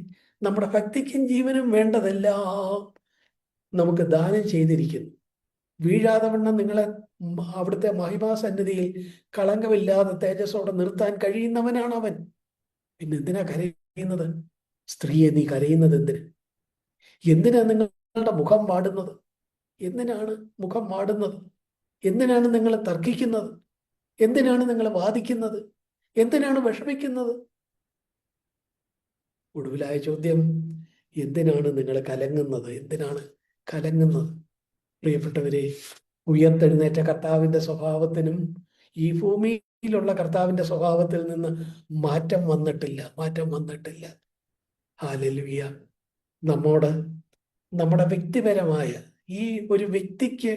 നമ്മുടെ ഭക്തിക്കും ജീവനും വേണ്ടതെല്ലാം നമുക്ക് ദാനം ചെയ്തിരിക്കുന്നു. വീഴാതെ വണ്ണം നിങ്ങളെ അവിടുത്തെ മഹിമാസന്നിധിയിൽ കളങ്കമില്ലാതെ തേജസ്സോടെ നിർത്താൻ കഴിയുന്നവനാണ് അവൻ. പിന്നെ എന്തിനാ കരയുന്നത്? സ്ത്രീയെ നീ കരയുന്നത് എന്തിന്? എന്തിനാ നിങ്ങളുടെ മുഖം വാടുന്നത്? എന്തിനാണ് മുഖം വാടുന്നത്? എന്തിനാണ് നിങ്ങൾ തർക്കിക്കുന്നത്? എന്തിനാണ് നിങ്ങൾ വാദിക്കുന്നത്? എന്തിനാണ് വിഷമിക്കുന്നത്? ഒടുവിലായ ചോദ്യം, എന്തിനാണ് നിങ്ങൾ കലങ്ങുന്നത്? എന്തിനാണ് കലങ്ങുന്നത്? പ്രിയപ്പെട്ടവരെ, ഉയർത്തെഴുന്നേറ്റ കർത്താവിന്റെ സ്വഭാവത്തിനും ഈ ഭൂമിയിലുള്ള കർത്താവിന്റെ സ്വഭാവത്തിൽ നിന്ന് മാറ്റം വന്നിട്ടില്ല. ഹല്ലേലൂയ. നമ്മുടെ വ്യക്തിപരമായ ഈ ഒരു വ്യക്തിക്ക്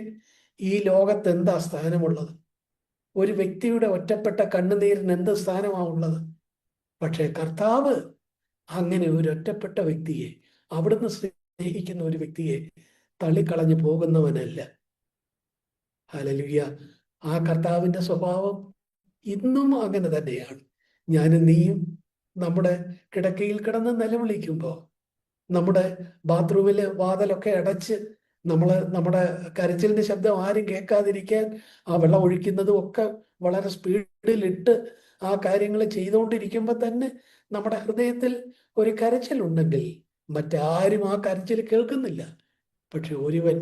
ഈ ലോകത്ത് എന്താ സ്ഥാനമുള്ളത്? ഒരു വ്യക്തിയുടെ ഒറ്റപ്പെട്ട കണ്ണുനീരിന് എന്ത് സ്ഥാനമാണുള്ളത്? പക്ഷേ കർത്താവ് അങ്ങനെ ഒരു ഒറ്റപ്പെട്ട വ്യക്തിയെ, അവിടുന്ന് സ്നേഹിക്കുന്ന ഒരു വ്യക്തിയെ തള്ളിക്കളഞ്ഞു പോകുന്നവനല്ല. ഹല്ലേലൂയ. ആ കർത്താവിന്റെ സ്വഭാവം ഇന്നും അങ്ങനെ തന്നെയാണ്. ഞാനും നീയും നമ്മുടെ കിടക്കയിൽ കിടന്ന് നിലവിളിക്കുമ്പോൾ, നമ്മുടെ ബാത്റൂമിലെ വാതിലൊക്കെ അടച്ച് നമ്മുടെ കരച്ചിലിന്റെ ശബ്ദം ആരും കേൾക്കാതിരിക്കാൻ ആ വെള്ളം ഒഴിക്കുന്നതും ഒക്കെ വളരെ സ്പീഡിലിട്ട് ആ കാര്യങ്ങൾ ചെയ്തുകൊണ്ടിരിക്കുമ്പോൾ തന്നെ നമ്മുടെ ഹൃദയത്തിൽ ഒരു കരച്ചിലുണ്ടെങ്കിൽ മറ്റാരും ആ കരച്ചിൽ കേൾക്കുന്നില്ല. പക്ഷെ ഒരുവൻ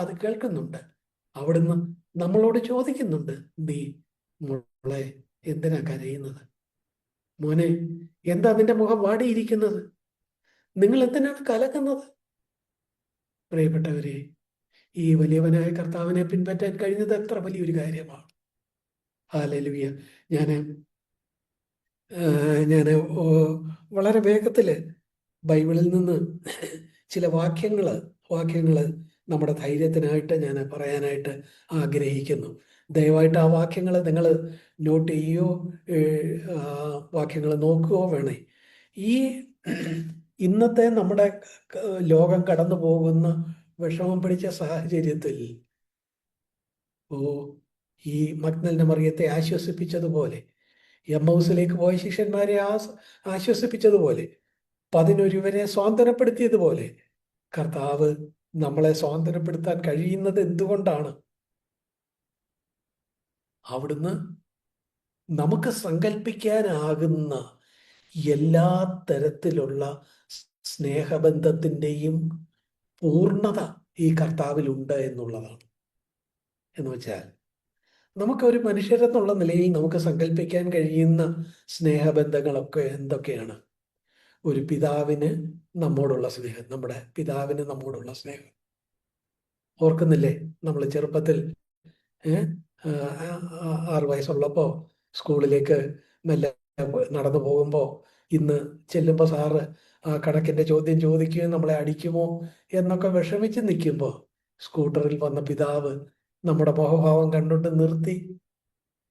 അത് കേൾക്കുന്നുണ്ട്. അവിടുന്ന് നമ്മളോട് ചോദിക്കുന്നുണ്ട്, നീ മോളെ എന്തിനാ കരയുന്നത്? മോനെ, എന്താ നിന്റെ മുഖം വാടിയിരിക്കുന്നത്? നിങ്ങൾ എന്തിനാണ് കലക്കുന്നത്? പ്രിയപ്പെട്ടവരെ, ഈ വലിയവനായ കർത്താവിനെ പിൻപറ്റാൻ കഴിഞ്ഞത് എത്ര വലിയൊരു കാര്യമാണ്. ഹല്ലേലൂയ. ഞാൻ ഞാൻ വളരെ വേഗത്തിൽ ബൈബിളിൽ നിന്ന് ചില വാക്യങ്ങൾ നമ്മുടെ ധൈര്യത്തിനായിട്ട് ഞാൻ പറയാനായിട്ട് ആഗ്രഹിക്കുന്നു. ദയവായിട്ട് ആ വാക്യങ്ങൾ നിങ്ങൾ നോട്ട് ചെയ്യുകയോ വാക്യങ്ങൾ നോക്കുകയോ വേണേ. ഈ ഇന്നത്തെ നമ്മുടെ ലോകം കടന്നു പോകുന്ന വിഷമം പിടിച്ച സാഹചര്യത്തിൽ ഈ മഗ്ദലന മറിയത്തെ ആശ്വസിപ്പിച്ചതുപോലെ, എമ്മൗസിലേക്ക് പോയ ശിഷ്യന്മാരെ ആശ്വസിപ്പിച്ചതുപോലെ, 11 സ്വാന്തനപ്പെടുത്തിയതുപോലെ കർത്താവ് നമ്മളെ സ്വാന്തനപ്പെടുത്താൻ കഴിയുന്നത് എന്തുകൊണ്ടാണ്? അവിടുന്ന് നമുക്ക് സങ്കല്പിക്കാനാകുന്ന എല്ലാ തരത്തിലുള്ള സ്നേഹബന്ധത്തിൻ്റെയും പൂർണ്ണത ഈ കർത്താവിലുണ്ട് എന്നുള്ളതാണ്. എന്ന് വെച്ചാൽ നമുക്കൊരു മനുഷ്യരെന്നുള്ള നിലയിൽ നമുക്ക് സങ്കല്പിക്കാൻ കഴിയുന്ന സ്നേഹബന്ധങ്ങളൊക്കെ എന്തൊക്കെയാണ്? ഒരു പിതാവിന് നമ്മോടുള്ള സ്നേഹം, നമ്മുടെ പിതാവിന് നമ്മോടുള്ള സ്നേഹം. ഓർക്കുന്നില്ലേ, നമ്മൾ ചെറുപ്പത്തിൽ 6 വയസ്സുള്ളപ്പോൾ സ്കൂളിലേക്ക് മെല്ലെ നടന്നു പോകുമ്പോൾ, ഇന്ന് ചെല്ലുമ്പോൾ സാറ് ആ കണക്കിൻ്റെ ചോദ്യം ചോദിക്കുകയും നമ്മളെ അടിക്കുമോ എന്നൊക്കെ വിഷമിച്ച് നിൽക്കുമ്പോൾ സ്കൂട്ടറിൽ വന്ന പിതാവ് നമ്മുടെ മുഖഭാവം കണ്ടുകൊണ്ട് നിർത്തി,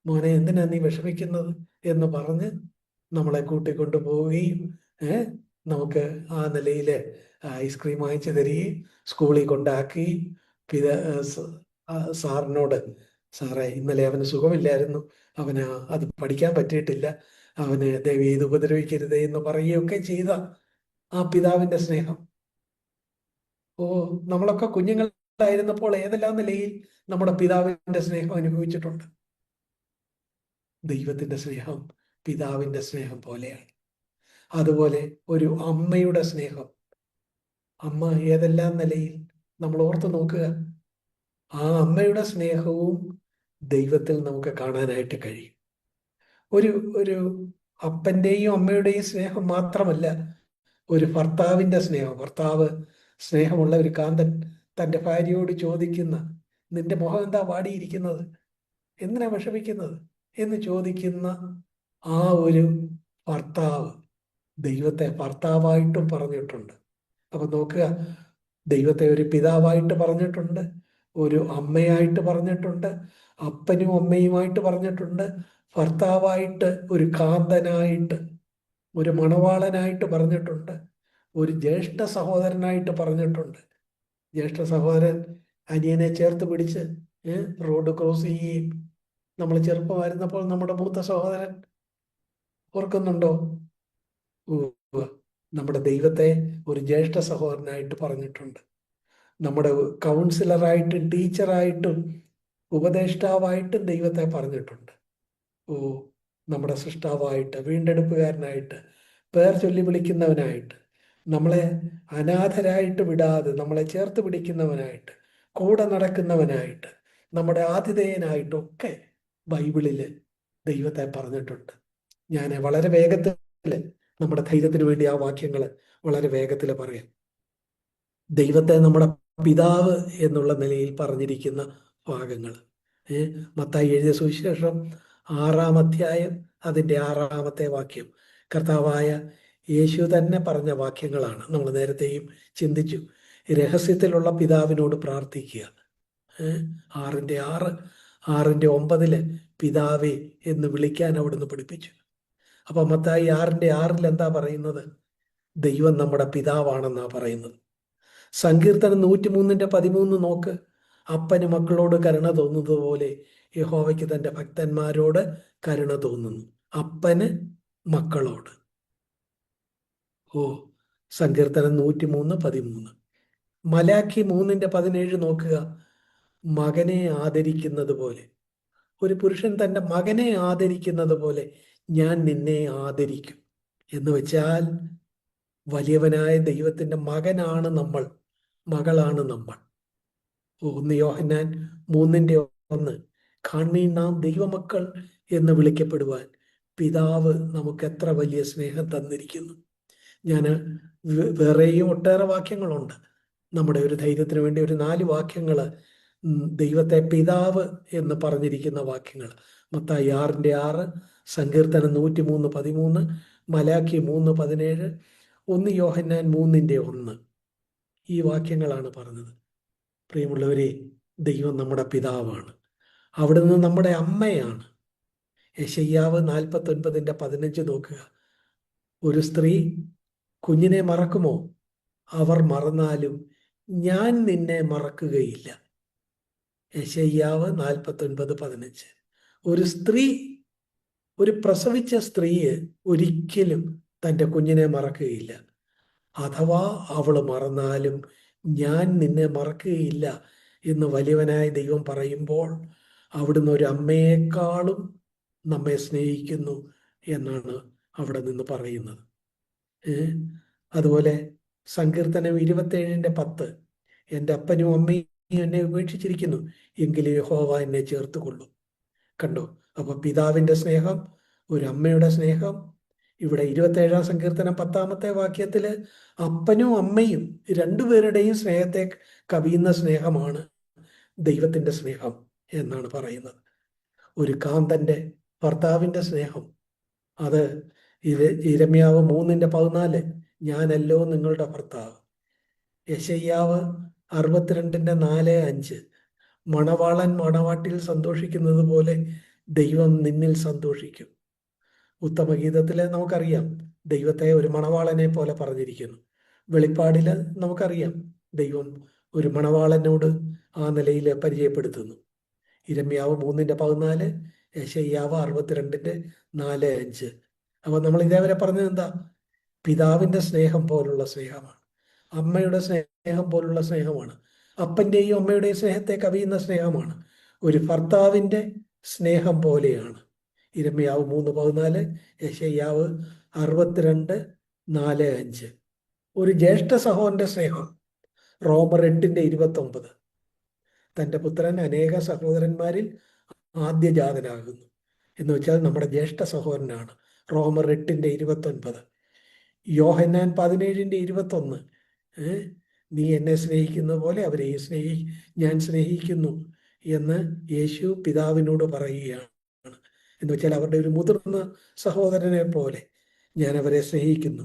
മോനെ എന്തിനാ നീ വിഷമിക്കുന്നത് എന്ന് പറഞ്ഞ് നമ്മളെ കൂട്ടിക്കൊണ്ടു പോവുകയും നമുക്ക് ആ നിലയിൽ ഐസ്ക്രീം വാങ്ങിച്ചു തരികയും സ്കൂളിൽ കൊണ്ടാക്കി സാറിനോട്, സാറേ ഇന്നലെ അവന് സുഖമില്ലായിരുന്നു, അവന് അത് പഠിക്കാൻ പറ്റിയിട്ടില്ല, അവന് ദയവ് ചെയ്ത് ഉപദ്രവിക്കരുത് എന്ന് പറയുകയൊക്കെ ചെയ്ത ആ പിതാവിൻ്റെ സ്നേഹം. നമ്മളൊക്കെ കുഞ്ഞുങ്ങളായിരുന്നപ്പോൾ ഏതെല്ലാം നിലയിൽ നമ്മുടെ പിതാവിൻ്റെ സ്നേഹം അനുഭവിച്ചിട്ടുണ്ട്. ദൈവത്തിൻ്റെ സ്നേഹം പിതാവിൻ്റെ സ്നേഹം പോലെയാണ്. അതുപോലെ ഒരു അമ്മയുടെ സ്നേഹം, അമ്മ ഏതെല്ലാം നിലയിൽ നമ്മൾ ഓർത്ത് നോക്കുക. ആ അമ്മയുടെ സ്നേഹവും ദൈവത്തിൽ നമുക്ക് കാണാനായിട്ട് കഴിയും. ഒരു അപ്പൻ്റെയും അമ്മയുടെയും സ്നേഹം മാത്രമല്ല, ഒരു ഭർത്താവിൻ്റെ സ്നേഹം. ഭർത്താവ് സ്നേഹമുള്ള ഒരു കാന്തൻ തൻ്റെ ഭാര്യയോട് ചോദിക്കുന്ന, നിന്റെ മുഖം എന്താ വാടിയിരിക്കുന്നത്, എന്തിനാ വിഷമിക്കുന്നത് എന്ന് ചോദിക്കുന്ന ആ ഒരു ഭർത്താവ് ദൈവത്തെ ഭർത്താവായിട്ടും പറഞ്ഞിട്ടുണ്ട്. അപ്പൊ നോക്കുക, ദൈവത്തെ ഒരു പിതാവായിട്ട് പറഞ്ഞിട്ടുണ്ട്, ഒരു അമ്മയായിട്ട് പറഞ്ഞിട്ടുണ്ട്, അപ്പനും അമ്മയുമായിട്ട് പറഞ്ഞിട്ടുണ്ട്, ഭർത്താവായിട്ട്, ഒരു കാന്തനായിട്ട്, ഒരു മണവാളനായിട്ട് പറഞ്ഞിട്ടുണ്ട്, ഒരു ജ്യേഷ്ഠ സഹോദരനായിട്ട് പറഞ്ഞിട്ടുണ്ട്. ജ്യേഷ്ഠ സഹോദരൻ അനിയനെ ചേർത്ത് പിടിച്ച് റോഡ് ക്രോസ് ചെയ്യുകയും, നമ്മൾ ചെറുപ്പമായിരുന്നപ്പോൾ നമ്മുടെ മൂത്ത സഹോദരൻ, ഓർക്കുന്നുണ്ടോ? നമ്മുടെ ദൈവത്തെ ഒരു ജ്യേഷ്ഠ സഹോദരനായിട്ട് പറഞ്ഞിട്ടുണ്ട്. നമ്മുടെ കൗൺസിലറായിട്ടും ടീച്ചറായിട്ടും ഉപദേഷ്ടാവായിട്ടും ദൈവത്തെ പറഞ്ഞിട്ടുണ്ട്. നമ്മുടെ സൃഷ്ടാവായിട്ട്, വീണ്ടെടുപ്പുകാരനായിട്ട്, പേർ ചൊല്ലി വിളിക്കുന്നവനായിട്ട്, നമ്മളെ അനാഥരായിട്ട് വിടാതെ നമ്മളെ ചേർത്ത് പിടിക്കുന്നവനായിട്ട്, കൂടെ നടക്കുന്നവനായിട്ട്, നമ്മുടെ ആതിഥേയനായിട്ടൊക്കെ ബൈബിളിൽ ദൈവത്തെ പറഞ്ഞിട്ടുണ്ട്. ഞാൻ വളരെ വേഗത്തിൽ നമ്മുടെ ധൈര്യത്തിന് വേണ്ടി ആ വാക്യങ്ങൾ വളരെ വേഗത്തിൽ പറയാം. ദൈവത്തെ നമ്മുടെ പിതാവ് എന്നുള്ള നിലയിൽ പറഞ്ഞിരിക്കുന്ന ഭാഗങ്ങൾ, മത്തായി എഴുതിയ സുവിശേഷം 6-ാം അധ്യായം അതിൻ്റെ 6-ാമത്തെ വാക്യം കർത്താവായ യേശു തന്നെ പറഞ്ഞ വാക്യങ്ങളാണ്. നമ്മൾ നേരത്തെയും ചിന്തിച്ചു. രഹസ്യത്തിലുള്ള പിതാവിനോട് പ്രാർത്ഥിക്കുക. 6:6, 6:9 പിതാവേ എന്ന് വിളിക്കാൻ അവിടുന്ന് പഠിപ്പിച്ചു. അപ്പൊ മത്തായി 6:6 എന്താ പറയുന്നത്? ദൈവം നമ്മുടെ പിതാവാണെന്നാ പറയുന്നത്. സങ്കീർത്തനം 103:13 നോക്ക്, അപ്പന് മക്കളോട് കരുണ തോന്നുന്നത് പോലെ യഹോവയ്ക്ക് തൻ്റെ ഭക്തന്മാരോട് കരുണ തോന്നുന്നു. അപ്പന് മക്കളോട്. സങ്കീർത്തനം 103:13. മലാഖി 3:17 നോക്കുക, മകനെ ആദരിക്കുന്നത് പോലെ, ഒരു പുരുഷൻ തൻ്റെ മകനെ ആദരിക്കുന്നത് പോലെ ഞാൻ നിന്നെ ആദരിക്കും എന്ന് വെച്ചാൽ വലിയവനായ ദൈവത്തിൻ്റെ മകനാണ് നമ്മൾ, മകളാണ് നമ്മൾ. 1 യോഹന്നാൻ 3:1, കാൺമീൻ നാം ദൈവമക്കൾ എന്ന് വിളിക്കപ്പെടുവാൻ പിതാവ് നമുക്ക് എത്ര വലിയ സ്നേഹം തന്നിരിക്കുന്നു. ഞാൻ വേറെയും ഒട്ടേറെ വാക്യങ്ങളുണ്ട്. നമ്മുടെ ഒരു ധൈര്യത്തിന് വേണ്ടി ഒരു 4 വാക്യങ്ങൾ ദൈവത്തെ പിതാവ് എന്ന് പറഞ്ഞിരിക്കുന്ന വാക്യങ്ങൾ മത്തായി 6:6, സങ്കീർത്തനം 103:13, മലാഖി 3:17, 1 യോഹന്നാൻ 3:1. ഈ വാക്യങ്ങളാണ് പറഞ്ഞത്. പ്രിയമുള്ളവരെ, ദൈവം നമ്മുടെ പിതാവാണ്. അവിടുന്ന് നമ്മുടെ അമ്മയാണ്. യെശയ്യാവ് 49:15 നോക്കുക. ഒരു സ്ത്രീ കുഞ്ഞിനെ മറക്കുമോ? അവർ മറന്നാലും ഞാൻ നിന്നെ മറക്കുകയില്ല. യെശയ്യാവ് 49:15. ഒരു സ്ത്രീ, ഒരു പ്രസവിച്ച സ്ത്രീ ഒരിക്കലും തൻ്റെ കുഞ്ഞിനെ മറക്കുകയില്ല. അഥവാ അവൾ മറന്നാലും ഞാൻ നിന്നെ മറക്കുകയില്ല എന്ന് വലിയവനായ ദൈവം പറയുമ്പോൾ അവിടുന്ന് ഒരു അമ്മയെക്കാളും നമ്മെ സ്നേഹിക്കുന്നു എന്നാണ് അവിടെ നിന്ന് പറയുന്നത്. അതുപോലെ സങ്കീർത്തനം 27:10, എൻ്റെ അപ്പനും അമ്മയും എന്നെ ഉപേക്ഷിച്ചിരിക്കുന്നു, എങ്കിലും യഹോവ എന്നെ ചേർത്തുകൊള്ളു. കണ്ടോ? അപ്പൊ പിതാവിന്റെ സ്നേഹം, ഒരു അമ്മയുടെ സ്നേഹം. ഇവിടെ 27-ാം സങ്കീർത്തനം 10-ാമത്തെ വാക്യത്തില് അപ്പനും അമ്മയും രണ്ടുപേരുടെയും സ്നേഹത്തെ കവിയുന്ന സ്നേഹമാണ് ദൈവത്തിന്റെ സ്നേഹം എന്നാണ് പറയുന്നത്. ഒരു കാന്തന്റെ ഭർത്താവിന്റെ സ്നേഹം, അത് യിരെമ്യാവ് 3:14, ഞാനല്ലോ നിങ്ങളുടെ ഭർത്താവ്. യെശയ്യാവ് 62:4-5, മണവാളൻ മണവാട്ടിൽ സന്തോഷിക്കുന്നത് പോലെ ദൈവം നിന്നിൽ സന്തോഷിക്കും. ഉത്തമഗീതത്തില് നമുക്കറിയാം ദൈവത്തെ ഒരു മണവാളനെ പോലെ പറഞ്ഞിരിക്കുന്നു. വെളിപ്പാടില് നമുക്കറിയാം ദൈവം ഒരു മണവാളനോട് ആ നിലയിൽ പരിചയപ്പെടുത്തുന്നു. യിരെമ്യാവ് 3:14, യെശയ്യാവ് 62:4-5. അപ്പൊ നമ്മൾ ഇതേവരെ പറഞ്ഞത് എന്താ? പിതാവിന്റെ സ്നേഹം പോലുള്ള സ്നേഹമാണ്, അമ്മയുടെ സ്നേഹം പോലുള്ള സ്നേഹമാണ്, അപ്പന്റെയും അമ്മയുടെയും സ്നേഹത്തെ കവിയുന്ന സ്നേഹമാണ്, ഒരു ഭർത്താവിന്റെ സ്നേഹം പോലെയാണ്. യിരെമ്യാവ് 3:14, യെശയ്യാവ് 62:4-5. ഒരു ജ്യേഷ്ഠ സഹോദരന്റെ സ്നേഹം, റോമർ 8:29, തൻ്റെ പുത്രൻ അനേക സഹോദരന്മാരിൽ ആദ്യജാതനാകുന്നു എന്ന് വെച്ചാൽ നമ്മുടെ ജ്യേഷ്ഠ സഹോദരനാണ്. റോമർ 8:29. യോഹന്നാൻ 17:21, നീ എന്നെ സ്നേഹിക്കുന്ന പോലെ അവരെയും ഞാൻ സ്നേഹിക്കുന്നു എന്ന് യേശു പിതാവിനോട് പറയുകയാണ്. എന്ന് വെച്ചാൽ അവരുടെ ഒരു മുതിർന്ന സഹോദരനെ പോലെ ഞാൻ അവരെ സ്നേഹിക്കുന്നു.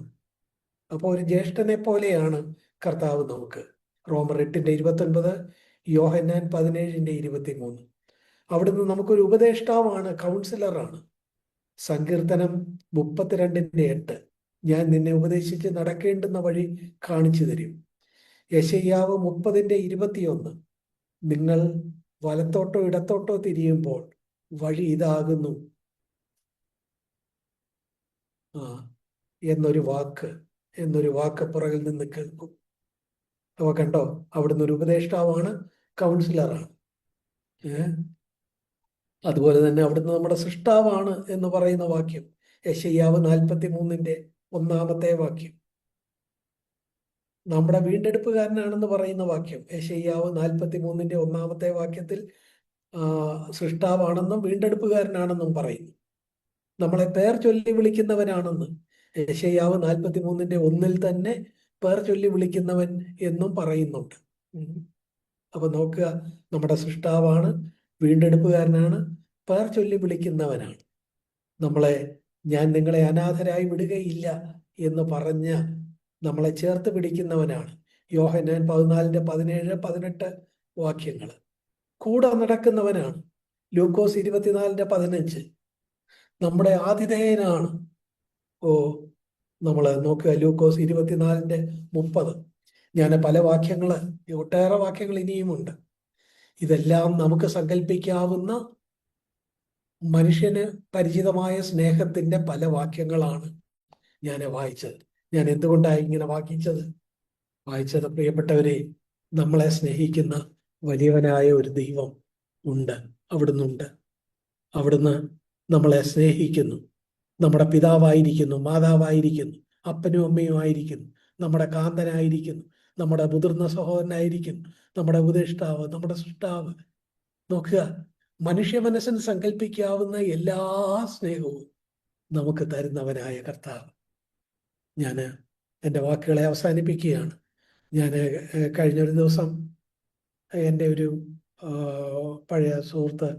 അപ്പോൾ ഒരു ജ്യേഷ്ഠനെ പോലെയാണ് കർത്താവ് നമുക്ക്. റോമർ 8:29, യോഹന്നാൻ 17:23. അവിടുന്ന് നമുക്കൊരു ഉപദേഷ്ടാവാണ്, കൗൺസിലറാണ്. സങ്കീർത്തനം 32:8, ഞാൻ നിന്നെ ഉപദേശിച്ച് നടക്കേണ്ടുന്ന വഴി കാണിച്ചു തരും. യെശയ്യാവ് 30:21, നിങ്ങൾ വലത്തോട്ടോ ഇടത്തോട്ടോ തിരിയുമ്പോൾ വഴി ഇതാകുന്നു എന്നൊരു വാക്ക് പുറകിൽ നിന്ന് കേൾക്കും. അവ കണ്ടോ? അവിടുന്ന് ഒരു ഉപദേഷ്ടാവാണ്, കൗൺസിലറാണ്. അതുപോലെ തന്നെ അവിടുന്ന് നമ്മുടെ സൃഷ്ടാവാണ് എന്ന് പറയുന്ന വാക്യം യെശയ്യാവ് 43:1 വാക്യം. നമ്മുടെ വീണ്ടെടുപ്പുകാരനാണെന്ന് പറയുന്ന വാക്യം യെശയ്യാവ് 43:1 വാക്യത്തിൽ സൃഷ്ടാവാണെന്നും വീണ്ടെടുപ്പുകാരനാണെന്നും പറയുന്നു. നമ്മളെ പേർ ചൊല്ലി വിളിക്കുന്നവനാണെന്ന് യെശയ്യാവ് 43:1 തന്നെ പേർ ചൊല്ലി വിളിക്കുന്നവൻ എന്നും പറയുന്നുണ്ട്. അപ്പൊ നോക്കുക, നമ്മുടെ സൃഷ്ടാവാണ്, വീണ്ടെടുപ്പുകാരനാണ്, പേർ ചൊല്ലി വിളിക്കുന്നവനാണ്. ഞാൻ നിങ്ങളെ അനാഥരായി വിടുകയില്ല എന്ന് പറഞ്ഞ നമ്മളെ ചേർത്ത് പിടിക്കുന്നവനാണ്. യോഹന്നാൻ 14:17-18 വാക്യങ്ങൾ. കൂടെ നടക്കുന്നവനാണ്. ലൂക്കോസ് 24:15 നമ്മുടെ ആതിഥേയനാണ്. നമ്മൾ നോക്കുക, ലൂക്കോസ് 24:30. ഞാൻ പല വാക്യങ്ങള്, ഒട്ടേറെ വാക്യങ്ങൾ ഇനിയുമുണ്ട്. ഇതെല്ലാം നമുക്ക് സങ്കല്പിക്കാവുന്ന മനുഷ്യന് പരിചിതമായ സ്നേഹത്തിന്റെ പല വാക്യങ്ങളാണ് ഞാൻ വായിച്ചത്. ഞാൻ എന്തുകൊണ്ടാണ് ഇങ്ങനെ വായിച്ചത്? പ്രിയപ്പെട്ടവരെ, നമ്മളെ സ്നേഹിക്കുന്ന വലിയവനായ ഒരു ദൈവം ഉണ്ട്, അവിടുന്ന് നമ്മളെ സ്നേഹിക്കുന്നു. നമ്മുടെ പിതാവായിരിക്കുന്നു, മാതാവായിരിക്കുന്നു, അപ്പനും അമ്മയും ആയിരിക്കുന്നു, നമ്മുടെ കാന്തനായിരിക്കുന്നു, നമ്മുടെ മുതിർന്ന സഹോദരനായിരിക്കുന്നു, നമ്മുടെ ഉപദേഷ്ടാവ്, നമ്മുടെ സൃഷ്ടാവ്. നോക്കുക, മനുഷ്യ മനസ്സിന് സങ്കല്പിക്കാവുന്ന എല്ലാ സ്നേഹവും നമുക്ക് തരുന്നവനായ കർത്താവ്. ഞാൻ എൻ്റെ വാക്കുകളെ അവസാനിപ്പിക്കുകയാണ്. ഞാൻ കഴിഞ്ഞൊരു ദിവസം എൻ്റെ ഒരു പഴയ സുഹൃത്ത്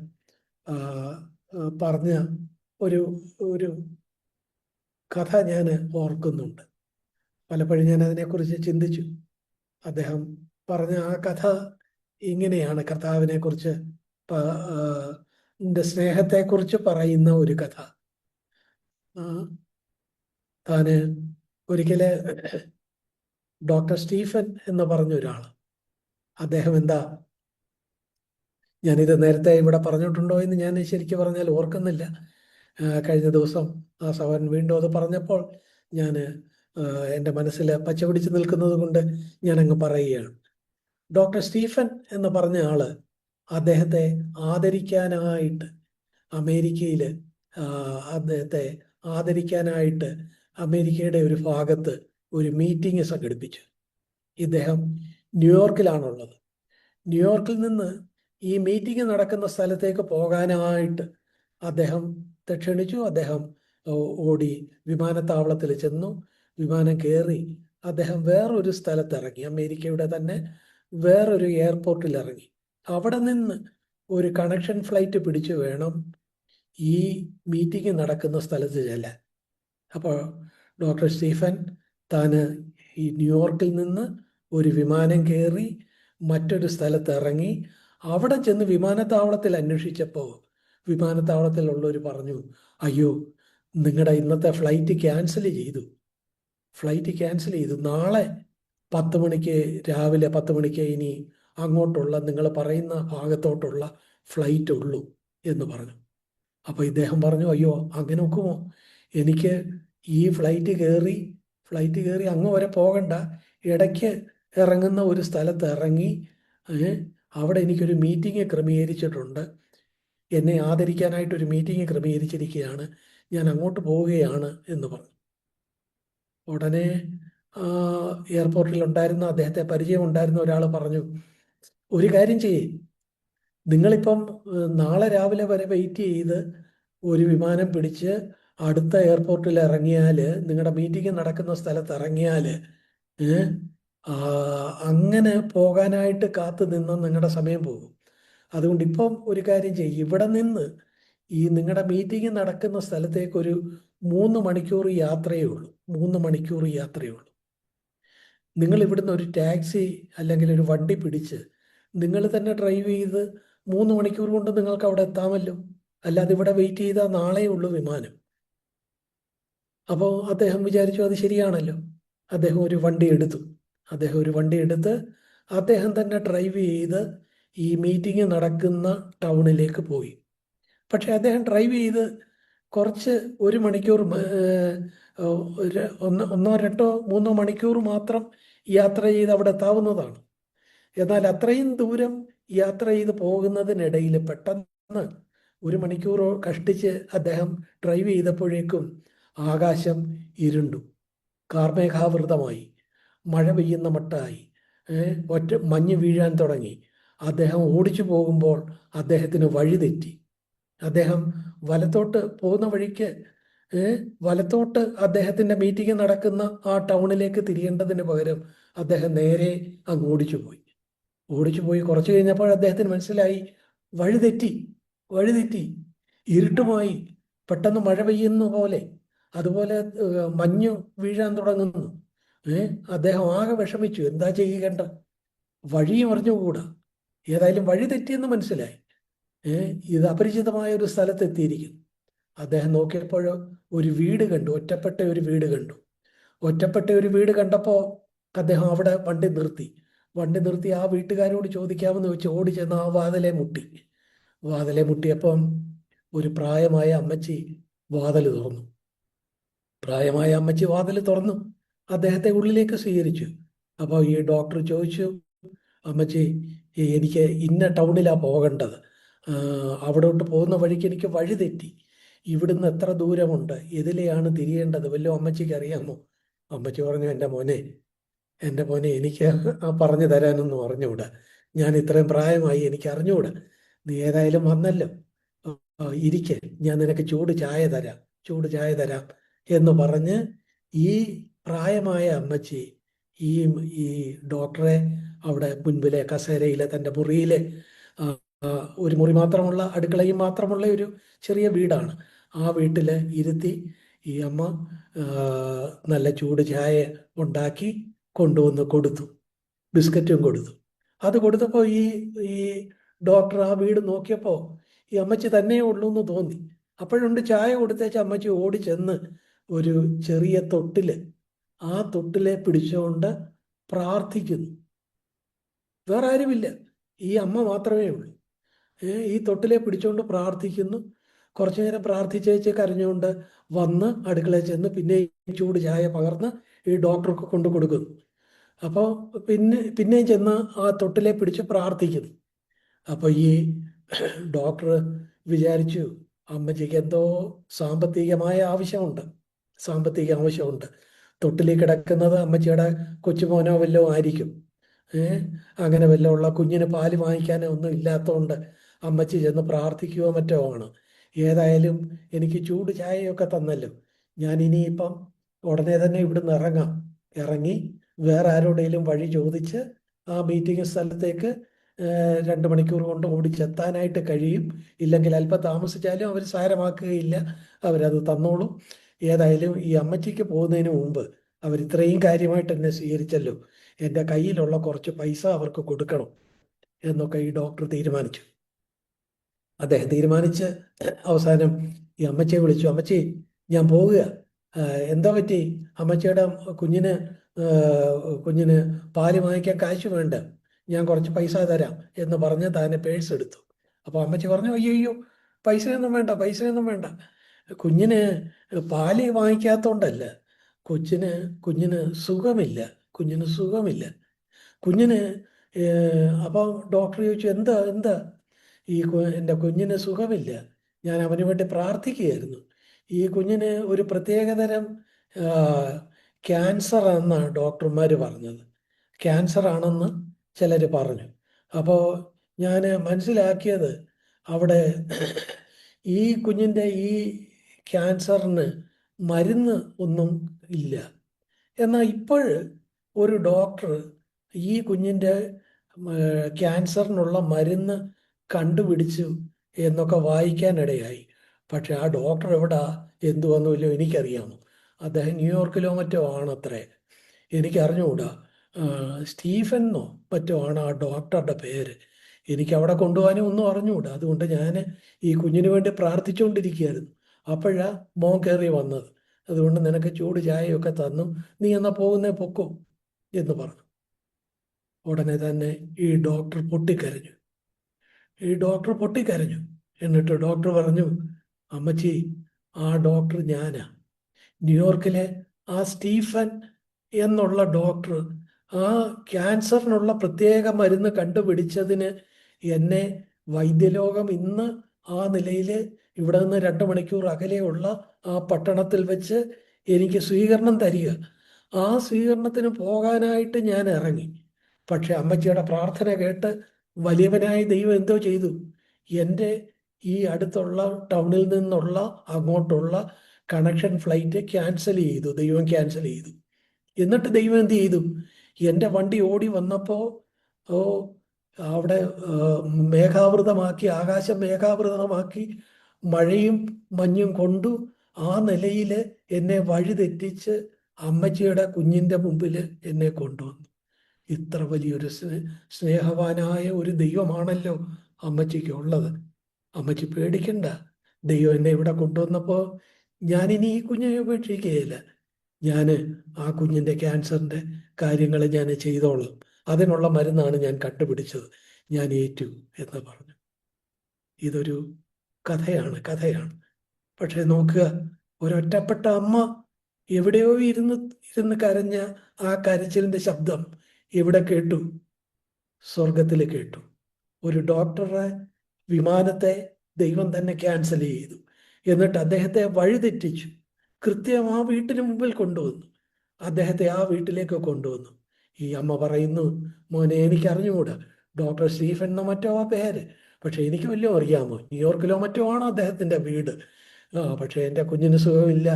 പറഞ്ഞ ഒരു ഒരു കഥ ഞാൻ ഓർക്കുന്നുണ്ട്. പലപ്പോഴും ഞാൻ അതിനെക്കുറിച്ച് ചിന്തിച്ചു. അദ്ദേഹം പറഞ്ഞ ആ കഥ ഇങ്ങനെയാണ്. കർത്താവിനെക്കുറിച്ച് സ്നേഹത്തെക്കുറിച്ച് പറയുന്ന ഒരു കഥ. താന് ഒരിക്കല് ഡോക്ടർ സ്റ്റീഫൻ എന്ന് പറഞ്ഞ ഒരാൾ, അദ്ദേഹം എന്താ, ഞാനിത് നേരത്തെ ഇവിടെ പറഞ്ഞിട്ടുണ്ടോ എന്ന് ഞാൻ ശരിക്കും പറഞ്ഞാൽ ഓർക്കുന്നില്ല. കഴിഞ്ഞ ദിവസം ആ സഹോദരൻ വീണ്ടും അത് പറഞ്ഞപ്പോൾ ഞാൻ എൻ്റെ മനസ്സിൽ പച്ച പിടിച്ച് നിൽക്കുന്നത് കൊണ്ട് ഞാനങ്ങ് പറയുകയാണ്. ഡോക്ടർ സ്റ്റീഫൻ എന്ന് പറഞ്ഞ ആള് അദ്ദേഹത്തെ ആദരിക്കാനായിട്ട് അമേരിക്കയിൽ അദ്ദേഹത്തെ ആദരിക്കാനായിട്ട് അമേരിക്കയുടെ ഒരു ഭാഗത്ത് ഒരു മീറ്റിംഗ് സംഘടിപ്പിച്ചു. ഇദ്ദേഹം ന്യൂയോർക്കിലാണുള്ളത്. ന്യൂയോർക്കിൽ നിന്ന് ഈ മീറ്റിംഗ് നടക്കുന്ന സ്ഥലത്തേക്ക് പോകാനായിട്ട് അദ്ദേഹത്തെ ക്ഷണിച്ചു. അദ്ദേഹം ഓടി വിമാനത്താവളത്തിൽ ചെന്നു. വിമാനം കയറി അദ്ദേഹം വേറൊരു സ്ഥലത്ത് ഇറങ്ങി. അമേരിക്കയുടെ തന്നെ വേറൊരു എയർപോർട്ടിൽ ഇറങ്ങി. അവിടെ നിന്ന് ഒരു കണക്ഷൻ ഫ്ലൈറ്റ് പിടിച്ചു വേണം ഈ മീറ്റിംഗ് നടക്കുന്ന സ്ഥലത്ത് ചെല്ലാൻ. അപ്പോൾ ഡോക്ടർ സ്റ്റീഫൻ താന് ഈ ന്യൂയോർക്കിൽ നിന്ന് ഒരു വിമാനം കയറി മറ്റൊരു സ്ഥലത്ത് ഇറങ്ങി. അവിടെ ചെന്ന് വിമാനത്താവളത്തിൽ അന്വേഷിച്ചപ്പോൾ വിമാനത്താവളത്തിലുള്ളവർ പറഞ്ഞു, അയ്യോ, നിങ്ങളുടെ ഇന്നത്തെ ഫ്ലൈറ്റ് ക്യാൻസൽ ചെയ്തു. നാളെ 10 മണിക്ക്, രാവിലെ 10 മണിക്ക് ഇനി അങ്ങോട്ടുള്ള നിങ്ങൾ പറയുന്ന ഭാഗത്തോട്ടുള്ള ഫ്ലൈറ്റ് ഉള്ളൂ എന്ന് പറഞ്ഞു. അപ്പോൾ ഇദ്ദേഹം പറഞ്ഞു, അയ്യോ, അങ്ങനെ ഒക്കുമോ? എനിക്ക് ഈ ഫ്ലൈറ്റ് കയറി അങ്ങ് വരെ പോകണ്ട, ഇടയ്ക്ക് ഇറങ്ങുന്ന ഒരു സ്ഥലത്ത് ഇറങ്ങി അവിടെ എനിക്കൊരു മീറ്റിംഗ് ക്രമീകരിച്ചിട്ടുണ്ട്. എന്നെ ആദരിക്കാനായിട്ടൊരു മീറ്റിംഗ് ക്രമീകരിച്ചിരിക്കുകയാണ്, ഞാൻ അങ്ങോട്ട് പോവുകയാണ് എന്ന് പറഞ്ഞു. ഉടനെ എയർപോർട്ടിലുണ്ടായിരുന്ന അദ്ദേഹത്തെ പരിചയമുണ്ടായിരുന്ന ഒരാൾ പറഞ്ഞു, ഒരു കാര്യം ചെയ്യേ, നിങ്ങളിപ്പം നാളെ രാവിലെ വരെ വെയിറ്റ് ചെയ്ത് ഒരു വിമാനം പിടിച്ച് അടുത്ത എയർപോർട്ടിൽ ഇറങ്ങിയാൽ, നിങ്ങളുടെ മീറ്റിംഗ് നടക്കുന്ന സ്ഥലത്ത് ഇറങ്ങിയാൽ അങ്ങനെ പോകാനായിട്ട് കാത്തു നിന്ന് നിങ്ങളുടെ സമയം പോകും. അതുകൊണ്ട് ഇപ്പം ഒരു കാര്യം ചെയ്യും, ഇവിടെ നിന്ന് ഈ നിങ്ങളുടെ മീറ്റിംഗ് നടക്കുന്ന സ്ഥലത്തേക്ക് ഒരു 3 മണിക്കൂർ യാത്രയേ ഉള്ളൂ. 3 മണിക്കൂർ യാത്രയേ ഉള്ളൂ. നിങ്ങൾ ഇവിടുന്ന് ഒരു ടാക്സി അല്ലെങ്കിൽ ഒരു വണ്ടി പിടിച്ച് നിങ്ങൾ തന്നെ ഡ്രൈവ് ചെയ്ത് 3 മണിക്കൂർ കൊണ്ട് നിങ്ങൾക്ക് അവിടെ എത്താമല്ലോ. അല്ലാതെ ഇവിടെ വെയിറ്റ് ചെയ്താൽ നാളെ ഉള്ളൂ വിമാനം. അപ്പോൾ അദ്ദേഹം വിചാരിച്ചു അത് ശരിയാണല്ലോ. അദ്ദേഹം ഒരു വണ്ടി എടുത്ത് അദ്ദേഹം തന്നെ ഡ്രൈവ് ചെയ്ത് ഈ മീറ്റിംഗ് നടക്കുന്ന ടൗണിലേക്ക് പോയി. പക്ഷെ അദ്ദേഹം ഡ്രൈവ് ചെയ്ത് കുറച്ച് 1 മണിക്കൂർ, 1 2 3 മണിക്കൂർ മാത്രം യാത്ര ചെയ്ത് അവിടെ എത്താവുന്നതാണ്. എന്നാൽ അത്രയും ദൂരം യാത്ര ചെയ്ത് പോകുന്നതിനിടയിൽ പെട്ടെന്ന് 1 മണിക്കൂർ കഷ്ടിച്ച് അദ്ദേഹം ഡ്രൈവ് ചെയ്തപ്പോഴേക്കും ആകാശം ഇരുണ്ടു, കാർമേഘാവൃതമായി, മഴ പെയ്യുന്ന മട്ടായി, മഞ്ഞ് വീഴാൻ തുടങ്ങി. അദ്ദേഹം ഓടിച്ചു പോകുമ്പോൾ അദ്ദേഹത്തിന് വഴി തെറ്റി. അദ്ദേഹം വലത്തോട്ട് പോകുന്ന വഴിക്ക് വലത്തോട്ട് അദ്ദേഹത്തിൻ്റെ മീറ്റിംഗ് നടക്കുന്ന ആ ടൗണിലേക്ക് തിരിയേണ്ടതിന് പകരം അദ്ദേഹം നേരെ അങ്ങ് ഓടിച്ചു പോയി. കുറച്ച് കഴിഞ്ഞപ്പോൾ അദ്ദേഹത്തിന് മനസ്സിലായി വഴി തെറ്റി, ഇരുട്ടുമായി, പെട്ടെന്ന് മഴ പെയ്യുന്ന പോലെ, അതുപോലെ മഞ്ഞ് വീഴാൻ തുടങ്ങുന്നു. അദ്ദേഹം ആകെ വിഷമിച്ചു. എന്താ ചെയ്യേണ്ട, വഴിയും അറിഞ്ഞുകൂടാ. ഏതായാലും വഴി തെറ്റിയെന്ന് മനസ്സിലായി. ഇത് അപരിചിതമായ ഒരു സ്ഥലത്തെത്തിയിരിക്കുന്നു. അദ്ദേഹം നോക്കിയപ്പോൾ ഒരു വീട് കണ്ടു, ഒറ്റപ്പെട്ട ഒരു വീട് കണ്ടപ്പോൾ അദ്ദേഹം അവിടെ വണ്ടി നിർത്തി ആ വീട്ടുകാരോട് ചോദിക്കാമെന്ന് വെച്ച് ഓടി ചെന്ന് ആ വാതിലെ മുട്ടിയപ്പം ഒരു പ്രായമായ അമ്മച്ചി വാതിൽ തുറന്നു. അദ്ദേഹത്തെ ഉള്ളിലേക്ക് സ്വീകരിച്ചു. അപ്പോൾ ഈ ഡോക്ടർ ചോദിച്ചു, അമ്മച്ചി, എനിക്ക് ഇന്ന ടൗണിലാണ് പോകേണ്ടത്, അവിടോട്ട് പോകുന്ന വഴിക്ക് എനിക്ക് വഴി തെറ്റി, ഇവിടുന്ന് എത്ര ദൂരമുണ്ട്, ഇതിലെയാണ് തിരിയേണ്ടത്, വല്ലതും അമ്മച്ചിക്ക് അറിയാമോ? അമ്മച്ചി പറഞ്ഞു, എൻ്റെ മോനെ എനിക്ക് പറഞ്ഞു തരാനൊന്നും അറിഞ്ഞുകൂടാ, ഞാൻ ഇത്രയും പ്രായമായി, എനിക്ക് അറിഞ്ഞുകൂടാ. നീ ഏതായാലും വന്നല്ലോ, ഇരിക്കെ, ഞാൻ നിനക്ക് ചൂട് ചായ തരാം എന്ന് പറഞ്ഞ് ഈ പ്രായമായ അമ്മച്ചി ഈ ഡോക്ടറെ അവിടെ മുൻപിലെ കസേരയിലെ തൻ്റെ മുറിയിലെ ആ, ആ, ഒരു മുറി മാത്രമുള്ള, അടുക്കളയും മാത്രമുള്ള ഒരു ചെറിയ വീടാണ്. ആ വീട്ടിൽ ഇരുത്തി ഈ അമ്മ ആ, നല്ല ചൂട് ചായ ഉണ്ടാക്കി കൊണ്ടുവന്ന് കൊടുത്തു, ബിസ്ക്കറ്റും കൊടുത്തു. അത് കൊടുത്തപ്പോൾ ഈ ഡോക്ടർ ആ വീട് നോക്കിയപ്പോൾ ഈ അമ്മച്ചി തന്നെ ഉള്ളൂ എന്ന് തോന്നി. അപ്പോഴുണ്ട് ചായ കൊടുത്തേച്ച അമ്മച്ചി ഓടി ചെന്ന് ഒരു ചെറിയ തൊട്ടില്, ആ തൊട്ടിലെ പിടിച്ചുകൊണ്ട് പ്രാർത്ഥിക്കുന്നു. വേറെ ആരുമില്ല, ഈ അമ്മ മാത്രമേ ഉള്ളൂ. ഈ തൊട്ടിലെ പിടിച്ചുകൊണ്ട് പ്രാർത്ഥിക്കുന്നു. കുറച്ചു നേരം പ്രാർത്ഥിച്ചേച്ച് കരഞ്ഞുകൊണ്ട് വന്ന് അടുക്കളയിൽ ചെന്ന് പിന്നെ ചൂട് ചായ പകർന്ന് ഈ ഡോക്ടർക്ക് കൊണ്ട് കൊടുക്കുന്നു. അപ്പോൾ പിന്നെയും ചെന്ന് ആ തൊട്ടിലെ പിടിച്ച് പ്രാർത്ഥിക്കുന്നു. അപ്പോൾ ഈ ഡോക്ടർ വിചാരിച്ചു അമ്മച്ചിക്ക് എന്തോ സാമ്പത്തികമായ ആവശ്യമുണ്ട്, സാമ്പത്തിക ആവശ്യമുണ്ട്. തൊട്ടിലിൽ കിടക്കുന്നത് അമ്മച്ചിയുടെ കൊച്ചുമോനോ വല്ലോ ആയിരിക്കും. അങ്ങനെ വല്ലോ ഉള്ള, കുഞ്ഞിന് പാല് വാങ്ങിക്കാനോ ഒന്നും ഇല്ലാത്തതുകൊണ്ട് അമ്മച്ചി ചെന്ന് പ്രാർത്ഥിക്കുകയോ മറ്റോ ആണ്. ഏതായാലും എനിക്ക് ചൂട് ചായയൊക്കെ തന്നല്ലോ, ഞാൻ ഇനിയിപ്പം ഉടനെ തന്നെ ഇവിടുന്ന് ഇറങ്ങാം. ഇറങ്ങി വേറെ ആരോടെങ്കിലും വഴി ചോദിച്ച് ആ മീറ്റിംഗ് സ്ഥലത്തേക്ക് 2 മണിക്കൂർ കൊണ്ട് ഓടിച്ചെത്താനായിട്ട് കഴിയും. ഇല്ലെങ്കിൽ അല്പം താമസിച്ചാലും അവർ സാരമാക്കുകയില്ല, അവരത് തന്നോളും. ഏതായാലും ഈ അമ്മച്ചിക്ക് പോകുന്നതിന് മുമ്പ് അവർ ഇത്രയും കാര്യമായിട്ട് എന്നെ സ്വീകരിച്ചല്ലോ, എൻ്റെ കയ്യിലുള്ള കുറച്ച് പൈസ അവർക്ക് കൊടുക്കണം എന്നൊക്കെ ഈ ഡോക്ടർ തീരുമാനിച്ചു. അദ്ദേഹം തീരുമാനിച്ച് അവസാനം ഈ അമ്മച്ചിയെ വിളിച്ചു. അമ്മച്ചി, ഞാൻ പോവുക. എന്താ പറ്റി? അമ്മച്ചിയുടെ കുഞ്ഞിന് കുഞ്ഞിന് പാല് വാങ്ങിക്കാൻ കാശ് വേണ്ട, ഞാൻ കുറച്ച് പൈസ തരാം എന്ന് പറഞ്ഞ് താനെ പേഴ്സ് എടുത്തു. അപ്പോൾ അമ്മച്ചി പറഞ്ഞു, അയ്യോ, പൈസയൊന്നും വേണ്ട, പൈസയൊന്നും വേണ്ട. കുഞ്ഞിന് പാല് വാങ്ങിക്കാത്തോണ്ടല്ല, കുഞ്ഞിന് സുഖമില്ല, കുഞ്ഞിന് സുഖമില്ല. കുഞ്ഞിന് അപ്പം ഡോക്ടർ ചോദിച്ചു, എന്താ എന്താ? എൻ്റെ കുഞ്ഞിന് സുഖമില്ല, ഞാൻ അവന് വേണ്ടി പ്രാർത്ഥിക്കുകയായിരുന്നു. ഈ കുഞ്ഞിന് ഒരു പ്രത്യേകതരം ക്യാൻസർ എന്നാണ് ഡോക്ടർമാർ പറഞ്ഞത്. ക്യാൻസർ ആണെന്ന് ചിലർ പറഞ്ഞു. അപ്പോൾ ഞാൻ മനസ്സിലാക്കിയത് അവിടെ ഈ കുഞ്ഞിൻ്റെ ഈ ക്യാൻസറിന് മരുന്ന് ഒന്നും ഇല്ല. എന്നാൽ ഇപ്പോൾ ഒരു ഡോക്ടർ ഈ കുഞ്ഞിൻ്റെ ക്യാൻസറിനുള്ള മരുന്ന് കണ്ടുപിടിച്ചു എന്നൊക്കെ വായിക്കാനിടയായി. പക്ഷെ ആ ഡോക്ടർ എവിടാ, എന്തുവന്നുമില്ലോ എനിക്കറിയാമോ? അദ്ദേഹം ന്യൂയോർക്കിലോ മറ്റോ ആണത്രേ, എനിക്കറിഞ്ഞുകൂടാ. സ്റ്റീഫൻ എന്നോ മറ്റോ ആണ് ആ ഡോക്ടറുടെ പേര്. എനിക്ക് അവിടെ കൊണ്ടുപോകാനും ഒന്നും അറിഞ്ഞുകൂടാ. അതുകൊണ്ട് ഞാൻ ഈ കുഞ്ഞിന് വേണ്ടി പ്രാർത്ഥിച്ചുകൊണ്ടിരിക്കുകയായിരുന്നു. അപ്പോഴാ മോൻ കയറി വന്നത്. അതുകൊണ്ട് നിനക്ക് ചൂട് ചായയൊക്കെ തന്നു, നീ എന്നാ പോകുന്നേ പൊക്കോ എന്ന് പറഞ്ഞു. ഉടനെ തന്നെ ഈ ഡോക്ടർ പൊട്ടിക്കരഞ്ഞു. എന്നിട്ട് ഡോക്ടർ പറഞ്ഞു, അമ്മച്ചി, ആ ഡോക്ടർ ഞാനാ. ന്യൂയോർക്കിലെ ആ സ്റ്റീഫൻ എന്നുള്ള ഡോക്ടർ ആ ക്യാൻസറിനുള്ള പ്രത്യേക മരുന്ന് കണ്ടുപിടിച്ചതിന് എന്നെ വൈദ്യലോകം ഇന്ന് ആ നിലയിൽ ഇവിടെ നിന്ന് 2 മണിക്കൂർ അകലെയുള്ള ആ പട്ടണത്തിൽ വെച്ച് എനിക്ക് സ്വീകരണം തരിക. ആ സ്വീകരണത്തിന് പോകാനായിട്ട് ഞാൻ ഇറങ്ങി. പക്ഷെ അമ്മച്ചിയുടെ പ്രാർത്ഥന കേട്ട് വലിയവനായ ദൈവം എന്തോ ചെയ്തു, എൻ്റെ ഈ അടുത്തുള്ള ടൗണിൽ നിന്നുള്ള അങ്ങോട്ടുള്ള കണക്ഷൻ ഫ്ലൈറ്റ് ക്യാൻസൽ ചെയ്തു, ദൈവം ക്യാൻസൽ ചെയ്തു. എന്നിട്ട് ദൈവം എന്ത് ചെയ്തു, എൻ്റെ വണ്ടി ഓടി വന്നപ്പോൾ അവിടെ ആകാശം മേഘാവൃതമാക്കി മഴയും മഞ്ഞും കൊണ്ടു ആ നിലയിൽ എന്നെ വഴിതെറ്റിച്ച് അമ്മച്ചിയുടെ കുഞ്ഞിൻ്റെ മുമ്പിൽ എന്നെ കൊണ്ടുവന്നു. ഇത്ര വലിയൊരു സ്നേഹവാനായ ഒരു ദൈവമാണല്ലോ അമ്മച്ചിക്ക് ഉള്ളത്. അമ്മച്ചി പേടിക്കണ്ട, ദൈവം എന്നെ ഇവിടെ കൊണ്ടുവന്നപ്പോൾ ഞാനിനി ഈ കുഞ്ഞിനെ ഉപേക്ഷിക്കുകയില്ല. ഞാൻ ആ കുഞ്ഞിൻ്റെ ക്യാൻസറിൻ്റെ കാര്യങ്ങൾ ഞാൻ ചെയ്തോളാം, അതിനുള്ള മരുന്നാണ് ഞാൻ കണ്ടുപിടിച്ചത്, ഞാൻ ഏറ്റു എന്ന് പറഞ്ഞു. ഇതൊരു കഥയാണ്. പക്ഷെ നോക്കുക, ഒരൊറ്റപ്പെട്ട അമ്മ എവിടെയോ ഇരുന്ന് കരഞ്ഞ ആ കരച്ചിലിൻ്റെ ശബ്ദം എവിടെ കേട്ടു? സ്വർഗത്തിൽ കേട്ടു. ഒരു ഡോക്ടറെ വിമാനത്തെ ദൈവം തന്നെ ക്യാൻസൽ ചെയ്തു. എന്നിട്ട് അദ്ദേഹത്തെ വഴിതെറ്റിച്ചു. കൃത്യം ആ വീട്ടിന് മുമ്പിൽ കൊണ്ടുവന്നു. അദ്ദേഹത്തെ ആ വീട്ടിലേക്ക് കൊണ്ടുവന്നു. ഈ അമ്മ പറയുന്നു, മോനെ, എനിക്ക് അറിഞ്ഞുകൂടാ, ഡോക്ടർ സ്റ്റീഫൻ എന്നോ മറ്റോ ആ പേര്, പക്ഷെ എനിക്ക് വല്ലതും അറിയാമോ? ന്യൂയോർക്കിലോ മറ്റോ ആണ് അദ്ദേഹത്തിൻ്റെ വീട്. പക്ഷെ എൻ്റെ കുഞ്ഞിന് സുഖമില്ല,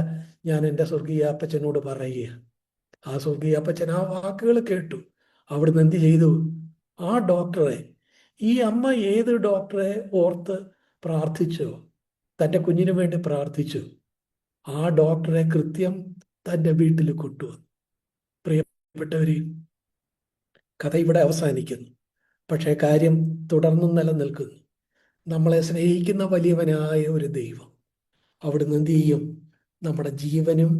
ഞാൻ എൻ്റെ സ്വർഗീയ അപ്പച്ചനോട് പറയുക. ആ സ്വർഗീയ അപ്പച്ചൻ ആ വാക്കുകൾ കേട്ടു. അവിടുന്ന് എന്ത് ചെയ്തു? ആ ഡോക്ടറെ ഈ അമ്മ ഏത് ഡോക്ടറെ ഓർത്ത് പ്രാർത്ഥിച്ചോ, തൻ്റെ കുഞ്ഞിന് വേണ്ടി പ്രാർത്ഥിച്ചു, ആ ഡോക്ടറെ കൃത്യം തൻ്റെ വീട്ടിൽ കൊണ്ടുവന്നു. പ്രിയപ്പെട്ടവരെ, കഥ ഇവിടെ അവസാനിക്കുന്നു. പക്ഷേ കാര്യം തുടർന്നും നിലനിൽക്കുന്നു. നമ്മളെ സ്നേഹിക്കുന്ന വലിയവനായ ഒരു ദൈവം അവിടുന്ന് എന്ത് ചെയ്യും? നമ്മുടെ ജീവനും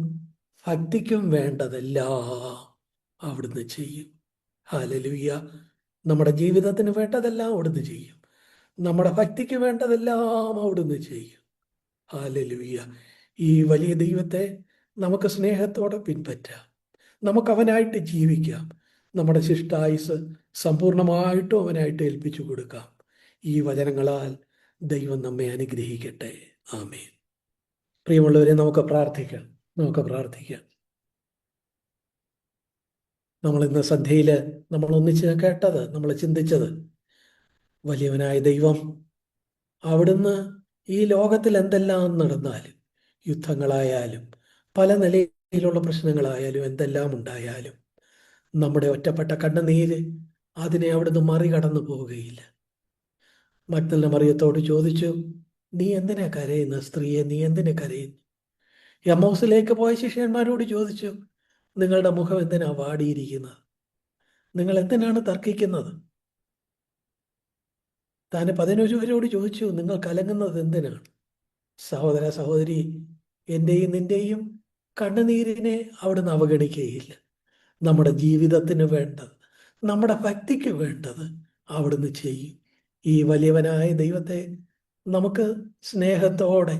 ഭക്തിക്കും വേണ്ടതെല്ലാം അവിടുന്ന് ചെയ്യും. ഹല്ലേലൂയ. നമ്മുടെ ജീവിതത്തിന് വേണ്ടതെല്ലാം അവിടുന്ന് ചെയ്യും. നമ്മുടെ ഭക്തിക്ക് വേണ്ടതെല്ലാം അവിടുന്ന് ചെയ്യും. ഹല്ലേലൂയ. ഈ വലിയ ദൈവത്തെ നമുക്ക് സ്നേഹത്തോടെ പിൻപറ്റാം. നമുക്ക് അവനായിട്ട് ജീവിക്കാം. നമ്മുടെ ശിഷ്ടായുസ് സമ്പൂർണമായിട്ടും അവനായിട്ട് ഏൽപ്പിച്ചു കൊടുക്കാം. ഈ വചനങ്ങളാൽ ദൈവം നമ്മെ അനുഗ്രഹിക്കട്ടെ. ആമേൻ. പ്രിയമുള്ളവരെ, നമുക്ക് പ്രാർത്ഥിക്കാം. നമ്മൾ ഇന്ന് സന്ധ്യയിൽ നമ്മൾ ഒന്നിച്ച് കേട്ടത്, നമ്മൾ ചിന്തിച്ചത്, വലിയവനായ ദൈവം അവിടുന്ന് ഈ ലോകത്തിൽ എന്തെല്ലാം നടന്നാലും, യുദ്ധങ്ങളായാലും പല നിലയിലുള്ള പ്രശ്നങ്ങളായാലും എന്തെല്ലാം ഉണ്ടായാലും, നമ്മുടെ ഒറ്റപ്പെട്ട കണ്ണുനീര് അതിനെ അവിടുന്ന് മറികടന്നു പോവുകയില്ല. മഗ്ദലന മറിയത്തോട് ചോദിച്ചു, നീ എന്തിനാ കരയുന്ന സ്ത്രീയെ, നീ എന്തിനാ കരയുന്നു? എമ്മൗസിലേക്ക് പോയ ശിഷ്യന്മാരോട് ചോദിച്ചു, നിങ്ങളുടെ മുഖം എന്തിനാ വാടിയിരിക്കുന്നത്? നിങ്ങൾ എന്തിനാണ് തർക്കിക്കുന്നത്? താൻ 11 പേരോട് ചോദിച്ചു, നിങ്ങൾ കലങ്ങുന്നത് എന്തിനാണ്? സഹോദര സഹോദരി, എൻ്റെയും നിൻ്റെയും കണ്ണുനീരിനെ അവിടുന്ന് അവഗണിക്കുകയില്ല. നമ്മുടെ ജീവിതത്തിന് വേണ്ടത്, നമ്മുടെ ഭക്തിക്ക് വേണ്ടത് അവിടുന്ന് ചെയ്യും. ഈ വലിയവനായ ദൈവത്തെ നമുക്ക് സ്നേഹത്തോടെ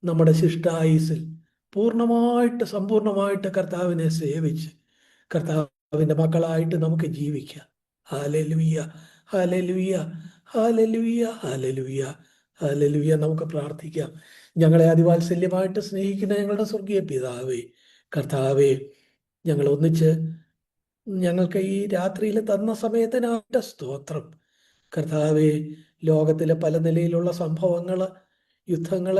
നമ്മുടെ ശിഷ്ടായുസിൽ സമ്പൂർണമായിട്ട് കർത്താവിനെ സേവിച്ച് കർത്താവിൻ്റെ മക്കളായിട്ട് നമുക്ക് ജീവിക്കാം. Hallelujah, hallelujah, hallelujah, hallelujah, hallelujah. നമുക്ക് പ്രാർത്ഥിക്കാം. ഞങ്ങളെ അതിവാത്സല്യമായിട്ട് സ്നേഹിക്കുന്ന ഞങ്ങളുടെ സ്വർഗീയ പിതാവേ, കർത്താവേ, ഞങ്ങൾ ഒന്നിച്ച് ഞങ്ങൾക്ക് ഈ രാത്രിയിൽ തന്ന സമയത്തിനായിട്ട് സ്തോത്രം. കർത്താവേ, ലോകത്തിലെ പല നിലയിലുള്ള സംഭവങ്ങൾ, യുദ്ധങ്ങൾ,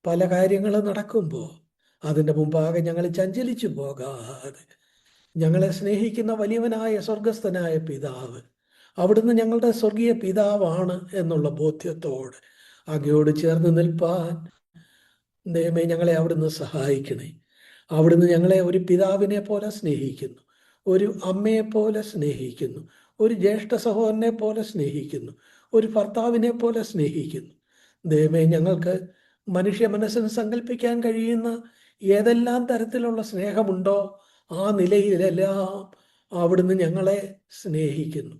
പല കാര്യങ്ങൾ നടക്കുമ്പോൾ അതിൻ്റെ മുമ്പാകെ ഞങ്ങൾ ചഞ്ചലിച്ചു പോകാതെ ഞങ്ങളെ സ്നേഹിക്കുന്ന വലിയവനായ സ്വർഗസ്ഥനായ പിതാവ്, അവിടുന്ന് ഞങ്ങളുടെ സ്വർഗീയ പിതാവാണ് എന്നുള്ള ബോധ്യത്തോട് അങ്ങയോട് ചേർന്ന് നിൽപ്പാൻ ദൈവമേ ഞങ്ങളെ അവിടുന്ന് സഹായിക്കണേ. അവിടുന്ന് ഞങ്ങളെ ഒരു പിതാവിനെ പോലെ സ്നേഹിക്കുന്നു, ഒരു അമ്മയെ പോലെ സ്നേഹിക്കുന്നു, ഒരു ജ്യേഷ്ഠ സഹോദരനെ പോലെ സ്നേഹിക്കുന്നു, ഒരു ഭർത്താവിനെ പോലെ സ്നേഹിക്കുന്നു. ദൈവമേ, ഞങ്ങൾക്ക് മനുഷ്യ മനസ്സിന് സങ്കല്പിക്കാൻ കഴിയുന്ന ഏതെല്ലാം തരത്തിലുള്ള സ്നേഹമുണ്ടോ ആ നിലയിലെല്ലാം അവിടുന്ന് ഞങ്ങളെ സ്നേഹിക്കുന്നു.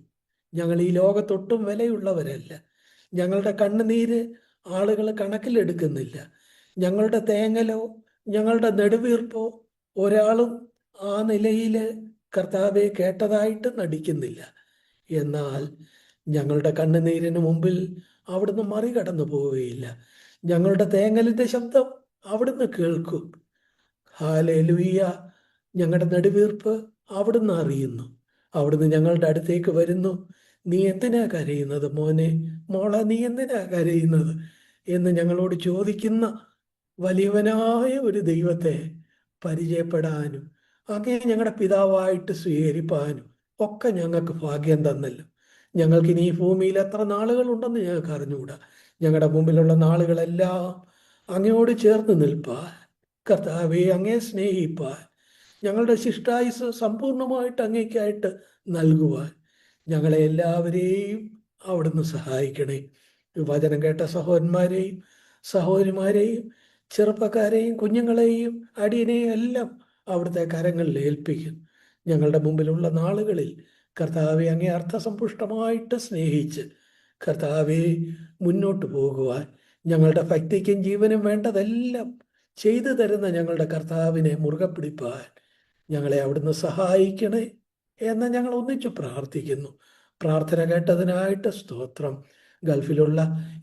ഞങ്ങൾ ഈ ലോകത്തൊട്ടും വിലയുള്ളവരല്ല. ഞങ്ങളുടെ കണ്ണുനീര് ആളുകൾ കണക്കിലെടുക്കുന്നില്ല. ഞങ്ങളുടെ തേങ്ങലോ ഞങ്ങളുടെ നെടുവീർപ്പോ ഒരാളും ആ നിലയിൽ കർത്താവെ കേട്ടതായിട്ട് നടിക്കുന്നില്ല. എന്നാൽ ഞങ്ങളുടെ കണ്ണുനീരിന് മുമ്പിൽ അവിടുന്ന് മറികടന്നു പോവുകയില്ല. ഞങ്ങളുടെ തേങ്ങലിൻ്റെ ശബ്ദം അവിടുന്ന് കേൾക്കും. ഹല്ലേലൂയ. ഞങ്ങളുടെ നെടുവീർപ്പ് അവിടുന്ന് അറിയുന്നു. അവിടുന്ന് ഞങ്ങളുടെ അടുത്തേക്ക് വരുന്നു. നീ എന്തിനാ കരയുന്നത് മോനെ, മോളെ, നീ എന്തിനാ കരയുന്നത് എന്ന് ഞങ്ങളോട് ചോദിക്കുന്ന വലിയവനായ ഒരു ദൈവത്തെ പരിചയപ്പെടാനും അങ്ങേ ഞങ്ങളുടെ പിതാവായിട്ട് സ്വീകരിപ്പാനും ഒക്കെ ഞങ്ങൾക്ക് ഭാഗ്യം തന്നല്ലോ. ഞങ്ങൾക്ക് ഇനി ഈ ഭൂമിയിൽ എത്ര നാളുകളുണ്ടെന്ന് ഞങ്ങൾക്ക് അറിഞ്ഞുകൂടാ. ഞങ്ങളുടെ മുമ്പിലുള്ള നാളുകളെല്ലാം അങ്ങയോട് ചേർന്ന് നിൽപ്പാൻ, കർത്താവെ അങ്ങേ സ്നേഹിപ്പാൻ, ഞങ്ങളുടെ ശിഷ്ടായുസ് സമ്പൂർണമായിട്ട് അങ്ങേക്കായിട്ട് നൽകുവാൻ ഞങ്ങളെ എല്ലാവരെയും അവിടുന്ന് സഹായിക്കണേ. വചനം കേട്ട സഹോദരന്മാരെയും സഹോദരിമാരെയും ചെറുപ്പക്കാരെയും കുഞ്ഞുങ്ങളെയും അടിയനെയും എല്ലാം അവിടുത്തെ കരങ്ങളിൽ ഏൽപ്പിക്കും. ഞങ്ങളുടെ മുമ്പിലുള്ള നാളുകളിൽ കർത്താവെ അങ്ങേ അർത്ഥസമ്പുഷ്ടമായിട്ട് സ്നേഹിച്ച് കർത്താവെ മുന്നോട്ട് പോകുവാൻ, ഞങ്ങളുടെ ഭക്തിക്കും ജീവനും വേണ്ടതെല്ലാം ചെയ്തു തരുന്ന ഞങ്ങളുടെ കർത്താവിനെ മുറുകെ പിടിപ്പാൻ ഞങ്ങളെ അവിടുന്ന് സഹായിക്കണേ എന്ന് ഞങ്ങൾ ഒന്നിച്ചു പ്രാർത്ഥിക്കുന്നു. പ്രാർത്ഥന കേട്ടതിനായിട്ട് സ്തോത്രം. ഗൾഫിലുള്ള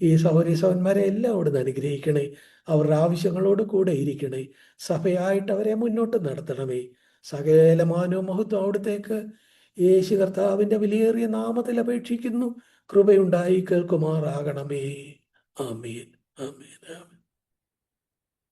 ഈ സഹോദരന്മാരെ എല്ലാം അവിടുന്ന് അനുഗ്രഹിക്കണേ. അവരുടെ ആവശ്യങ്ങളോട് കൂടെ ഇരിക്കണേ. സഭയായിട്ട് അവരെ മുന്നോട്ട് നടത്തണമേ. സകല മാനവും മഹത്വം അവിടുത്തേക്ക് യേശു കർത്താവിൻ്റെ വിലയേറിയ നാമത്തിൽ അപേക്ഷിക്കുന്നു. കൃപയുണ്ടായി കേൾക്കുമാറാകണമേ. ആമേൻ, ആമേൻ, ആമേൻ.